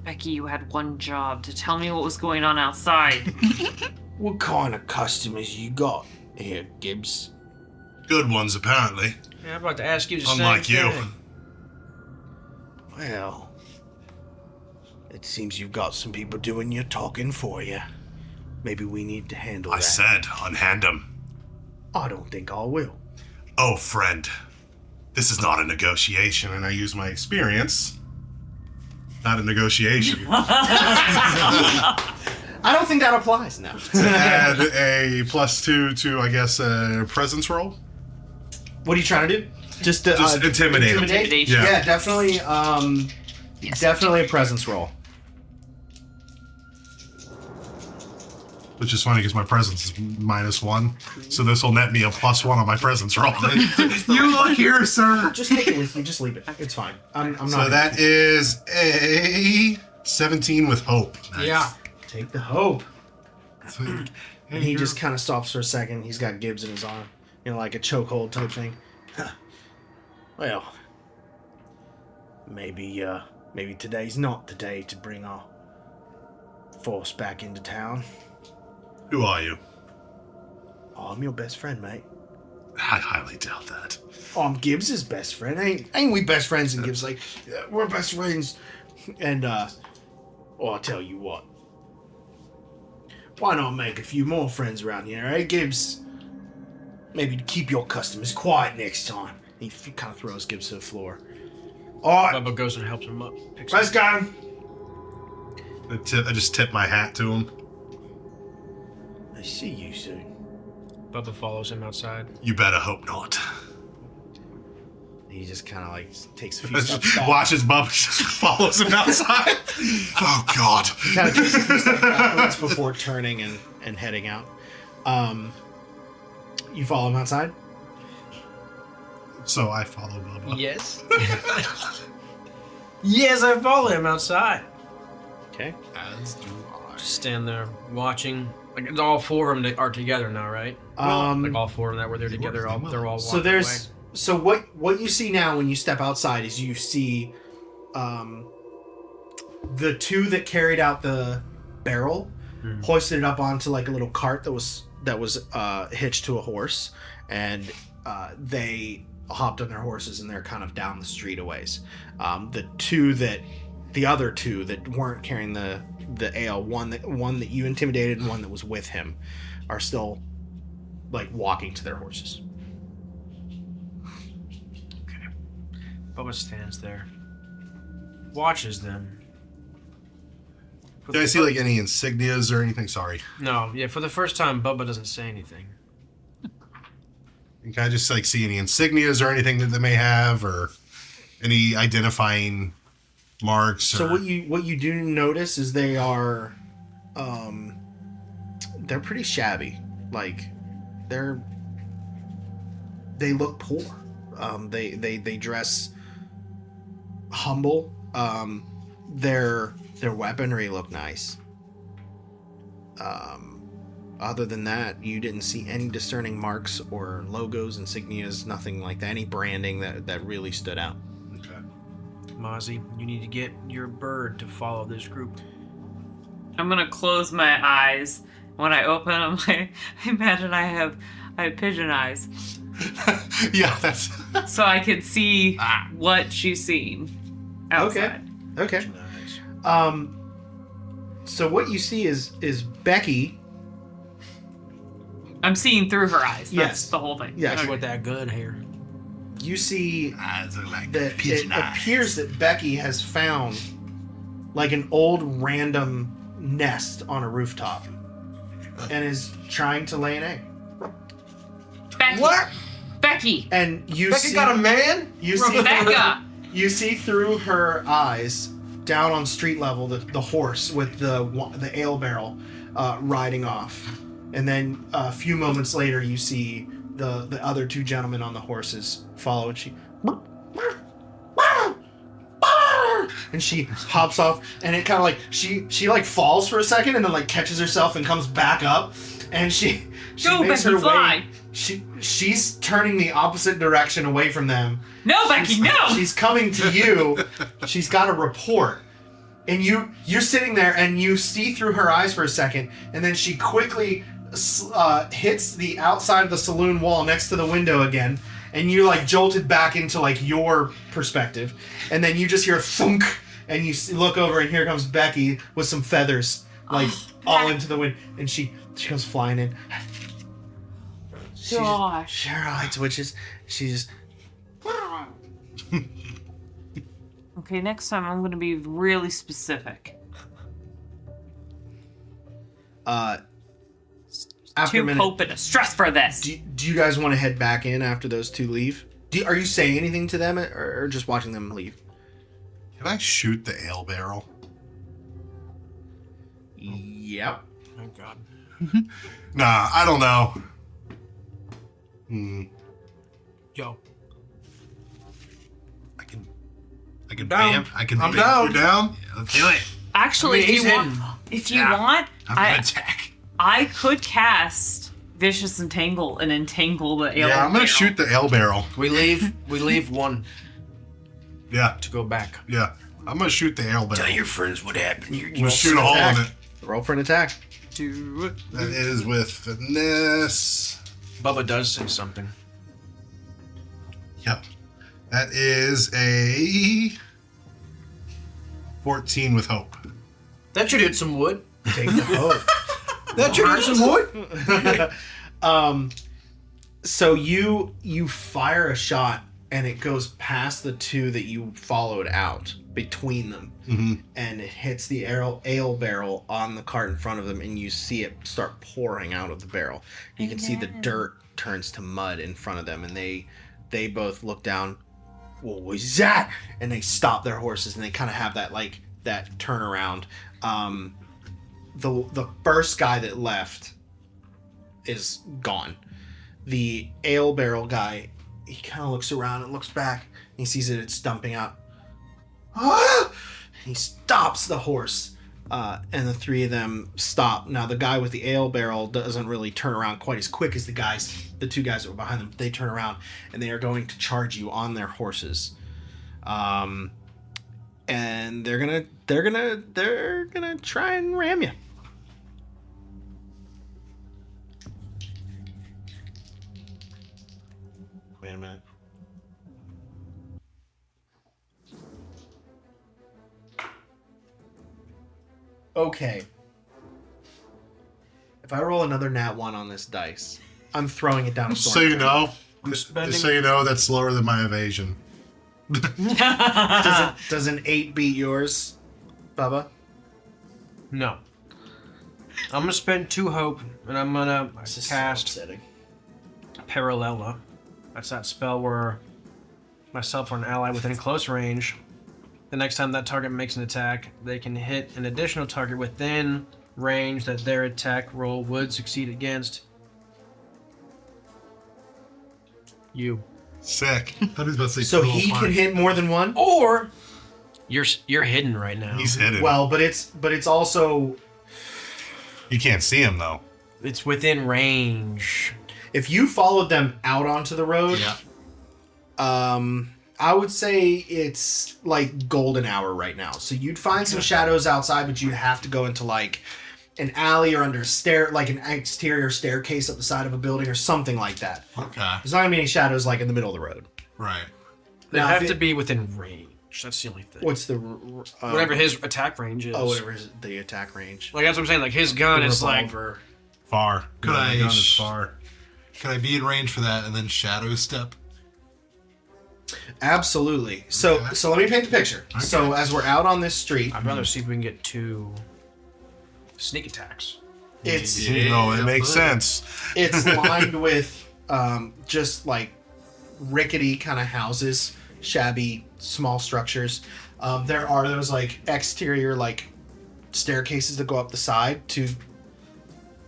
Becky, you had one job, to tell me what was going on outside. What kind of customers you got here, Gibbs? Good ones, apparently. Yeah, I'm about to ask you the Unlike same you. thing. Well, it seems you've got some people doing your talking for you. Maybe we need to handle I that. said, unhand him. I don't think I will. Oh, friend. This is not a negotiation, and I use my experience. Not a negotiation. I don't think that applies now. Add a +2 to, I guess, a presence roll. What are you trying to do? Just Intimidate him. Intimidation. Yeah. Yeah, definitely. Definitely a presence roll. Which is funny because my presence is -1, so this will net me a +1 on my presence roll. You look here, sir. Just take it with you. Just leave it. It's fine. I'm not. So that is a 17 with hope. Yeah. Take the hope. Hey, And he you're- just kind of stops for a second. He's got Gibbs in his arm, like a chokehold type thing. Well, maybe today's not the day to bring our force back into town. Who are you? Oh, I'm your best friend, mate. I highly doubt that. Oh, I'm Gibbs's best friend. Ain't we best friends? And Gibbs like, yeah, we're best friends. And I'll tell you what. Why not make a few more friends around here, eh, Gibbs? Maybe keep your customers quiet next time. He kind of throws Gibbs to the floor. All right, Bubba goes and helps him up. Picks let's go. I just tip my hat to him. I see you soon. Bubba follows him outside. You better hope not. He just kind of like takes a few steps back. Watches Bubba follows him outside. Oh God! Kind of takes a few steps backwards before turning and heading out. You follow him outside? So I follow Bubba. Yes. Yes, I follow him outside. Okay. As do I. Just stand there watching. Like all four of them are together now, right? Like all four of them that were there together. They're all walking So there's so what you see now when you step outside is you see the two that carried out the barrel hoisted it up onto like a little cart that was hitched to a horse, and they hopped on their horses and they're kind of down the street a ways. The other two that weren't carrying the ale, one that you intimidated and one that was with him, are still like walking to their horses. Okay. Bubba stands there, watches them. Did I see like any insignias or anything? Sorry. No, yeah. For the first time, Bubba doesn't say anything. Can I just like see any insignias or anything that they may have, or any identifying marks? So or... what you do notice is they are, they're pretty shabby. Like they look poor. They dress humble. Their weaponry look nice. Other than that, you didn't see any discerning marks or logos, insignias, nothing like that. Any branding that really stood out. Okay. Mozzie, you need to get your bird to follow this group. I'm gonna close my eyes. When I open them, I imagine I have pigeon eyes, Yeah, that's so I can see what she's seeing outside. Okay. nice. So what you see is Becky. I'm seeing through her eyes. That's Yes. the whole thing. Yes. With that good hair. You see Eyes are like that pigeon it eyes. appears that Becky has found like an old random nest on a rooftop and is trying to lay an egg. Becky. What? Becky. And you Becky see got a man? you see Rebecca. you see through her eyes down on street level the horse with the ale barrel riding off. And then a few moments later you see the other two gentlemen on the horses follow, and she hops off, and it kind of like she like falls for a second and then like catches herself and comes back up, and she Go, makes Becky, her fly. way. She's turning the opposite direction away from them. No, Becky, no. She's coming to you. She's got a report. And you're sitting there and you see through her eyes for a second, and then she quickly hits the outside of the saloon wall next to the window again, and you're like jolted back into like your perspective, and then you just hear a thunk, and you look over, and here comes Becky with some feathers like all into the wind, and she comes flying in. Gosh. Her eye twitches. She just Okay, next time I'm gonna be really specific. after a Too minute. hope and a stress for this. Do you guys want to head back in after those two leave? Are you saying anything to them, or just watching them leave? Can I shoot the ale barrel? Yep. Thank God. Nah, I don't know. Yo. I can Down. bam. I can. I'm bam. down. You're down. Yeah, let's do it. Actually, I mean, if he's you want, hidden. if you Yeah. want, I'm gonna attack. I could cast Vicious Entangle and entangle the alien. Yeah, I'm gonna barrel. shoot the ale barrel. We leave one Yeah, to go back. yeah. I'm gonna shoot the ale barrel. Tell your friends what happened. I'm gonna shoot a hole in it. Roll for an attack. Do it. That is with finesse. Bubba does say something. Yep. That is a 14 with hope. That should hit some wood. Take the hope. That should hit some wood. So you fire a shot, and it goes past the two that you followed out between them, and it hits the ale barrel on the cart in front of them, and you see it start pouring out of the barrel. You can see the dirt turns to mud in front of them, and they both look down. What was that? And they stop their horses, and they kind of have that that turnaround. The first guy that left is gone. The ale barrel guy, he kind of looks around and looks back, and he sees that it's dumping out. Ah! He stops the horse, and the three of them stop. Now the guy with the ale barrel doesn't really turn around quite as quick as the two guys that were behind them. They turn around, and they are going to charge you on their horses. And they're gonna try and ram you. Wait a minute. Okay. If I roll another nat 1 on this dice, I'm throwing it down. So you know, spending- just so you know, that's slower than my evasion. Does an 8 beat yours, Bubba? No. I'm gonna spend 2 hope, and I'm gonna cast Upsetting. Parallella. That's that spell where myself or an ally within close range, the next time that target makes an attack, they can hit an additional target within range that their attack roll would succeed against. You. Sick. I thought he was about to say So total he can party. hit more than one. Or you're hidden right now. He's hidden. Well, but it's also You can't see him though. It's within range. if you followed them out onto the road. Yeah. I would say it's like golden hour right now. So you'd find some shadows outside, but you'd have to go into like an alley or under a stair, like an exterior staircase up the side of a building or something like that. Okay. There's not gonna be any shadows like in the middle of the road. Right. They Now, have if to it- be within range. That's the only thing. What's the Whatever his attack range is. whatever the attack range. Like that's what I'm saying. Like his gun is like. Revolver. Far. Could No, I the gun is sh- far? Can I be in range for that and then shadow step? Absolutely. So Okay. so let me paint the picture. So as we're out on this street, I'd rather see if we can get 2 sneak attacks. it's No, it makes buddy. sense. it's lined with just like rickety kind of houses, shabby small structures. There are those like exterior like staircases that go up the side to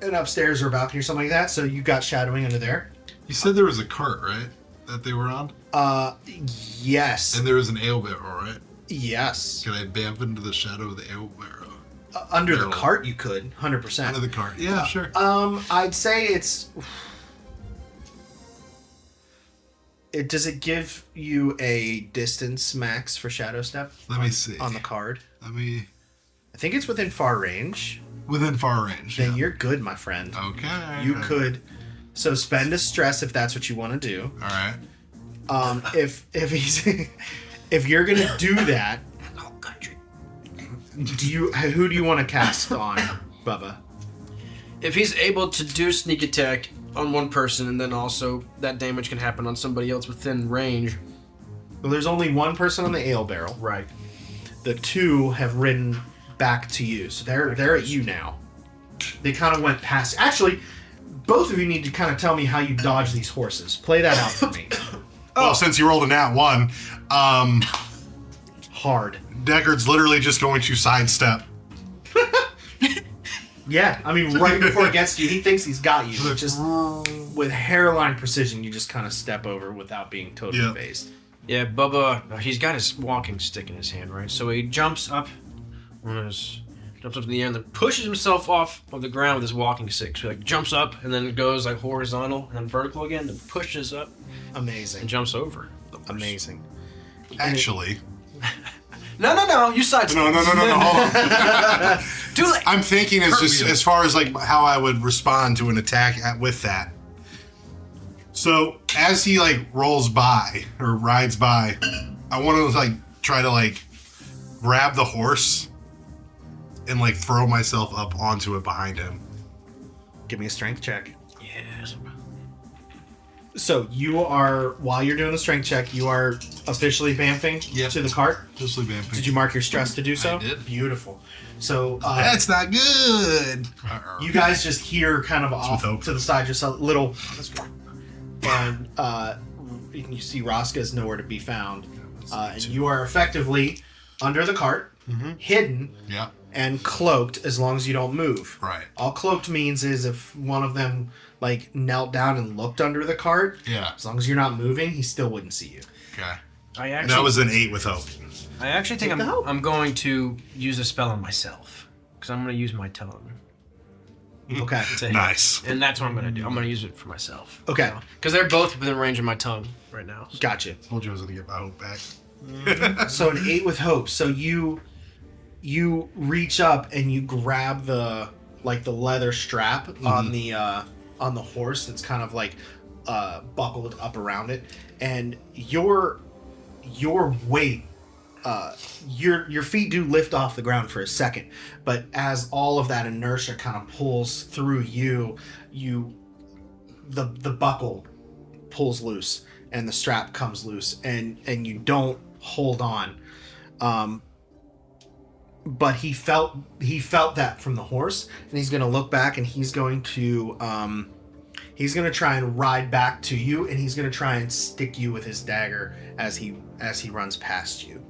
an upstairs or a balcony or something like that. So you got shadowing under there. You said there was a cart, right? That they were on? Yes. And there was an ale barrel, right? Yes. Can I bamf into the shadow of the ale barrel? Under the barrel. cart you could, 100%. Under the cart. Yeah, sure. I'd say it's. Does it give you a distance max for shadow step? Let me see. On the card. Let me... I think it's within far range. Within far range. Then yeah. you're good, my friend. Okay. You could. So spend a stress if that's what you want to do. All right. If he's if you're gonna do that, who do you want to cast on, Bubba? If he's able to do sneak attack on one person, and then also that damage can happen on somebody else within range. Well, there's only one person on the ale barrel. Right. The 2 have ridden back to you, so they're at you now. They kind of went past. Actually, both of you need to kind of tell me how you dodge these horses. Play that out for me. Well, since you rolled a nat 1, Hard. Deckard's literally just going to sidestep. Yeah, I mean, right before it gets to you, he thinks he's got you. Just with hairline precision, you just kind of step over without being totally Yep. phased. Yeah, Bubba, he's got his walking stick in his hand, right? So he jumps up in the air and then pushes himself off of the ground with his walking stick. So he like jumps up and then goes like horizontal and then vertical again, then pushes up Amazing. and jumps over. Amazing. Actually. No, you sidestep. No, hold on. Too late. I'm thinking as far as like how I would respond to an attack with that. So as he like rolls by or rides by, I want to like try to like grab the horse and like throw myself up onto it behind him. Give me a strength check. Yes. So you are, while you're doing the strength check, you are officially bamfing Yep. to the cart. Just leave vamping. Did you mark your stress to do so? I did. Beautiful. So That's not good. you guys just hear kind of off hope. to the side, just a little, and you see Rosca is nowhere to be found, and you are effectively under the cart, hidden Yeah. and cloaked as long as you don't move. Right. All cloaked means is if one of them like knelt down and looked under the cart, Yeah. as long as you're not moving, he still wouldn't see you. Okay. And that was an 8 with hope. I actually think Take the help. I'm going to use a spell on myself because I'm going to use my tongue. Okay. to hit. Nice. And that's what I'm going to do. I'm going to use it for myself. Okay. Because they're both within range of my tongue right now. Gotcha. Told you I was gonna get my hope back. So an 8 with hope. So you reach up and you grab the leather strap on the horse that's kind of like buckled up around it, and your weight, your feet do lift off the ground for a second, but as all of that inertia kind of pulls through you, the buckle pulls loose and the strap comes loose, and you don't hold on. But he felt that from the horse, and he's gonna look back and he's gonna try and ride back to you, and he's gonna try and stick you with his dagger as he runs past you.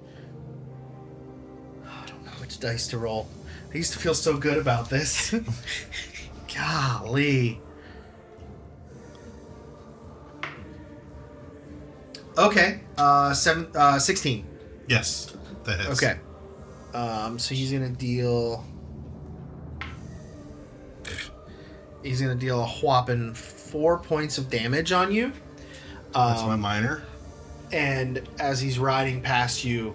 I don't know which dice to roll. I used to feel so good about this. Golly. Okay. 16. Yes, that hits. Okay. So he's gonna deal. He's gonna deal a whopping 4 points of damage on you. That's my minor. And as he's riding past you,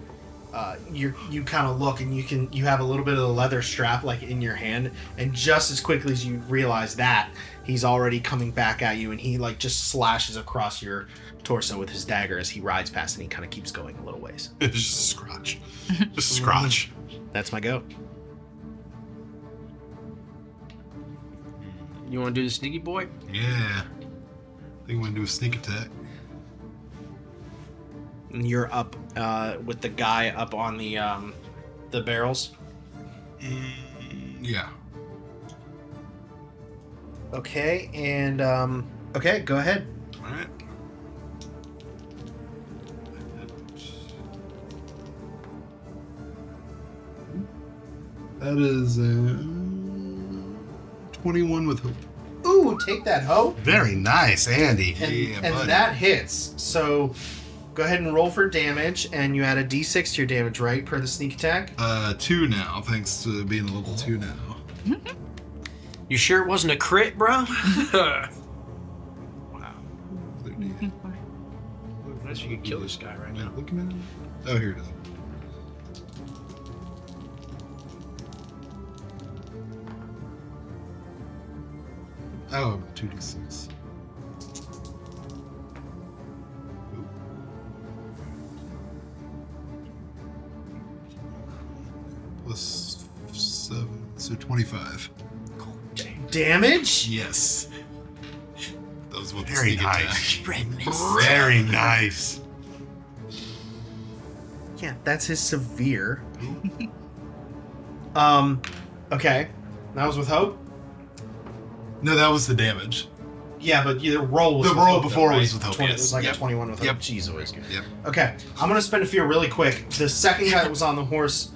you kind of look and you have a little bit of the leather strap like in your hand, and just as quickly as you realize that, he's already coming back at you, and he like just slashes across your torso with his dagger as he rides past, and he kind of keeps going a little ways. It's just a scratch. Just a scratch. That's my go. You want to do the sneaky boy? Yeah. I think I'm gonna do a sneak attack. And you're up with the guy up on the barrels. Yeah. Okay, and okay, go ahead. All right. That is 21 with hope. Ooh, take that hoe. Very nice, Andy. And, Yeah, and buddy. that hits. So go ahead and roll for damage, and you add a d6 to your damage, right, per the sneak attack? 2 now, thanks to being a level 2 now. You sure it wasn't a crit, bro? Wow. Unless you could kill this guy right now. Looking at it. Oh, here it is. Oh, 2d6. Plus 7, so 25. Damage? Yes. That was what the Very sneak nice. attack. Very nice. Yeah, that's his severe. Okay. That was with hope? No, that was the damage. Yeah, but the roll was The with roll hope, before though, was right? with hope, 20, yes. It was like Yep. a 21 with hope. Yep. Jeez Louise. Yep. Okay, I'm going to spend a fear really quick. The second guy that was on the horse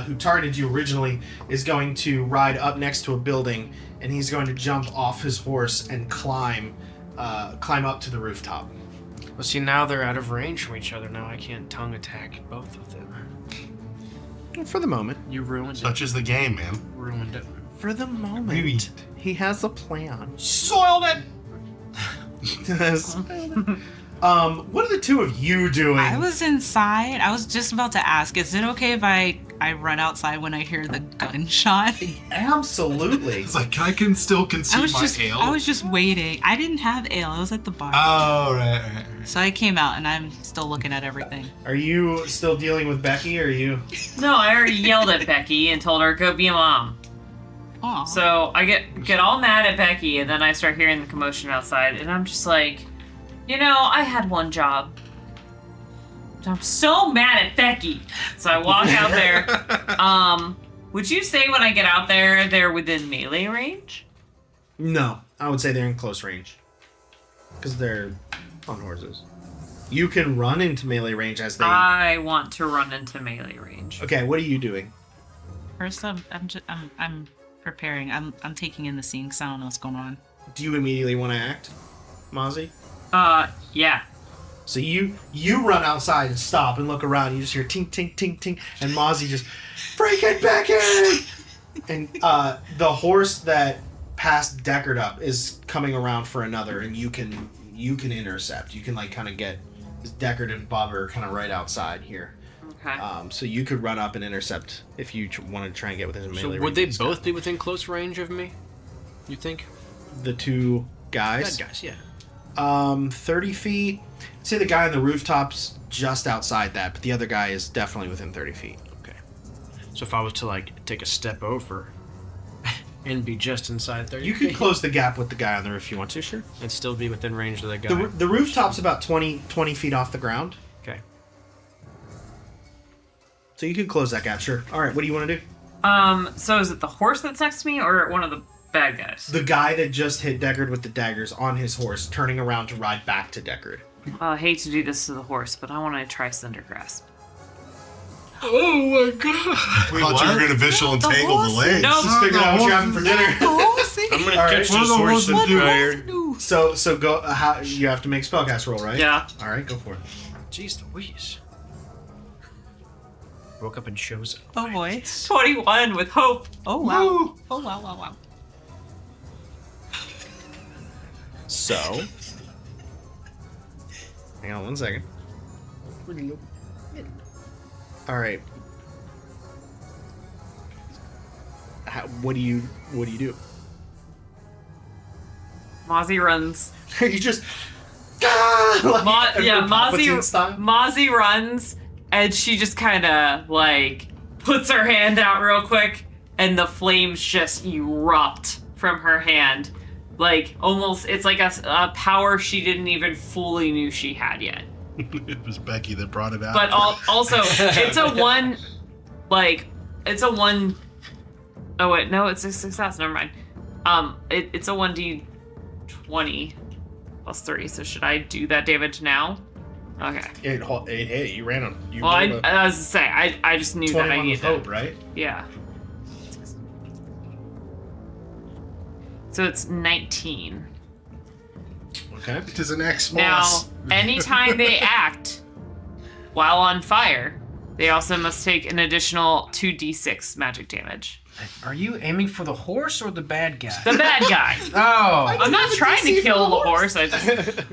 who targeted you originally is going to ride up next to a building, and he's going to jump off his horse and climb up to the rooftop. Well, see, now they're out of range from each other. Now I can't tongue attack both of them. For the moment. You ruined it. Such is the game, man. Ruined it. For the moment. Maybe. He has a plan. Soiled it! What are the two of you doing? I was inside. I was just about to ask, is it okay if I run outside when I hear the gunshot? Absolutely. It's like, I can still conceive my ale. I was just waiting. I didn't have ale. I was at the bar. Oh, right. So I came out and I'm still looking at everything. Are you still dealing with Becky, or are you? No, I already yelled at Becky and told her go be a mom. Aw. So I get all mad at Becky, and then I start hearing the commotion outside, and I'm just like, I had one job. I'm so mad at Becky. So I walk out there. Would you say when I get out there, they're within melee range? No, I would say they're in close range. Because they're on horses. You can run into melee range as they... I want to run into melee range. Okay, what are you doing? First, I'm preparing. I'm taking in the scene because I don't know what's going on. Do you immediately want to act, Mozzie? Yeah. So you run outside and stop and look around. You just hear tink, tink, tink, tink, and Mozzie just, freaking Becky! And the horse that passed Deckard up is coming around for another, and you can intercept. You can kind of get Deckard and Bubba are kind of right outside here. Okay. So you could run up and intercept if you wanted to try and get within melee range. So would they of both be within close range of me? You think? the two guys? Bad guys, yeah. 30 feet. Say the guy on the rooftop's just outside that, but the other guy is definitely within 30 feet. Okay. So if I was to take a step over and be just inside 30 You could feet, close the gap with the guy on the roof if you want to, sure. and still be within range of that guy. The rooftop's about 20 feet off the ground, Okay. so you could close that gap, sure. All right, what do you want to do? So is it the horse that's next to me, or one of the bad guys? The guy that just hit Deckard with the daggers on his horse, turning around to ride back to Deckard. I hate to do this to the horse, but I want to try Cinder Grasp. Oh my god! I thought you were going to visual entangle the legs. No. Just figured out what you're having for dinner. I'm gonna All right. catch this horse on fire. So go. You have to make spellcast roll, right? Yeah. All right, go for it. Jeez Louise. Woke up and shows up. Oh boy. 21 with hope. Oh wow. Oh wow. So, hang on one second. All right. What do you do? Mozzie runs. You just like, Palpatine style? Mozzie runs, and she just kind of like puts her hand out real quick, and the flames just erupt from her hand. Like, almost, it's like a power she didn't even fully knew she had yet. It was Becky that brought it out. But also, it's a one, oh wait, no, it's a success, never mind. It's a 1d20 plus 3, so should I do that damage now? Okay. It hit. You ran on. You Well, I rolled a was to say, I just knew that I 21 needed with hope, it. right? Yeah. So it's 19. Okay. It is an X Now, boss. anytime they act while on fire, they also must take an additional 2d6 magic damage. Are you aiming for the horse or the bad guy? The bad guy. Oh. I'm not trying to kill the horse. I just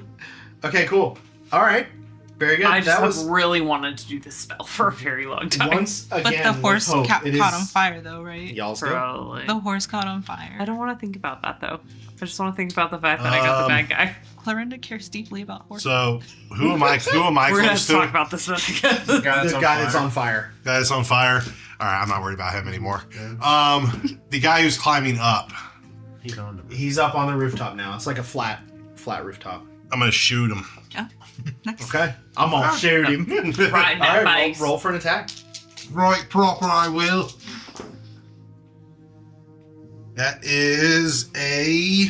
Okay, cool. All right. Very good. I that just was really wanted to do this spell for a very long time. once But again. the with horse hope, caught it is on fire, though, right? y'all's go. Probably. The horse caught on fire. I don't want to think about that though. I just want to think about the fact that I got the bad guy. Clorinda cares deeply about horses. So who am I? Who am I We're gonna close talk to? about this again. The guy The guy that's on fire. Guy that's on fire. All right, I'm not worried about him anymore. The guy who's climbing up. He's on the He's up on the rooftop now. It's like a flat rooftop. I'm gonna shoot him. Yeah. Nice. Okay. I'm gonna shoot him. Right in All that right, base. roll for an attack. Right, proper. I will. That is a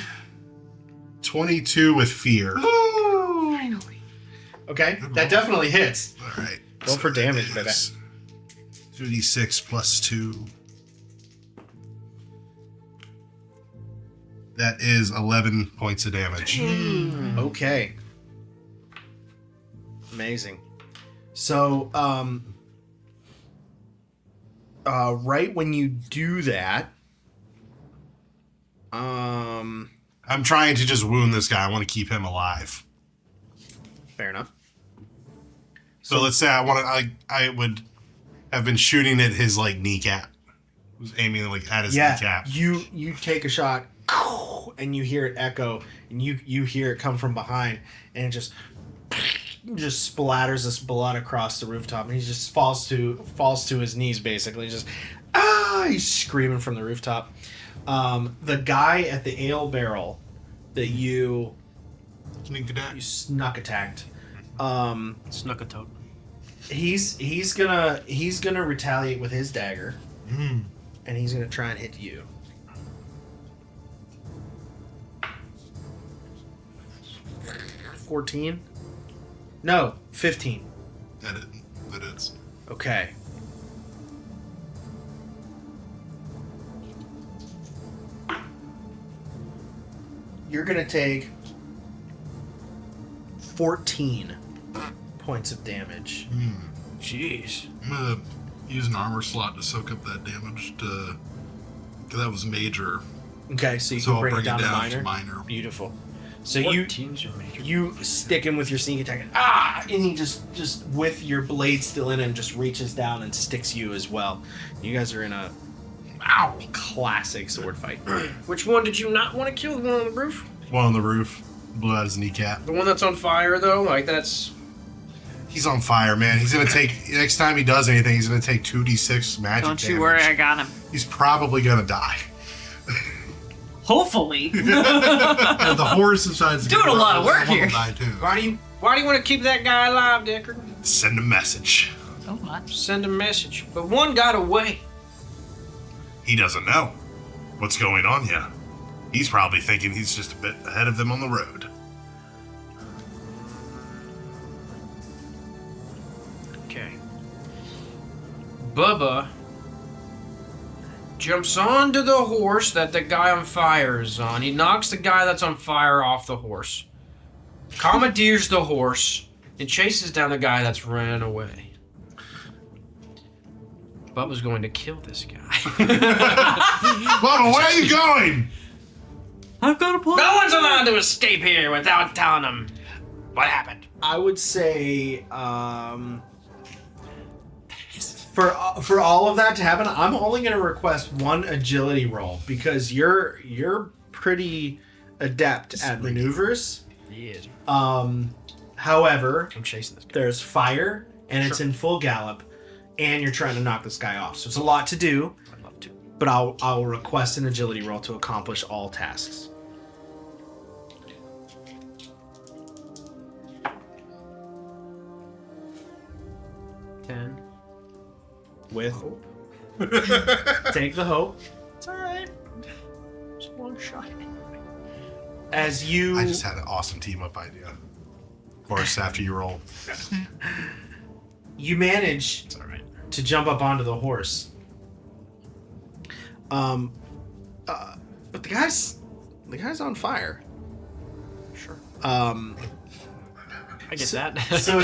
22 with fear. Okay, that definitely hits. All right. Roll for damage, baby. 2d6 plus 2. That is 11 points of damage. Okay. Amazing. So, right when you do that, I'm trying to just wound this guy. I want to keep him alive. fair enough. So let's say I would have been shooting at his like kneecap. Was aiming like at his kneecap. You take a shot, and you hear it echo, and you hear it come from behind, and it just splatters this blood across the rooftop, and he just falls to his knees basically. He's screaming from the rooftop. The guy at the ale barrel that you snuck attacked. Snuck a tote. He's gonna retaliate with his dagger, and he's gonna try and hit you. $14? No, 15. That is. Okay. You're gonna take 14 points of damage. Jeez. I'm gonna use an armor slot to soak up that damage because that was major. Okay, so you So can I'll bring bring it down, to minor. minor. Beautiful. So you 14's your major. you stick him with your sneak attack, and he just with your blade still in him, just reaches down and sticks you as well. You guys are in a classic sword fight. Which one did you not want to kill? The one on the roof? One on the roof. Blew out his kneecap. The one that's on fire, though? Like, that's... He's on fire, man. He's gonna take next time he does anything. He's gonna take 2d6 magic Don't damage. you worry, I got him. He's probably gonna die. Hopefully. Yeah, the horse decides to Doing get a lot of rid work someone will here. Die too. Why do you want to keep that guy alive, Deckard? Send a message. Oh, what? Send a message. But one got away. He doesn't know what's going on here. He's probably thinking he's just a bit ahead of them on the road. Okay. Bubba jumps onto the horse that the guy on fire is on. He knocks the guy that's on fire off the horse. Commandeers the horse. It chases down the guy that's ran away. Bubba's going to kill this guy. Bubba, where are you going? I've got a plan. No one's allowed to escape here without telling them what happened. I would say, for all of that to happen, I'm only going to request one agility roll because you're pretty adept at maneuvers. He is. However, I'm chasing this guy. there's fire and it's in full gallop, and you're trying to knock this guy off. So it's a lot to do. I'd love to. But I'll request an agility roll to accomplish all tasks. With take the hope. It's alright. Just one shot. As you I just had an awesome team up idea. Of course, after you roll. you manage It's alright. to jump up onto the horse. But the guy's on fire. Sure. Um, I get that. so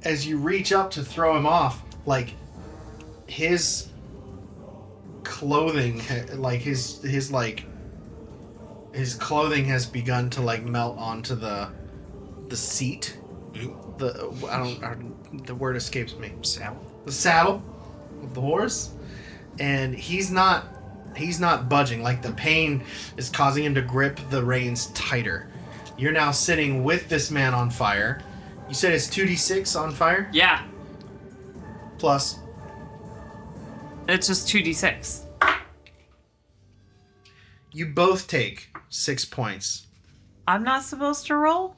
as you reach up to throw him off, like his clothing, like his clothing has begun to like melt onto the seat. The word escapes me. Saddle. The saddle of the horse, and he's not budging. Like the pain is causing him to grip the reins tighter. You're now sitting with this man on fire. You said it's 2d6 on fire Yeah, plus. it's just 2d6. You both take 6 points. I'm not supposed to roll?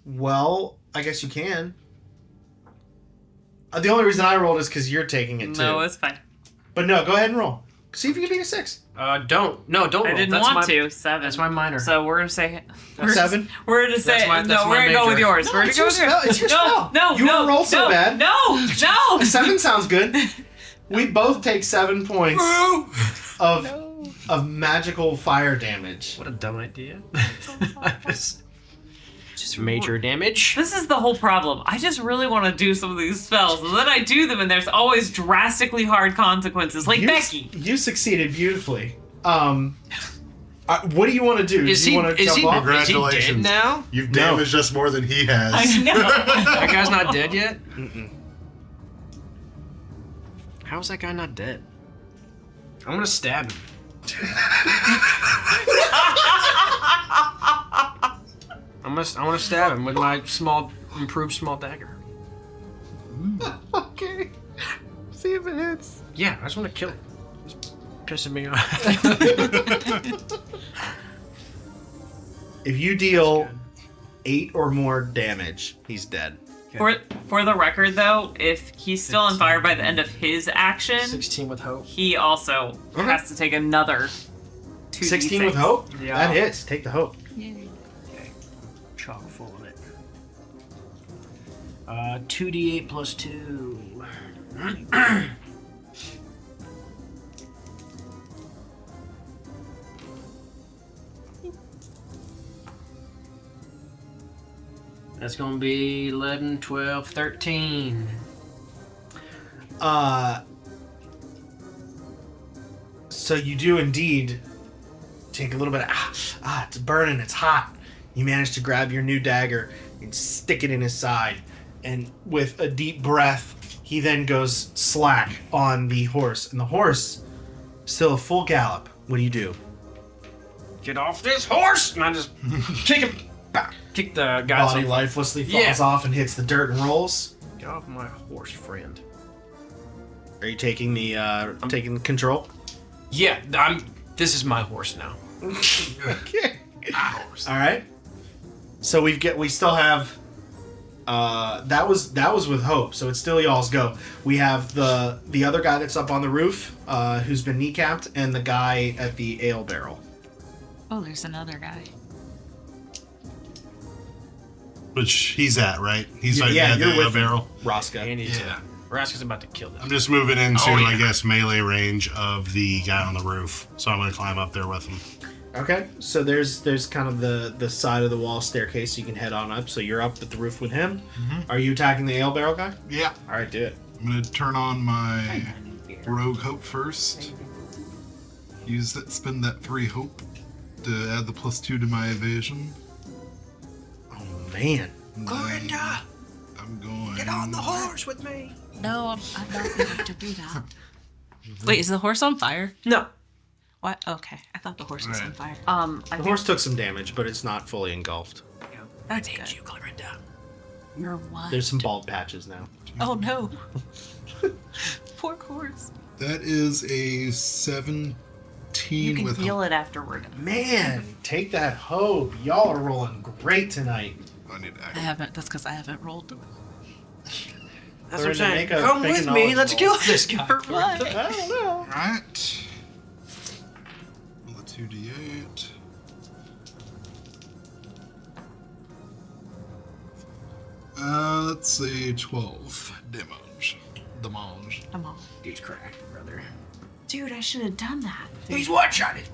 Well, I guess you can. The only reason I rolled is because you're taking it too. No, it's fine. But no, go ahead and roll. See if you can beat a 6. Don't. No, don't I roll. didn't That's want my, to. 7. That's my minor. So we're gonna say we're 7. We're gonna say That's no. my We're gonna go major. with yours. No, we're gonna it's go your with yours. spell. It's your spell. No, You no, rolled so no, bad. No. 7 sounds good. We both take 7 points of magical fire damage. What a dumb idea. Just major damage. This is the whole problem. I just really want to do some of these spells, and then I do them, and there's always drastically hard consequences, like Becky. You succeeded beautifully. What do you want to do? Is do you he? want to Is jump he? off? Is he dead Congratulations. now? You've damaged us more than he has. I know. That guy's not dead yet. How is that guy not dead? I'm gonna stab him. I want to stab him with my improved small dagger. Okay. See if it hits. Yeah, I just want to kill him. He's pissing me off. If you deal 8 or more damage, he's dead. For the record, though, if he's still on fire by the end of his action, 16 with hope. he also has to take another 2d6. 16 with hope? Yeah. That hits. Take the hope. Okay. Chock full of it. 2d8 plus 2. That's going to be 11, 12, 13. So you do indeed take a little bit of, it's burning, it's hot. You manage to grab your new dagger and stick it in his side. And with a deep breath, he then goes slack on the horse. And the horse, still a full gallop. What do you do? Get off this horse! And I just kick him back. Kick the guy's Body off. lifelessly falls Yeah. off and hits the dirt and rolls. Get off my horse, friend. Are you taking the taking control? Yeah, this is my horse now. Okay. All right. So we still have that was with hope. So it's still y'all's go. We have the other guy that's up on the roof who's been kneecapped, and the guy at the ale barrel. Oh, there's another guy. Which he's at, right? He's right yeah, at you're the with him. barrel. Rosca. And he's Yeah. Raska's about to kill this. I'm just moving into, Oh, yeah. I guess, melee range of the guy on the roof. So I'm going to climb up there with him. All Okay, so there's kind of the side of the wall staircase you can head on up. So you're up at the roof with him. Mm-hmm. Are you attacking the ale barrel guy? Yeah. All right, do it. I'm gonna turn on my rogue hope first. Use that, spend that 3 hope to add the +2 to my evasion. Oh man. Clorinda, I'm going. get on the horse with me. No, I'm not going to do that. Wait, is the horse on fire? No. What? Okay, I thought the horse was on fire. The horse took some damage, but it's not fully engulfed. That's I good. hate you, Clorinda. You're what? There's some bald patches now. Oh no. Poor horse. That is a 17 You can with feel hope. it afterward. Man, take that hope. Y'all are rolling great tonight. I need to I act. haven't. That's because I haven't rolled. That's what I'm Clorinda, saying. make a- Come make a with me. knowledge Let's roll. kill this guy. What? I don't know. Alright. Roll the 2d8. Let's say 12 damage. Come on. Dude's cracked, brother. Dude, I should have done that. He's one-shotted.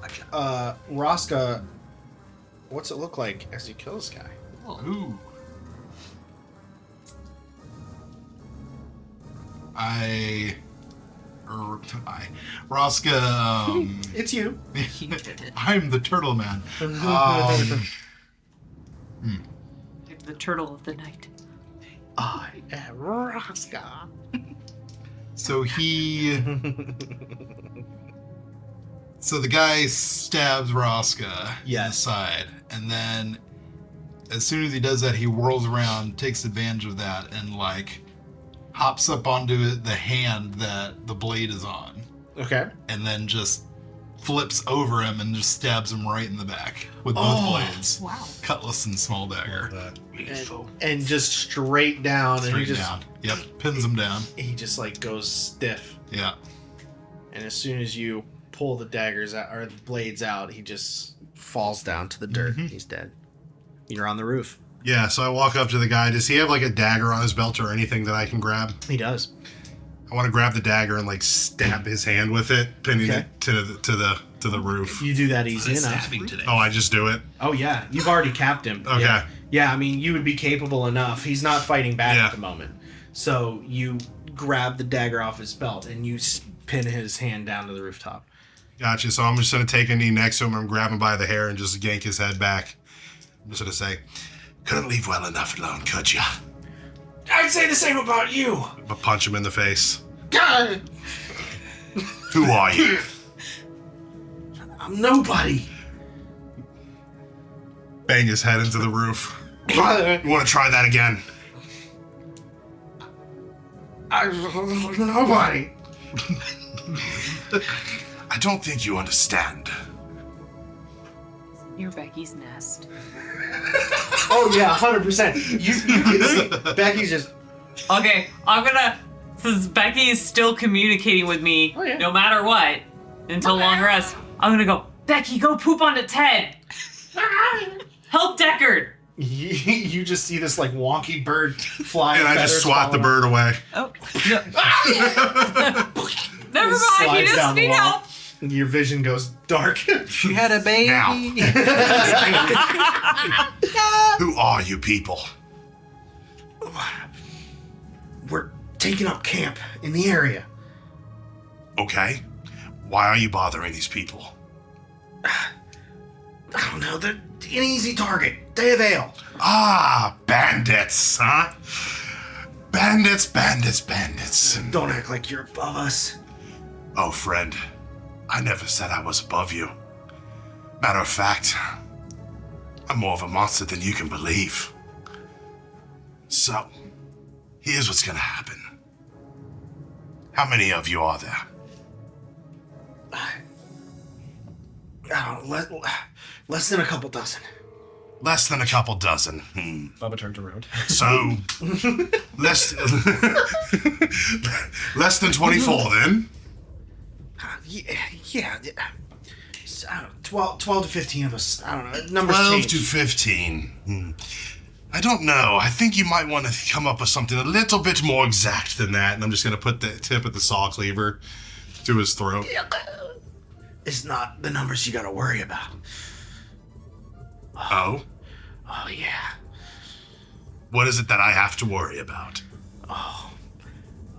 Roska, what's it look like as you kill this guy? Ooh. Roska, It's you. I'm the turtle man. The turtle of the night. I am Roska. So so the guy stabs Roska in the Yes. side, and then as soon as he does that, he whirls around, takes advantage of that, and like hops up onto the hand that the blade is on, Okay. and then just flips over him and just stabs him right in the back with both blades. Wow. Cutlass and small dagger. And just straight down, and he Straight just down. Yep, pins him down. he just like goes stiff. Yeah. And as soon as you pull the daggers out or the blades out, he just falls down to the dirt. He's dead. You're on the roof. Yeah, so I walk up to the guy. Does he have like a dagger on his belt or anything that I can grab? He does. I want to grab the dagger and like stab his hand with it, pinning Okay. it to the roof. You do that easy enough. Stabbing today. Oh, I just do it. Oh yeah, you've already capped him. Okay. Yeah. Yeah, I mean, you would be capable enough. He's not fighting back Yeah. at the moment. So you grab the dagger off his belt and you pin his hand down to the rooftop. Gotcha. So I'm just gonna take a knee next to him and grab him by the hair and just yank his head back. I'm just gonna say, "Couldn't leave well enough alone, could ya?" I'd say the same about you. But punch him in the face. God, Who are you? I'm nobody. Bang his head into the roof. You want to try that again? I'm nobody. I don't think you understand. You're Becky's nest. Oh yeah, 100%. You can see Becky's just. Okay, I'm gonna. Since Becky is still communicating with me, yeah. no matter what, until long rest, I'm gonna go, Becky, go poop on its head. Help Deckard. You just see this like wonky bird fly. And I just swat the bird away. Oh. Never mind, he Slides doesn't down the need wall. help. Your vision goes dark. She had a baby. Now. Who are you people? We're taking up camp in the area. Okay. Why are you bothering these people? I don't know. They're an easy target. They have ale. Ah, bandits, huh? Bandits. Don't act like you're above us. Oh, friend, I never said I was above you. Matter of fact, I'm more of a monster than you can believe. So, here's what's gonna happen. How many of you are there? I don't know, less than a couple dozen. Less than a couple dozen. Bubba turns around. So, less, less than 24 then? Yeah. I don't know, 12 to 15 of us. I don't know. Numbers 12 change. to 15. I don't know. I think you might want to come up with something a little bit more exact than that. And I'm just going to put the tip of the saw cleaver to his throat. It's not the numbers you got to worry about. Oh? Oh, yeah. What is it that I have to worry about?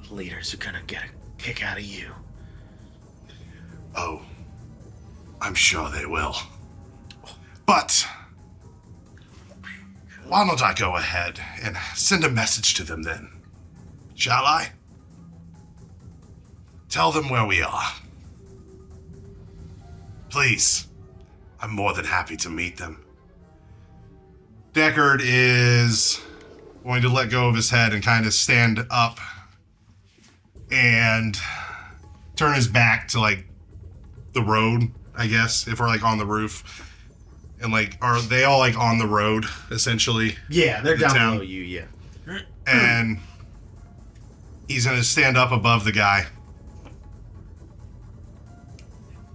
Leaders are gonna get a kick out of you. Oh, I'm sure they will. But why don't I go ahead and send a message to them then? Shall I? Tell them where we are. Please. I'm more than happy to meet them. Deckard is going to let go of his head and kind of stand up and turn his back to like the road, I guess, if we're like on the roof. And like, are they all like on the road essentially? Yeah, they're The down town. below you, yeah. And he's going to stand up above the guy.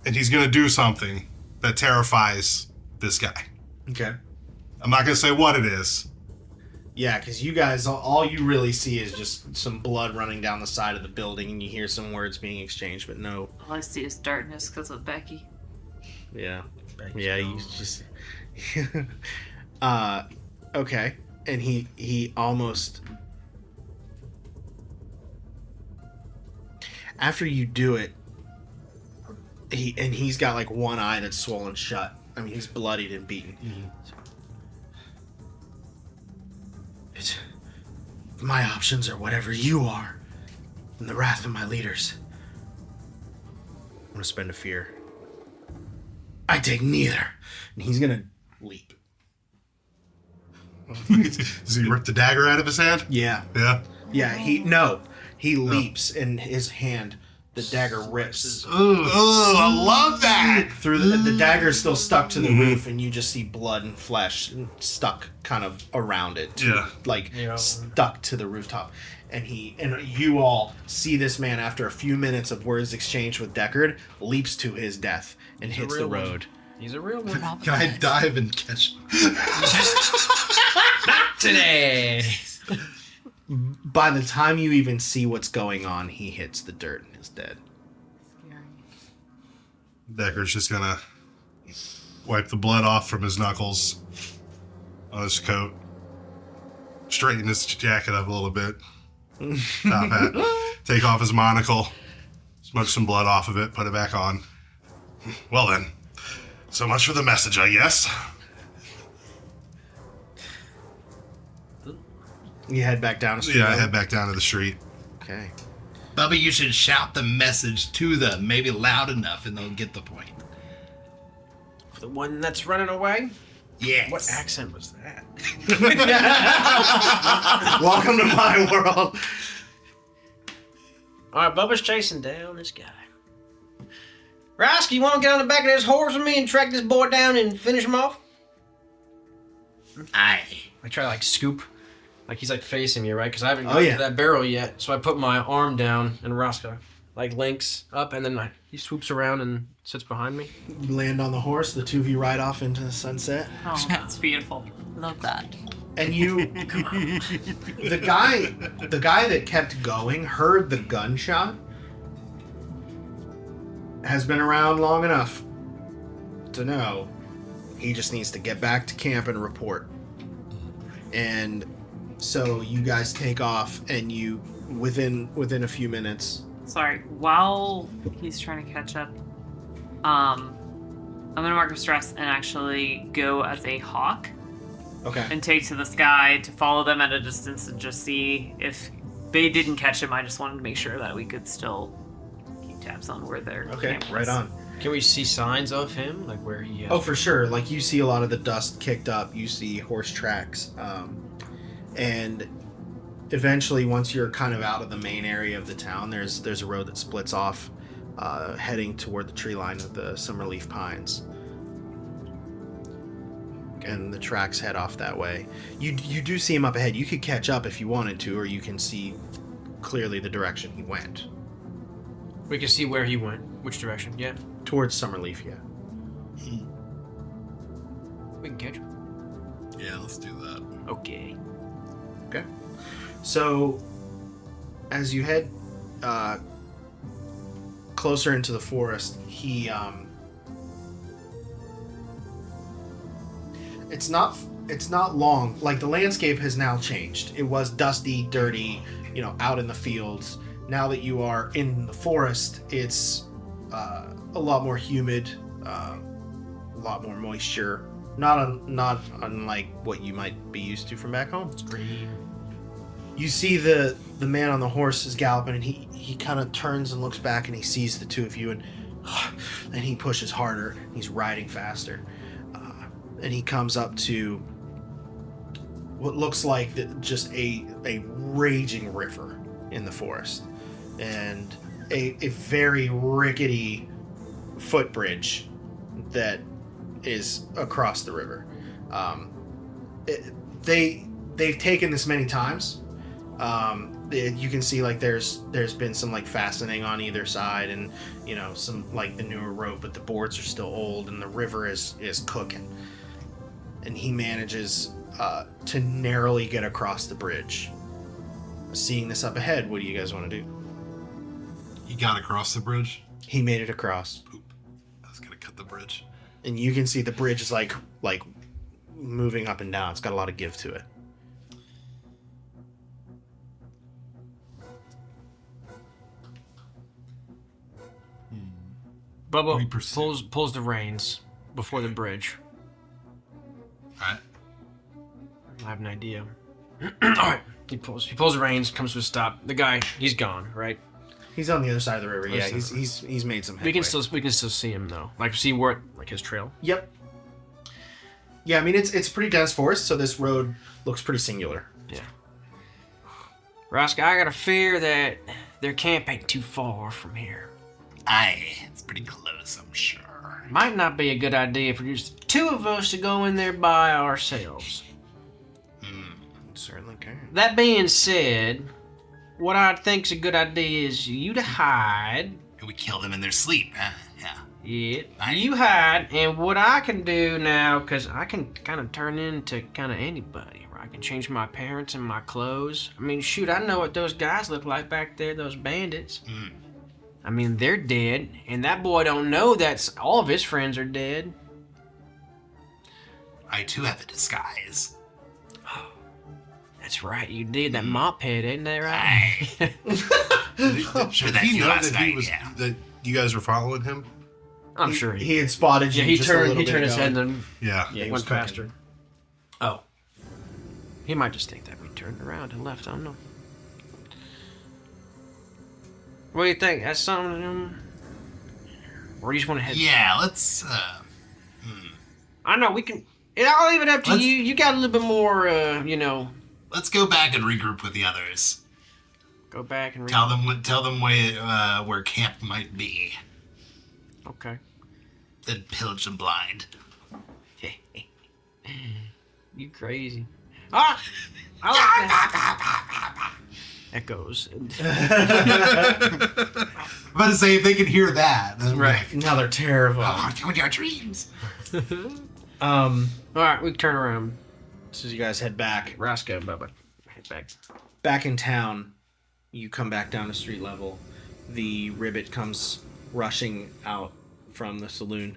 And he's going to do something that terrifies this guy. Okay. I'm not going to say what it is. Yeah, because you guys, all you really see is just some blood running down the side of the building, and you hear some words being exchanged, but no. All I see is darkness because of Becky. Yeah. Yeah, you just... okay. And he almost... After you do it, he's got like one eye that's swollen shut. I mean, he's bloodied and beaten. My options are whatever you are, and the wrath of my leaders. I'm gonna spend a fear. I take neither. And he's gonna leap. Does he rip the dagger out of his hand? Yeah. Yeah. Yeah, he leaps, and his hand, the dagger rips. Oh, I love that. Through the dagger's still stuck to the roof, and you just see blood and flesh stuck kind of around it. Stuck to the rooftop. And you all see this man, after a few minutes of words exchanged with Deckard, leaps to his death and hits the road. He's a real one. Can I dive and catch him? Today. By the time you even see what's going on, he hits the dirt and is dead. Deckard's just gonna wipe the blood off from his knuckles on his coat, straighten his jacket up a little bit, top hat, take off his monocle, smudge some blood off of it, put it back on. Well then, so much for the message, I guess. You head back down the street. Yeah, I head back down to the street. Okay. Bubba, you should shout the message to them, maybe loud enough, and they'll get the point. For the one that's running away? Yes. What accent was that? Welcome to my world. Alright, Bubba's chasing down this guy. Rosk, you want to get on the back of this horse with me and track this boy down and finish him off? Aye. I try to like scoop. Like he's like facing me, right? Because I haven't Oh, gotten yeah. to that barrel yet. So I put my arm down and Roscoe like links up and then he swoops around and sits behind me. You land on the horse, the two of you ride off into the sunset. Oh, that's beautiful. Love that. And you the guy that kept going heard the gunshot, has been around long enough to know he just needs to get back to camp and report. And so you guys take off, and you within a few minutes. Sorry, while he's trying to catch up, I'm gonna mark a stress and actually go as a hawk Okay. and take to the sky to follow them at a distance and just see if they didn't catch him. I just wanted to make sure that we could still keep tabs on where they're Okay. Right on. Can we see signs of him? Like where he Oh, for sure. Like you see a lot of the dust kicked up. You see horse tracks, and eventually, once you're kind of out of the main area of the town, there's a road that splits off, heading toward the tree line of the Summerleaf Pines. And the tracks head off that way. You do see him up ahead. You could catch up if you wanted to, or you can see clearly the direction he went. We can see where he went. Which direction? Yeah. Towards Summerleaf, yeah. We can catch him. Yeah, let's do that. Okay. Okay. So, as you head closer into the forest, he It's not long. Like, the landscape has now changed. It was dusty, dirty, out in the fields. Now that you are in the forest, it's a lot more humid, a lot more moisture. Not unlike what you might be used to from back home. It's green. You see the man on the horse is galloping, and he kind of turns and looks back, and he sees the two of you, and he pushes harder. He's riding faster, and he comes up to what looks like just a raging river in the forest, and a very rickety footbridge that is across the river. They've taken this many times. You can see like there's been some like fastening on either side, and some like the newer rope, but the boards are still old, and the river is cooking. And he manages to narrowly get across the bridge. Seeing this up ahead, what do you guys want to do? He got across the bridge? He made it across. Poop. I was gonna cut the bridge. And you can see the bridge is like moving up and down. It's got a lot of give to it. Bubba pulls the reins before the bridge. Alright. I have an idea. Alright. He pulls the reins, comes to a stop. The guy, he's gone, right? He's on the other side of the river. Yeah, Other side. he's made some headway. We can still see him though. Like see where his trail. Yep. Yeah, I mean it's pretty dense forest, so this road looks pretty singular. Yeah. Raska, I got a fear that their camp ain't too far from here. Aye, it's pretty close, I'm sure. Might not be a good idea for just two of us to go in there by ourselves. Certainly can. That being said, what I think's a good idea is you to hide. And we kill them in their sleep, huh? Yeah. Yeah, you hide, and what I can do now, because I can kind of turn into kind of anybody, right? I can change my appearance and my clothes. I mean, shoot, I know what those guys look like back there, those bandits. I mean, they're dead, and that boy don't know that all of his friends are dead. I too have a disguise. That's right, you did. That mop head, ain't that right? Sure, Did that he you know last that he night, was yeah. that you guys were following him? I'm sure He had spotted you. Yeah, he just a turned. little He bit turned his ago. head and Yeah. Yeah, he went was cooking. faster. Oh, he might just think that we turned around and left. I don't know. What do you think? That's something. Or you just want to head? Yeah, let's, I know we can. I'll leave it up to Let's- you. You got a little bit more. let's go back and regroup with the others. Go back and read. Tell them where camp might be. Okay. Then pillage them blind. You crazy. Ah! I like that. Echoes. I'm about to say, if they could hear that, then Right. Now they're terrified. Oh, your dreams. All right, we can turn around. So you guys head back. Raska, Bubba. Head back. Back in town, you come back down to street level. The ribbit comes rushing out from the saloon.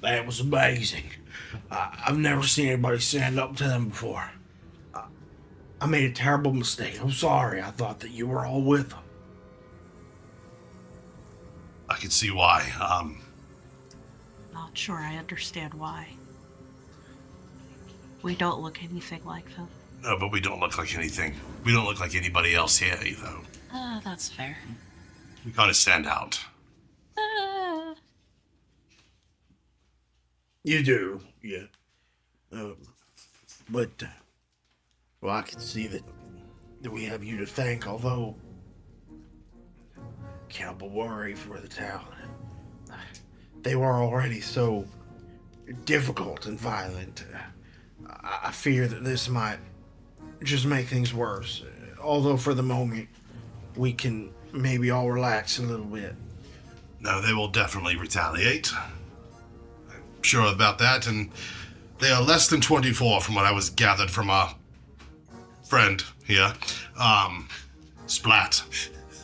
That was amazing. I've never seen anybody stand up to them before. I made a terrible mistake. I'm sorry. I thought that you were all with them. I can see why. Not sure I understand why. We don't look anything like them. No, but we don't look like anything. We don't look like anybody else here, either. That's fair. We gotta stand out. You do, yeah. But, well, I can see that we have you to thank, although can't help but worry for the town. They were already so difficult and violent. I fear that this might just make things worse. Although for the moment, we can maybe all relax a little bit. No, they will definitely retaliate. I'm sure about that, and they are less than 24 from what I was gathered from a friend here. Splat.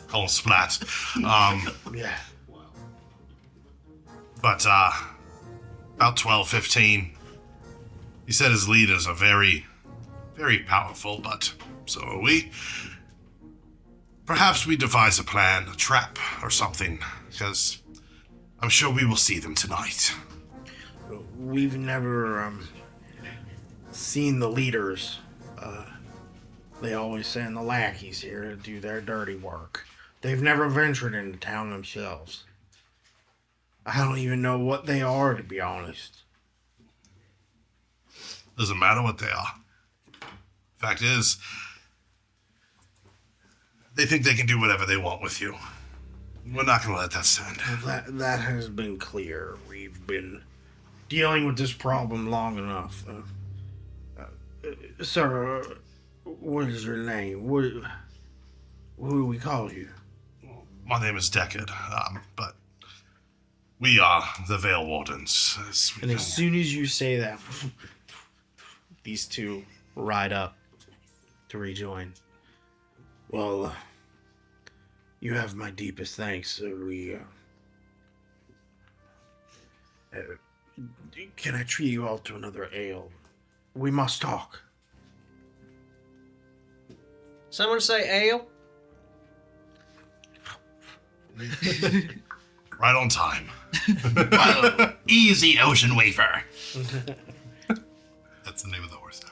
Call him Splat. Yeah. But, about 12, 15. He said his leaders are very, very powerful, but so are we. Perhaps we devise a plan, a trap or something, because I'm sure we will see them tonight. We've never seen the leaders. They always send the lackeys here to do their dirty work. They've never ventured into town themselves. I don't even know what they are, to be honest. Doesn't matter what they are. Fact is, they think they can do whatever they want with you. We're not going to let that stand. That has been clear. We've been dealing with this problem long enough. Sir, what is your name? Who do we call you? My name is Deckard, but we are the Vale Wardens. And as soon as you say that, these two ride up to rejoin. Well, you have my deepest thanks. Can I treat you all to another ale? We must talk. Someone say ale? Right on time. Whoa, easy, Ocean Wafer. That's the name of the horse now.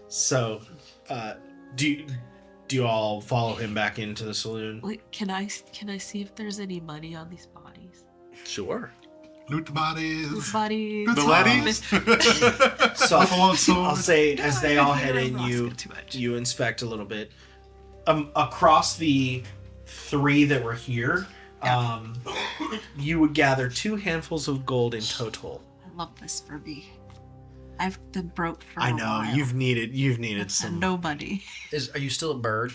So, do you all follow him back into the saloon? Wait, can I see if there's any money on these bodies? Sure. Loot the bodies. Bodies. The ladies. So Buffalo sword. I'll say as they all head in, Roscoe too much. you inspect a little bit. Across the three that were here, you would gather 2 handfuls of gold in total. I love this for me. I've been broke for I a know while. you've needed I've some. had no money. Are you still a bird?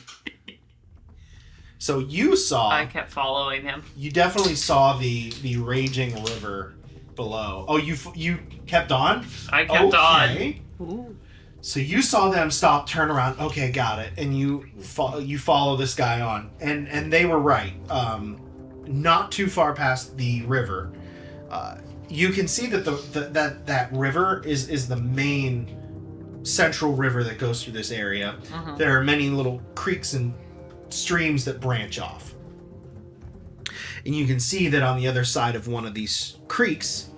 So you saw. I kept following him. You definitely saw the raging river below. Oh, you kept on? I kept on. Okay. So you saw them stop, turn around. Okay, got it. And you follow this guy on, and they were right. Not too far past the river, you can see that that river is the main central river that goes through this area. There are many little creeks and streams that branch off. And you can see that on the other side of one of these creeks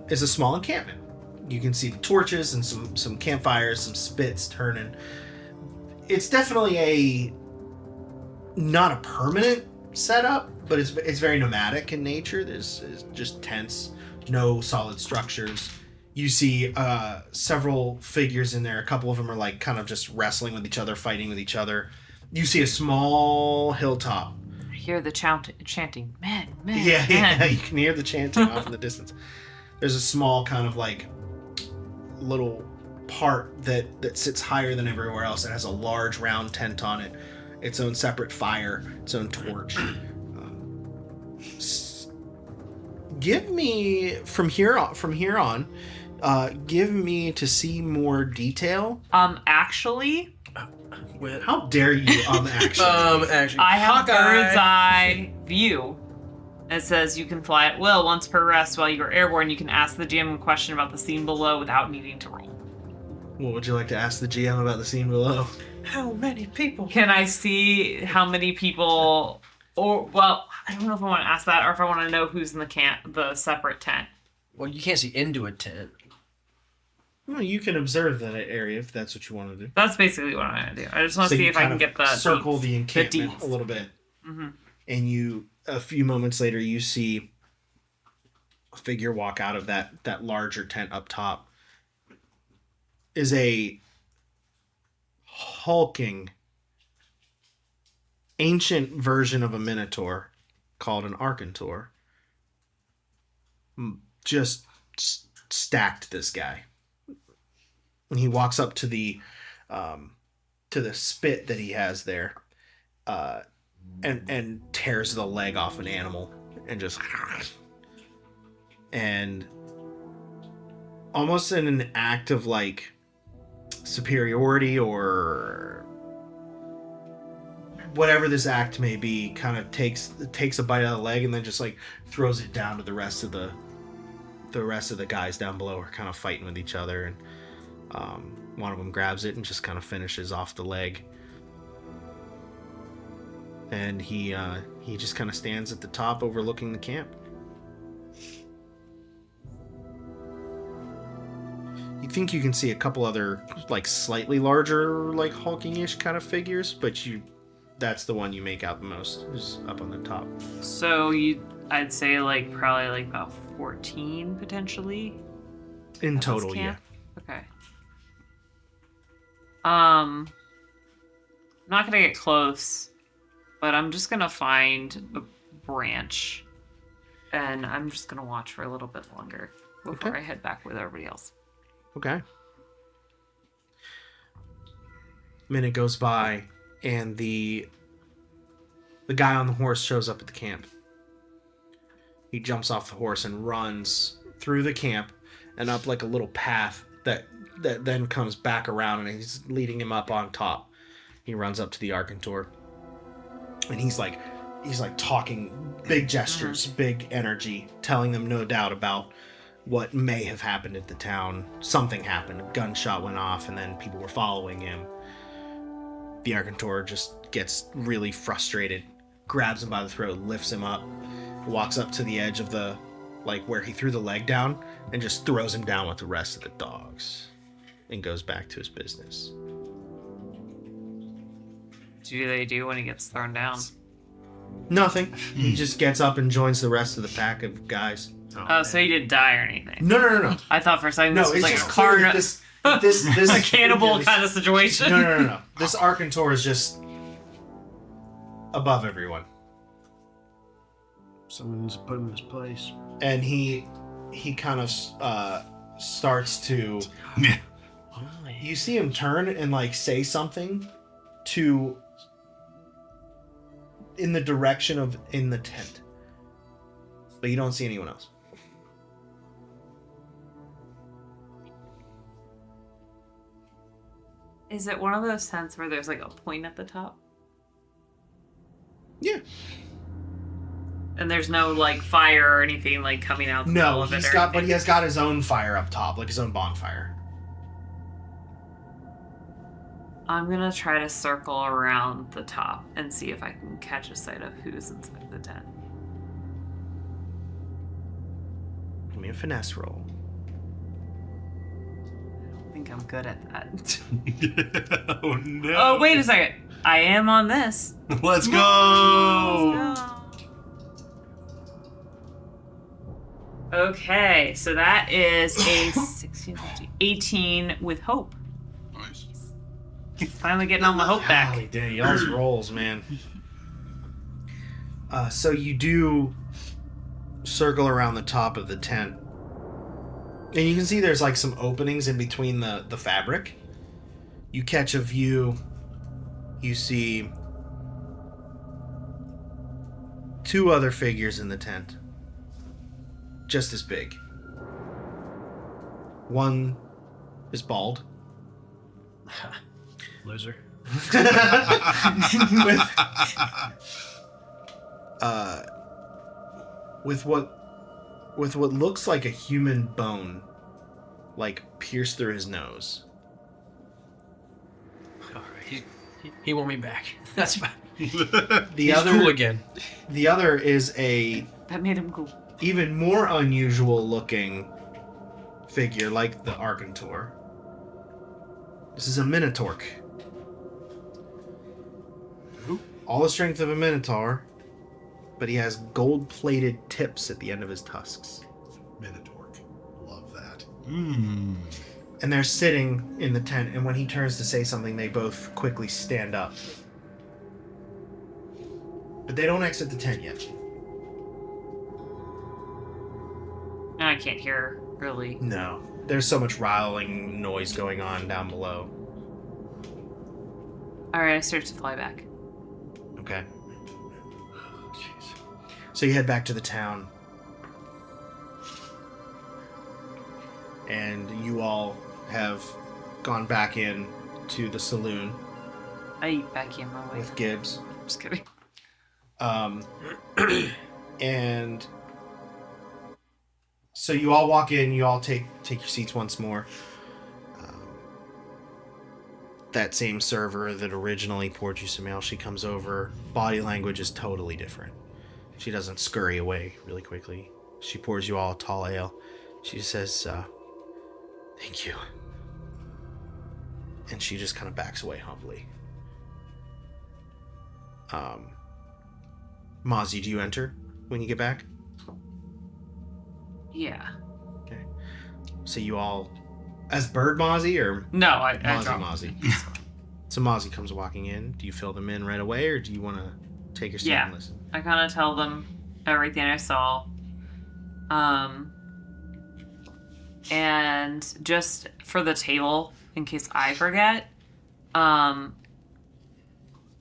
is a small encampment. You can see the torches and some campfires, some spits turning. It's definitely not a permanent setup, but it's very nomadic in nature. There's just tents, no solid structures. You see several figures in there. A couple of them are like kind of just wrestling with each other, fighting with each other. You see a small hilltop. I hear the chanting, men. Yeah, you can hear the chanting off in the distance. There's a small kind of like little part that sits higher than everywhere else. It has a large round tent on it, its own separate fire, its own torch. Give me from here on. Give me to see more detail. Actually, How dare you? Actually, Actually, I have Hawkeye. bird's eye view. It says you can fly at will. Once per rest while you are airborne, you can ask the GM a question about the scene below without needing to roll. what would you like to ask the GM about the scene below? How many people? Can I see how many people, or, well, I don't know if I want to ask that or if I want to know who's in the separate tent. Well, you can't see into a tent. Well, you can observe that area if that's what you want to do. That's basically what I'm going to do. I just want to So see you if I kind can of get the circle the deets. encampment a little bit, and you a few moments later you see a figure walk out of that larger tent up top. Is a hulking ancient version of a minotaur called an arcantor. Just stacked this guy. And he walks up to the spit that he has there, and tears the leg off an animal, and just, and almost in an act of like superiority or whatever this act may be, kind of takes a bite out of the leg and then just like throws it down to the rest of the guys down below are kind of fighting with each other, and one of them grabs it and just kind of finishes off the leg. And he just kind of stands at the top overlooking the camp. You think you can see a couple other like slightly larger, like hulking-ish kind of figures, but that's the one you make out the most, who's up on the top. So I'd say like probably like about 14 potentially In total, yeah. Okay. I'm not gonna get close, but I'm just gonna find a branch, and I'm just gonna watch for a little bit longer before I head back with everybody else. Okay. Minute goes by, and the guy on the horse shows up at the camp. He jumps off the horse and runs through the camp and up like a little path that then comes back around, and he's leading him up on top. He runs up to the Arcantor, and he's like talking big gestures, big energy, telling them no doubt about what may have happened at the town. Something happened. A gunshot went off, and then people were following him. The Arcantor just gets really frustrated, grabs him by the throat, lifts him up, walks up to the edge of the, like where he threw the leg down, and just throws him down with the rest of the dogs, and goes back to his business. What do they do when he gets thrown down? Nothing. He just gets up and joins the rest of the pack of guys. Oh, so he didn't die or anything. No. I thought for a second this No, was it's like just a clear car, that this a cannibal kind of situation. No. This Arcantor is just above everyone. Someone's put him in his place. And he kind of starts to... Yeah. You see him turn and like say something in the direction of in the tent. But you don't see anyone else. Is it one of those tents where there's like a point at the top? Yeah. And there's no like fire or anything like coming out the middle No, of it he's or got, but anything? he has got his own fire up top, like his own bonfire. I'm gonna try to circle around the top and see if I can catch a sight of who's inside the tent. Give me a finesse roll. I think I'm good at that. Oh no. Oh, wait a second. I am on this. Let's go. Okay, so that is a 16, 18 with hope. Nice. Finally getting all my hope back. Golly, dang, y'all's rolls, man. So you do circle around the top of the tent. And you can see there's like some openings in between the fabric. You catch a view. You see two other figures in the tent. Just as big. One is bald. Loser. with what looks like a human bone, like pierced through his nose. All right. He want me back. That's fine. The He's other cool again. The other is a That made him cool. even more unusual looking figure, like the Arcantor. This is a Minotaur. All the strength of a Minotaur, but he has gold-plated tips at the end of his tusks. Minotaur. Love that. Mm. And they're sitting in the tent, and when he turns to say something, they both quickly stand up. But they don't exit the tent yet. I can't hear, really. No. There's so much riling noise going on down below. Alright, I start to fly back. Okay. Jeez. So you head back to the town. And you all have gone back in to the saloon I eat back in my way. with Gibbs. Just kidding. And so you all walk in. You all take your seats once more. That same server that originally poured you some ale, she comes over. Body language is totally different. She doesn't scurry away really quickly. She pours you all a tall ale. She says, thank you. And she just kind of backs away humbly. Mozzie, do you enter when you get back? Yeah. Okay. So you all... As Bird Mozzie or No, I Mozzie? So Mozzie comes walking in. Do you fill them in right away, or do you want to take your seat and listen? I kind of tell them everything I saw. And just for the table, in case I forget,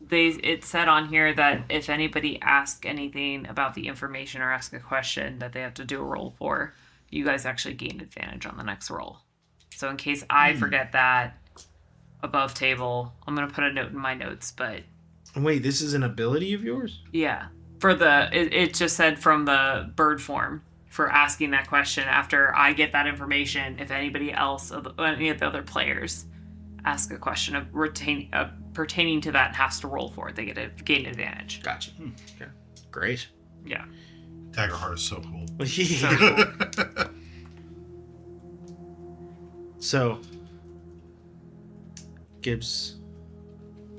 it said on here that if anybody asks anything about the information or asks a question that they have to do a roll for, you guys actually gain advantage on the next roll. So in case I forget that above table, I'm going to put a note in my notes, but... Wait, this is an ability of yours? Yeah. For it just said from the bird form for asking that question after I get that information. If anybody else, any of the other players, ask a question pertaining to that and has to roll for it, they get a gain advantage. Gotcha. Okay. Great. Yeah. Taggerheart is so cool. So, Gibbs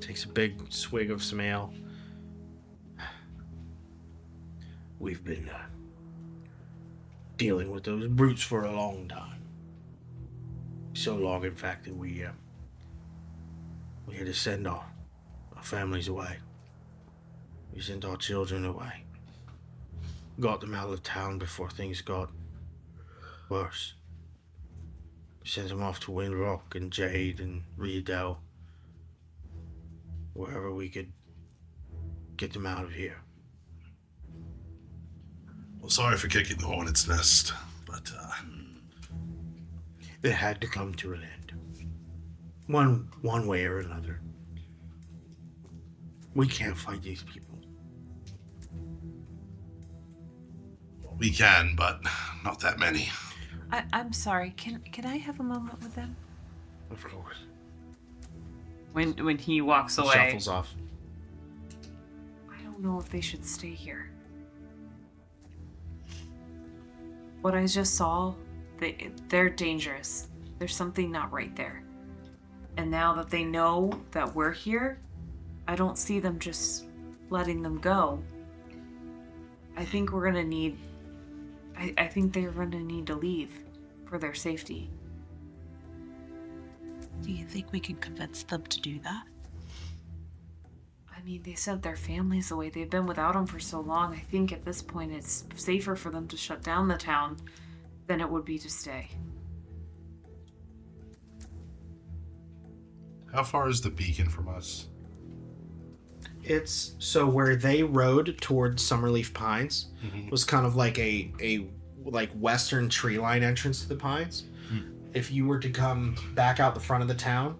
takes a big swig of some ale. We've been dealing with those brutes for a long time. So long, in fact, that we had to send our families away. We sent our children away. Got them out of town before things got worse. Sent them off to Windrock and Jade and Riedel. Wherever we could get them out of here. Well, sorry for kicking the hornet's nest, but It had to come to an end. One way or another. We can't fight these people. we can, but not that many. I'm sorry. Can I have a moment with them? Of course. When he walks away, Shuffles off. I don't know if they should stay here. What I just saw, they're dangerous. There's something not right there. And now that they know that we're here, I don't see them just letting them go. I think we're gonna need... I think they're gonna need to leave for their safety. Do you think we can convince them to do that? I mean, they sent their families away. They've been without them for so long. I think at this point it's safer for them to shut down the town than it would be to stay. How far is the beacon from us? It's so where they rode towards Summerleaf Pines was kind of like a western tree line entrance to the pines. If you were to come back out the front of the town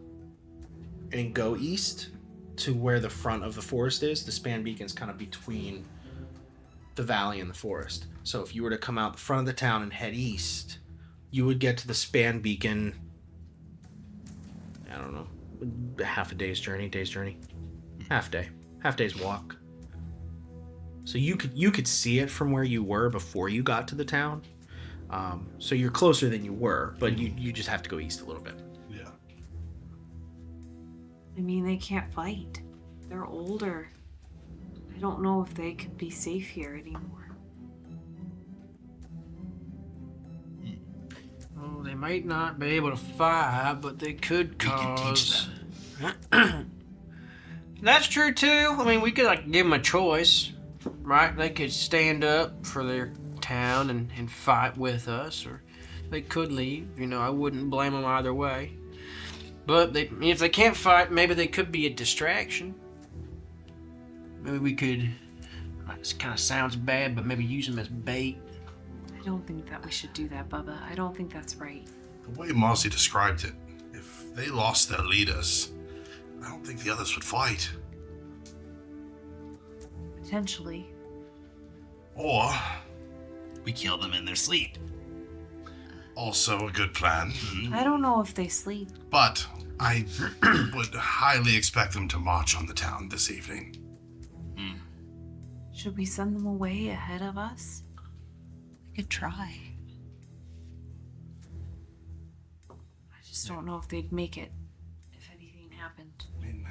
and go east to where the front of the forest is, the span beacon's kind of between the valley and the forest. So if you were to come out the front of the town and head east, you would get to the span beacon, I don't know, half a day's journey, half day's walk. So you could see it from where you were before you got to the town. So you're closer than you were, but you just have to go east a little bit. Yeah. I mean, they can't fight. They're older. I don't know if they could be safe here anymore. Oh, they might not be able to fight, but they could We can teach cause... them. That's true too. I mean, we could give them a choice, right? They could stand up for their town and fight with us, or they could leave. I wouldn't blame them either way. But if they can't fight, maybe they could be a distraction. Maybe we could. This kind of sounds bad, but maybe use them as bait. I don't think that we should do that, Bubba. I don't think that's right. The way Mossy described it, if they lost their leaders, I don't think the others would fight. Potentially. Or We kill them in their sleep. also a good plan. I don't know if they sleep. But I would highly expect them to march on the town this evening. Should we send them away ahead of us? We could try. I just don't know if they'd make it if anything happened. I mean,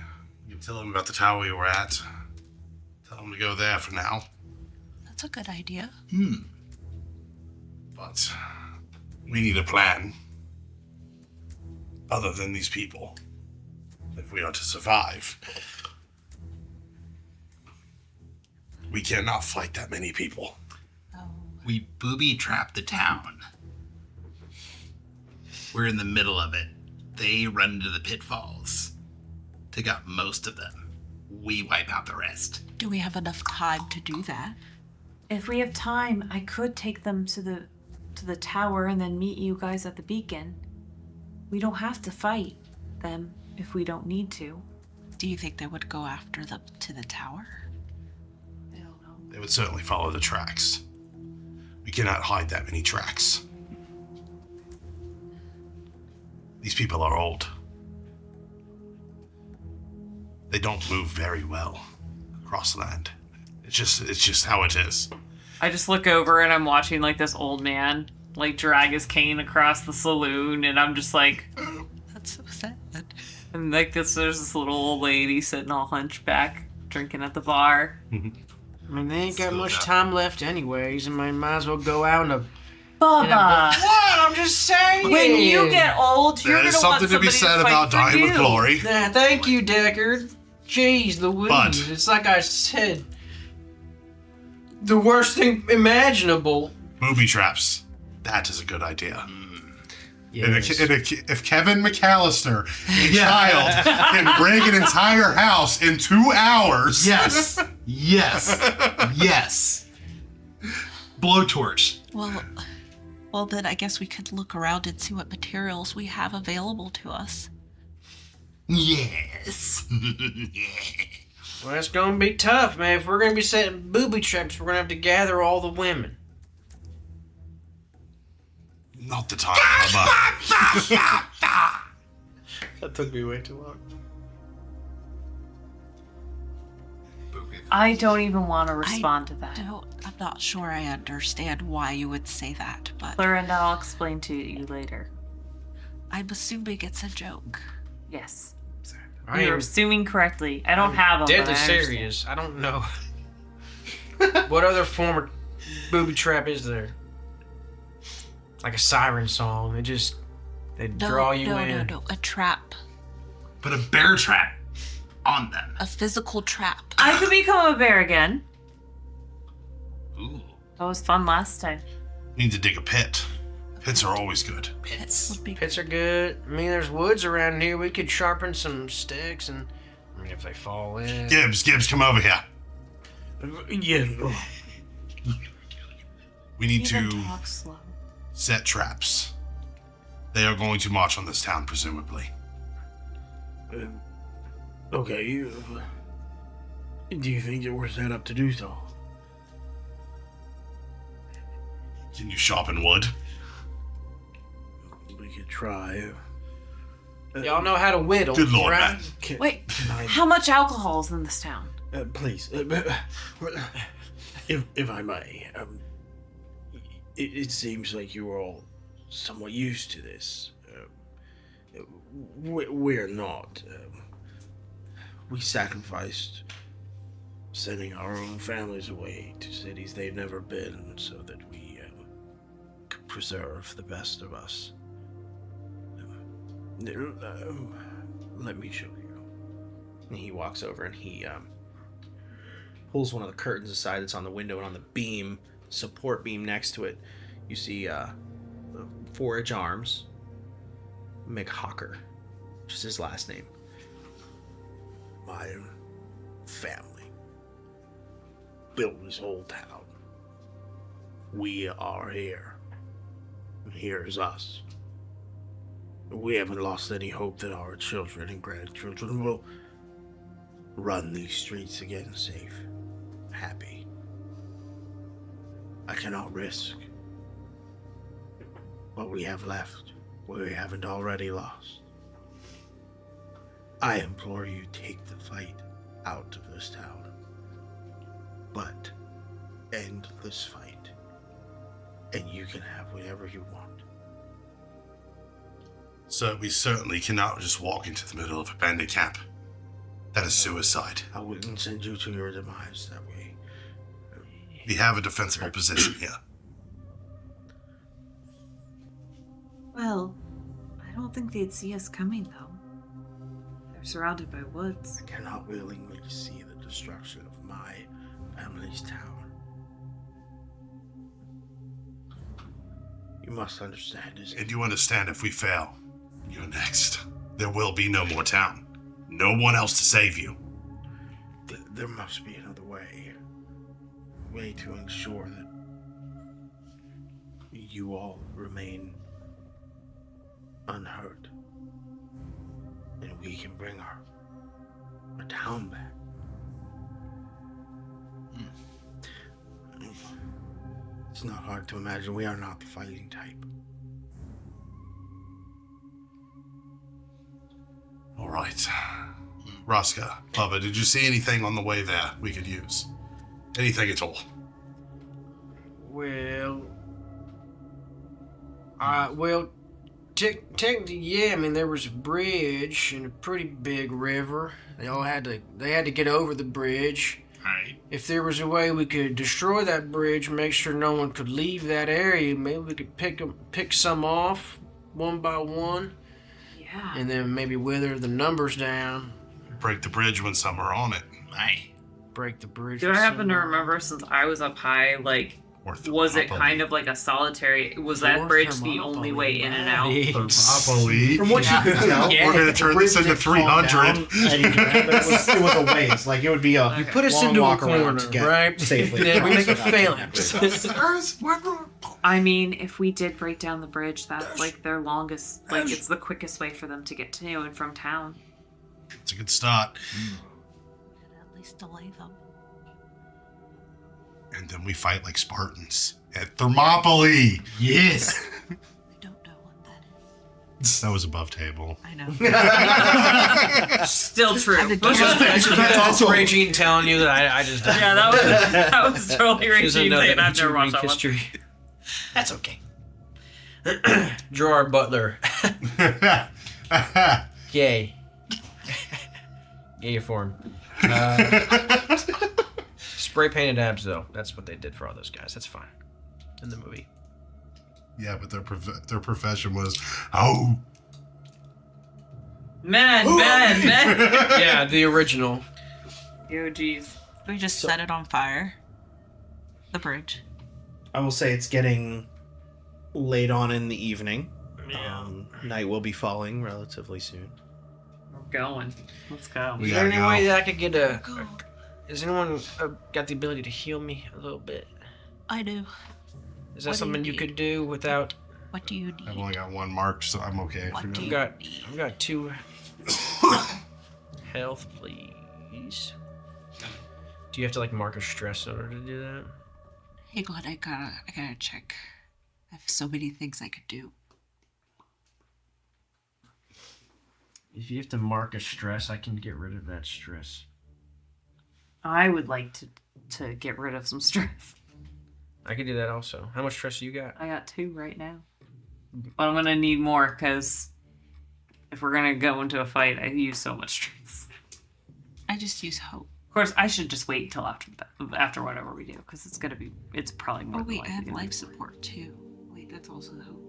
you can tell them about the tower we were at. Tell them to go there for now. That's a good idea. But we need a plan. Other than these people. If we are to survive. We cannot fight that many people. We booby trap the town. We're in the middle of it. They run into the pitfalls. Take out most of them. We wipe out the rest. Do we have enough time to do that? If we have time, I could take them to the tower and then meet you guys at the beacon. We don't have to fight them if we don't need to. Do you think they would go after them to the tower? I don't know. They would certainly follow the tracks. We cannot hide that many tracks. These people are old. They don't move very well across land. It's just how it is. I just look over and I'm watching like this old man like drag his cane across the saloon, and I'm just like, That's so sad. and like there's this little old lady sitting all hunchback drinking at the bar. I mean, they ain't got much time left anyways. I mean, might as well go out and Bubba, What? I'm just saying. when you get old, you're There gonna is want something to be somebody said fight about for dying you. with glory. Nah, thank you, Deckard. Jeez Louise. But- It's like I said. The worst thing imaginable. Booby traps. That is a good idea. Yes. If Kevin McAllister, a child, can break an entire house in 2 hours. Yes. Yes. Yes. Blowtorch. Well, then I guess we could look around and see what materials we have available to us. Yes. Well, it's gonna be tough, man. If we're gonna be setting booby traps, we're gonna have to gather all the women. Not the time, Bubba. That took me way too long. I don't even want to respond to that. I'm not sure I understand why you would say that, but Clorinda, I'll explain to you later. I'm assuming it's a joke. Yes. I You're am assuming correctly. I don't have them. deadly but I understand. serious. I don't know. What other form of booby trap is there? Like a siren song. They draw you in. No. A trap. Put a bear trap on them. A physical trap. I could become a bear again. Ooh. That was fun last time. We need to dig a pit. Pits are always good. Pits. Would be Pits are good. I mean, there's woods around here. We could sharpen some sticks, and I mean, if they fall in. Gibbs, come over here. Yeah. We need Even to talk slow. set traps. They are going to march on this town, presumably. Okay. Do you think that we're set up to do so? Can you sharpen wood? We could try. Y'all know how to whittle, Good lord, right? man. Wait, Can I, how much alcohol is in this town? please, if I may, it seems like you are all somewhat used to this. We're not. We sacrificed sending our own families away to cities they've never been so that we could preserve the best of us. Let me show you. And he walks over and he pulls one of the curtains aside that's on the window, and on the beam, support beam next to it, you see forage arms, McHawker, which is his last name. My family built this whole town. We are here. And here's us. We haven't lost any hope that our children and grandchildren will run these streets again safe, happy. I cannot risk what we have left, what we haven't already lost. I implore you, take the fight out of this town. But end this fight, and you can have whatever you want. So we certainly cannot just walk into the middle of a bandit camp. That is suicide. I wouldn't send you to your demise that way. We have a defensible position here. Well, I don't think they'd see us coming, though. They're surrounded by woods. I cannot willingly see the destruction of my family's town. You must understand this. And you understand if we fail, you're next. There will be no more town. No one else to save you. There must be another way to ensure that you all remain unhurt, and we can bring our town back. It's not hard to imagine. We are not the fighting type. All right. Raska, Bubba, did you see anything on the way there we could use? Anything at all? Well, technically, yeah. I mean, there was a bridge and a pretty big river. They had to get over the bridge. Right. If there was a way we could destroy that bridge, make sure no one could leave that area, maybe we could pick some off one by one. Yeah. And then maybe wither the numbers down. Break the bridge when some are on it. Aye. Break the bridge. Do I happen to remember, since I was up high, like, Or was it Thermopylae. kind of like a solitary? Was that bridge the only way in and out? Thermopylae. From what you could tell, Yeah. We're gonna turn this into 300. It was a ways. Like it would be a Okay. Put us long into a walk around corner, to get right? safely. Then we make a across phalanx. I mean, if we did break down the bridge, that's like their longest, like it's the quickest way for them to get to and from town. It's a good start. At least delay them. And then we fight like Spartans at Thermopylae. Yes. I don't know what that is. That was above table. I know. Still true. That's also Regine telling you that I just. Yeah, that was totally She doesn't Regine know saying that I've never watched that one. history. That's okay. Gerard Butler. Yay. Yay for him. Spray painted abs, though. That's what they did for all those guys. That's fine. In the movie. Yeah, but their profession was, oh. Men. Yeah, the original. Yo, geez. We just set it on fire. The bridge. I will say it's getting late on in the evening. Yeah. Night will be falling relatively soon. We're going. Let's go. We Is there gotta any go. way that I could get has anyone got the ability to heal me a little bit? I do. Is that What do something you you need? could do without? What do you I've need? only got one marked, so I'm okay. What for do now. you I've got 2 health, please. Do you have to like mark a stress in order to do that? Hey, God, I gotta check. I have so many things I could do. If you have to mark a stress, I can get rid of that stress. I would like to get rid of some stress. I can do that also. How much stress do you got? I got 2 right now. But I'm gonna need more, because if we're gonna go into a fight, I use so much stress. I just use hope. Of course, I should just wait till after whatever we do, because it's probably more Oh, than wait, I likely have gonna life be- support too. Wait, that's also hope.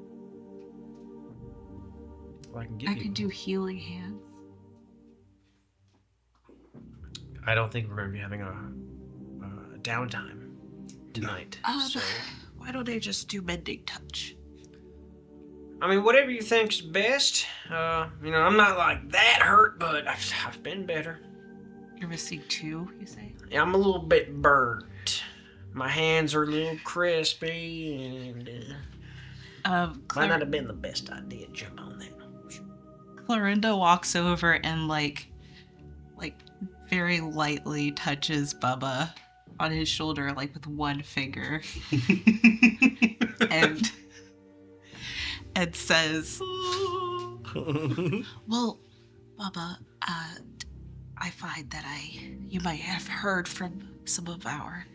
Well, I can give I you. can do healing hands. I don't think we're going to be having a downtime tonight. So, Why don't I just do mending touch? I mean, whatever you think's best. I'm not like that hurt, but I've been better. You're missing 2, you say? Yeah, I'm a little bit burnt. My hands are a little crispy, and might not have been the best idea to jump on that. Clorinda walks over and like very lightly touches Bubba on his shoulder, like with one finger, and says, "Well, Bubba, I find that you might have heard from some of our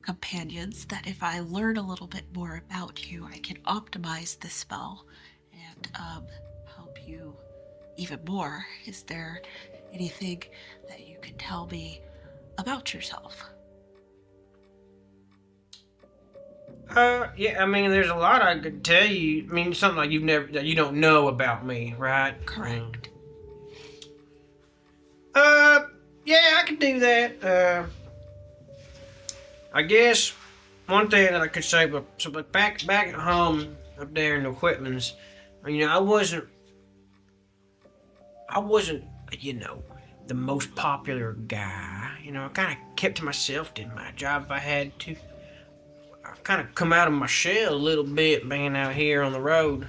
companions that if I learn a little bit more about you, I can optimize the spell and help you even more. Is there anything that you can tell me about yourself?" Yeah, I mean, there's a lot I could tell you. I mean, something like that you don't know about me, right? Correct. Yeah, I could do that. I guess one thing that I could say, but back at home up there in the Whitmans, you know, I wasn't, you know, the most popular guy. You know, I kind of kept to myself, did my job if I had to. I've kind of come out of my shell a little bit being out here on the road.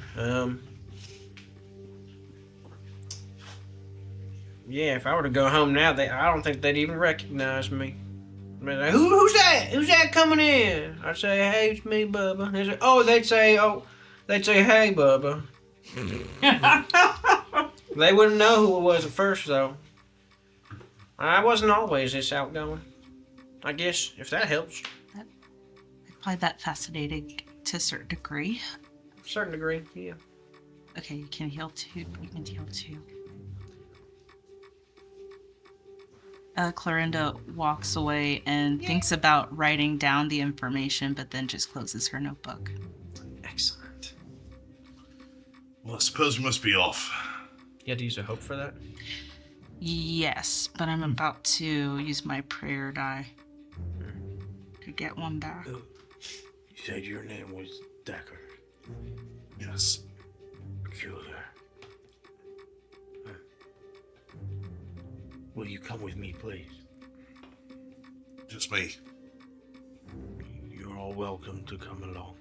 Yeah, if I were to go home now, I don't think they'd even recognize me. They'd say, who's that? Who's that coming in? I'd say, hey, it's me, Bubba. They'd say, hey, Bubba. They wouldn't know who it was at first, though. I wasn't always this outgoing. I guess, if that helps. I find that fascinating to a certain degree. A certain degree, yeah. Okay, you can heal 2. You can heal 2. Clorinda walks away and thinks about writing down the information, but then just closes her notebook. Excellent. Well, I suppose we must be off. You had to use a hope for that? Yes, but I'm about to use my prayer die to get one back. You said your name was Decker. Yes. Peculiar. Will you come with me, please? Just me. You're all welcome to come along.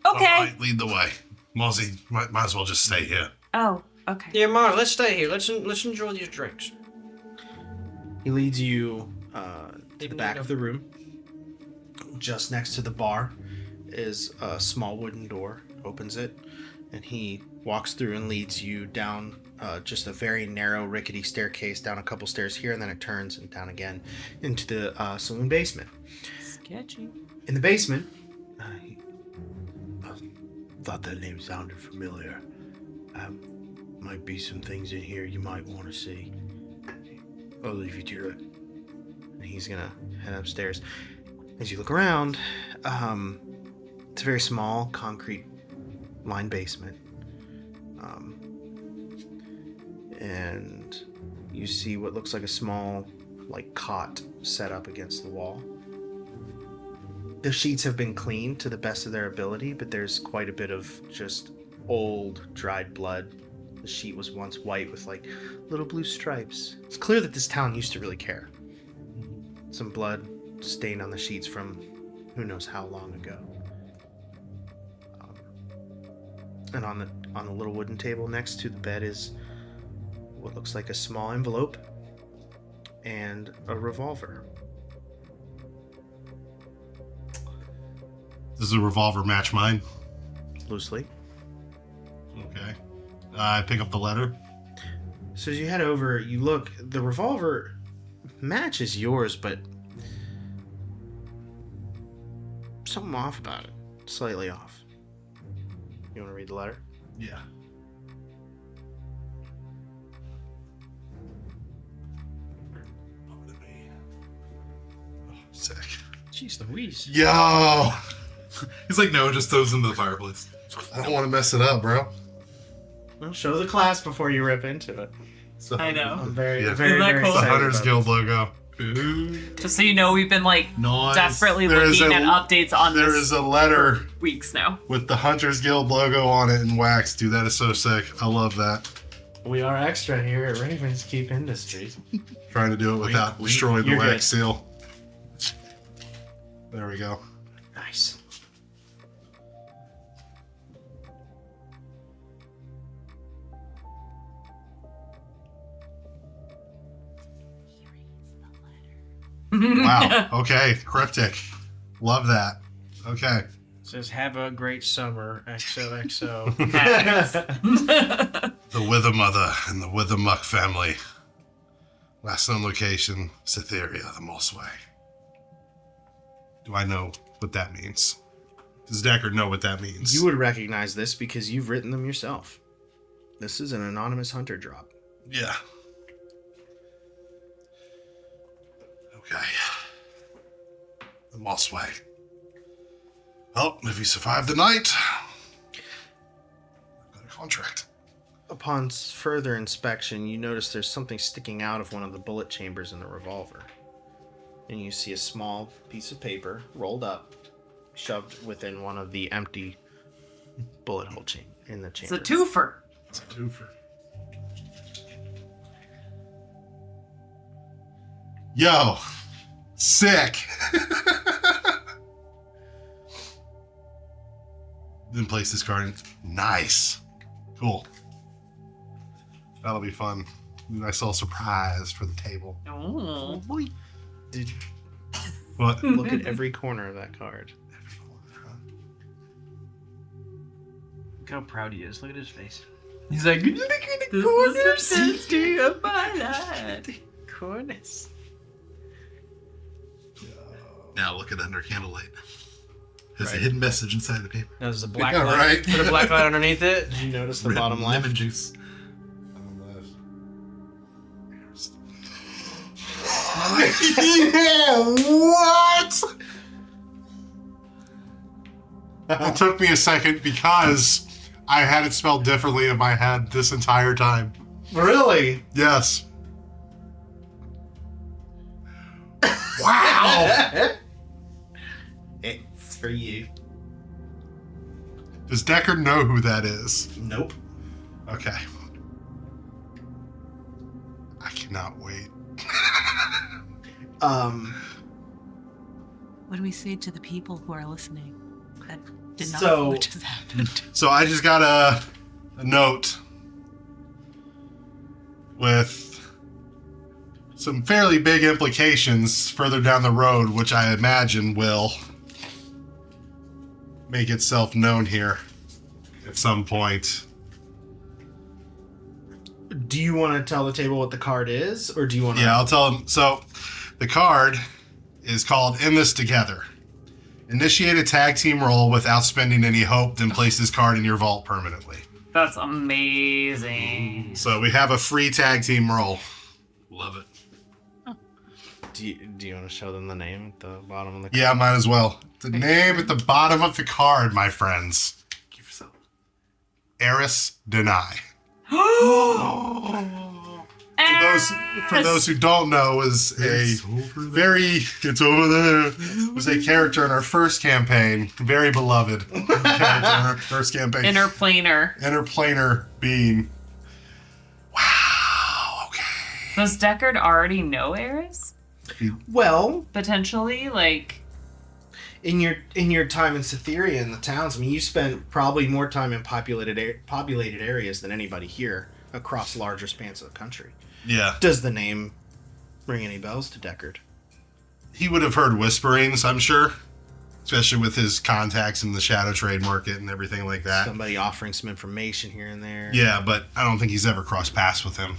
Okay. All right, lead the way. Mozzie, might as well just stay here. Oh, okay. Yeah, Mars, let's stay here. Let's enjoy these drinks. He leads you to the back of the room. Just next to the bar is a small wooden door. Opens it, and he walks through and leads you down just a very narrow, rickety staircase, down a couple stairs here, and then it turns and down again into the saloon basement. Sketchy. In the basement, I thought that name sounded familiar. Might be some things in here you might want to see. I'll leave you to it. and he's gonna head upstairs. As you look around, it's a very small, concrete-lined basement. And you see what looks like a small, cot set up against the wall. The sheets have been cleaned to the best of their ability, but there's quite a bit of just old, dried blood. The sheet was once white with, little blue stripes. It's clear that this town used to really care. Some blood stained on the sheets from who knows how long ago. And on the little wooden table next to the bed is what looks like a small envelope and a revolver. Does the revolver match mine? Loosely. Okay. I pick up the letter. So as you head over, you look, the revolver matches yours, but something off about it. Slightly off. You want to read the letter? Yeah. Sick. Jeez Louise. Yo! He's like, no, just throws him to the fireplace. I don't want to mess it up, bro. Well, show the class before you rip into it. So, I know. I'm very, Yeah. very, Isn't that very cool? The excited Hunters about Guild this. logo. Just so you know, we've been Nice. desperately There is looking a- at updates on There this is a letter weeks now. with the Hunters Guild logo on it in wax. Dude, that is so sick. I love that. We are extra here at Ravens Keep Industries. Trying to do it without wink. destroying the You're wax good. seal. There we go. Nice. Wow. Okay. Cryptic. Love that. Okay. It says, have a great summer, XOXO. The Wither Mother and the Wither Muck family. Last known location, Cytheria, the Mossway. Do I know what that means? Does Deckard know what that means? You would recognize this because you've written them yourself. This is an anonymous hunter drop. Yeah. Okay. The Mossway. Well, if you survive the night, I've got a contract. Upon further inspection, you notice there's something sticking out of one of the bullet chambers in the revolver. And you see a small piece of paper rolled up, shoved within one of the empty bullet hole in the It's chamber. a twofer. It's a twofer. Yo, sick. Then place this card in. Nice. Cool. That'll be fun. Nice little surprise for the table. Oh. Did What? look at every corner of that card. Look how proud he is. Look at his face. He's like, look at the corners of my life. Corners. Now look at under candlelight. There's a hidden message inside the paper. There's a black Yeah, light. right. Put a black light underneath it. Did you notice the bottom line? Lemon juice. Yeah, what? It took me a second because I had it spelled differently in my head this entire time. Really? Yes. Wow. It's for you. Does Deckard know who that is? Nope. Okay. I cannot wait. What do we say to the people who are listening that did not So- know what just happened? So I just got a note with some fairly big implications further down the road, which I imagine will make itself known here at some point. Do you want to tell the table what the card is, or do you want to? Yeah, I'll tell them. So the card is called In This Together. Initiate a tag team roll without spending any hope, then place this card in your vault permanently. That's amazing. So we have a free tag team roll. Love it. Do you want to show them the name at the bottom of the card? Yeah, might as well. The name at the bottom of the card, my friends. Give yourself. Eris Deny. For those who don't know, is a it's over there. Was a character in our first campaign, very beloved character in our first campaign. Interplanar being. Wow. Okay. Does Deckard already know Eris? Well, Potentially, like. in your time in Cytheria and the towns, I mean, you spent probably more time in populated areas than anybody here across larger spans of the country. Yeah. Does the name ring any bells to Deckard? He would have heard whisperings, I'm sure, especially with his contacts in the shadow trade market and everything like that. Somebody offering some information here and there. Yeah, but I don't think he's ever crossed paths with him.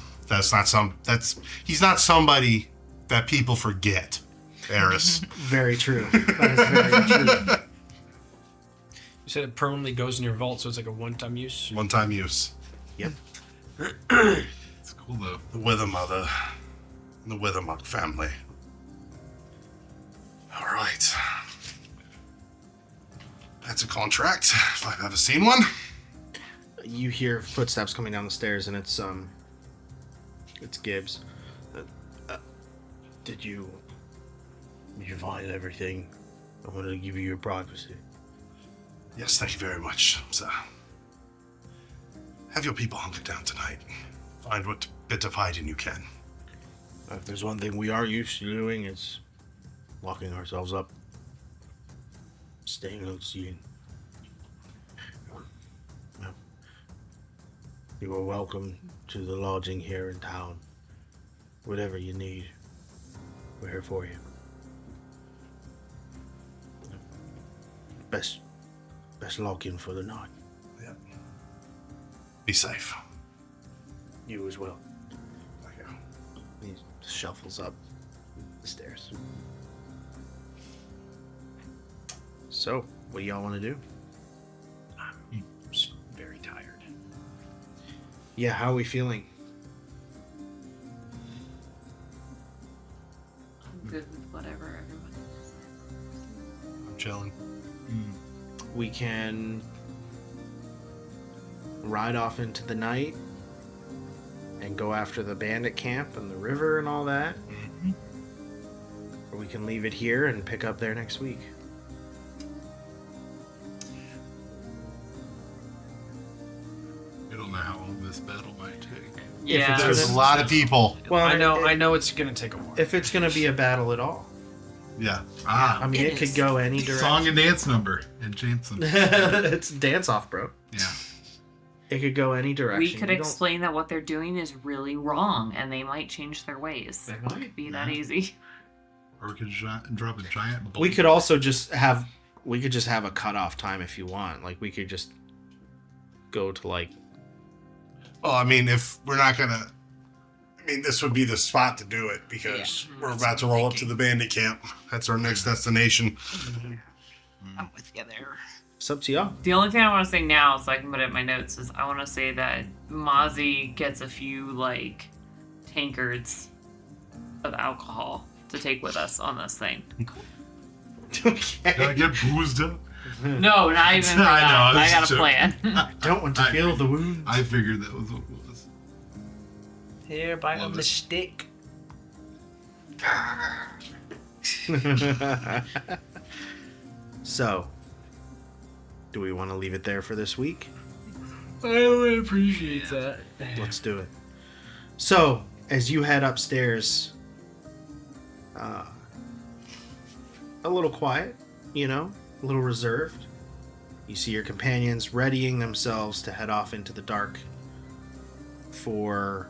He's not somebody that people forget. Eris. Very true. That is very true. You said it permanently goes in your vault, so it's like a one-time use. One-time use. Yep. It's cool though. The Wither Mother and the Withermuck family. All right. That's a contract, if I've ever seen one. You hear footsteps coming down the stairs, and it's Gibbs. Did you find everything? I wanted to give you your privacy. Yes, thank you very much, sir. Have your people hunker down tonight. Find what bit of hiding you can. If there's one thing we are used to doing, it's locking ourselves up, staying unseen. Well, you are welcome to the lodging here in town. Whatever you need, we're here for you. let's lock in for the night. Yep. Be safe. You as well. He shuffles up the stairs. So, what do y'all want to do? I'm just very tired. Yeah, how are we feeling? I'm good with whatever everyone is. I'm chilling. We can ride off into the night and go after the bandit camp and the river and all that. Or we can leave it here and pick up there next week. I don't know how long this battle might take. Yeah. There's a lot of people. Well, I know it's gonna take a while. if it's going to be a battle at all. Yeah. I mean, It it could is. go any direction. Song and dance number in Jameson. It's dance off, bro. Yeah. It could go any direction. We could You don't- explain that what they're doing is really wrong, and they might change their ways. It might, could be that yeah. easy. Or we could drop a giant bolt. We could also just have a cutoff time if you want. Like we could just go to like Well, I mean, if we're not gonna, I mean, this would be the spot to do it because we're about to roll up to the bandit camp. That's our next destination. I'm with you there. it's up to y'all. The only thing I want to say now, so I can put it in my notes, is I want to say that Mozzie gets a few like tankards of alcohol to take with us on this thing. Okay. Gotta get boozed up. No, not even for I that. know, I it's got a joke. plan. Don't want to I feel agree. the wound. I figured that was what it was. Here, bite Love on the it. stick. So, do we want to leave it there for this week? I would appreciate that. Let's do it. So, as you head upstairs, a little quiet, a little reserved. You see your companions readying themselves to head off into the dark for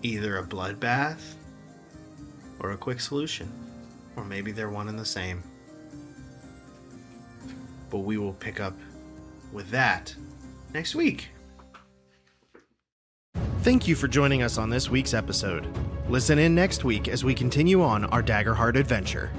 either a bloodbath or a quick solution. Or maybe they're one and the same. But we will pick up with that next week. Thank you for joining us on this week's episode. Listen in next week as we continue on our Daggerheart adventure.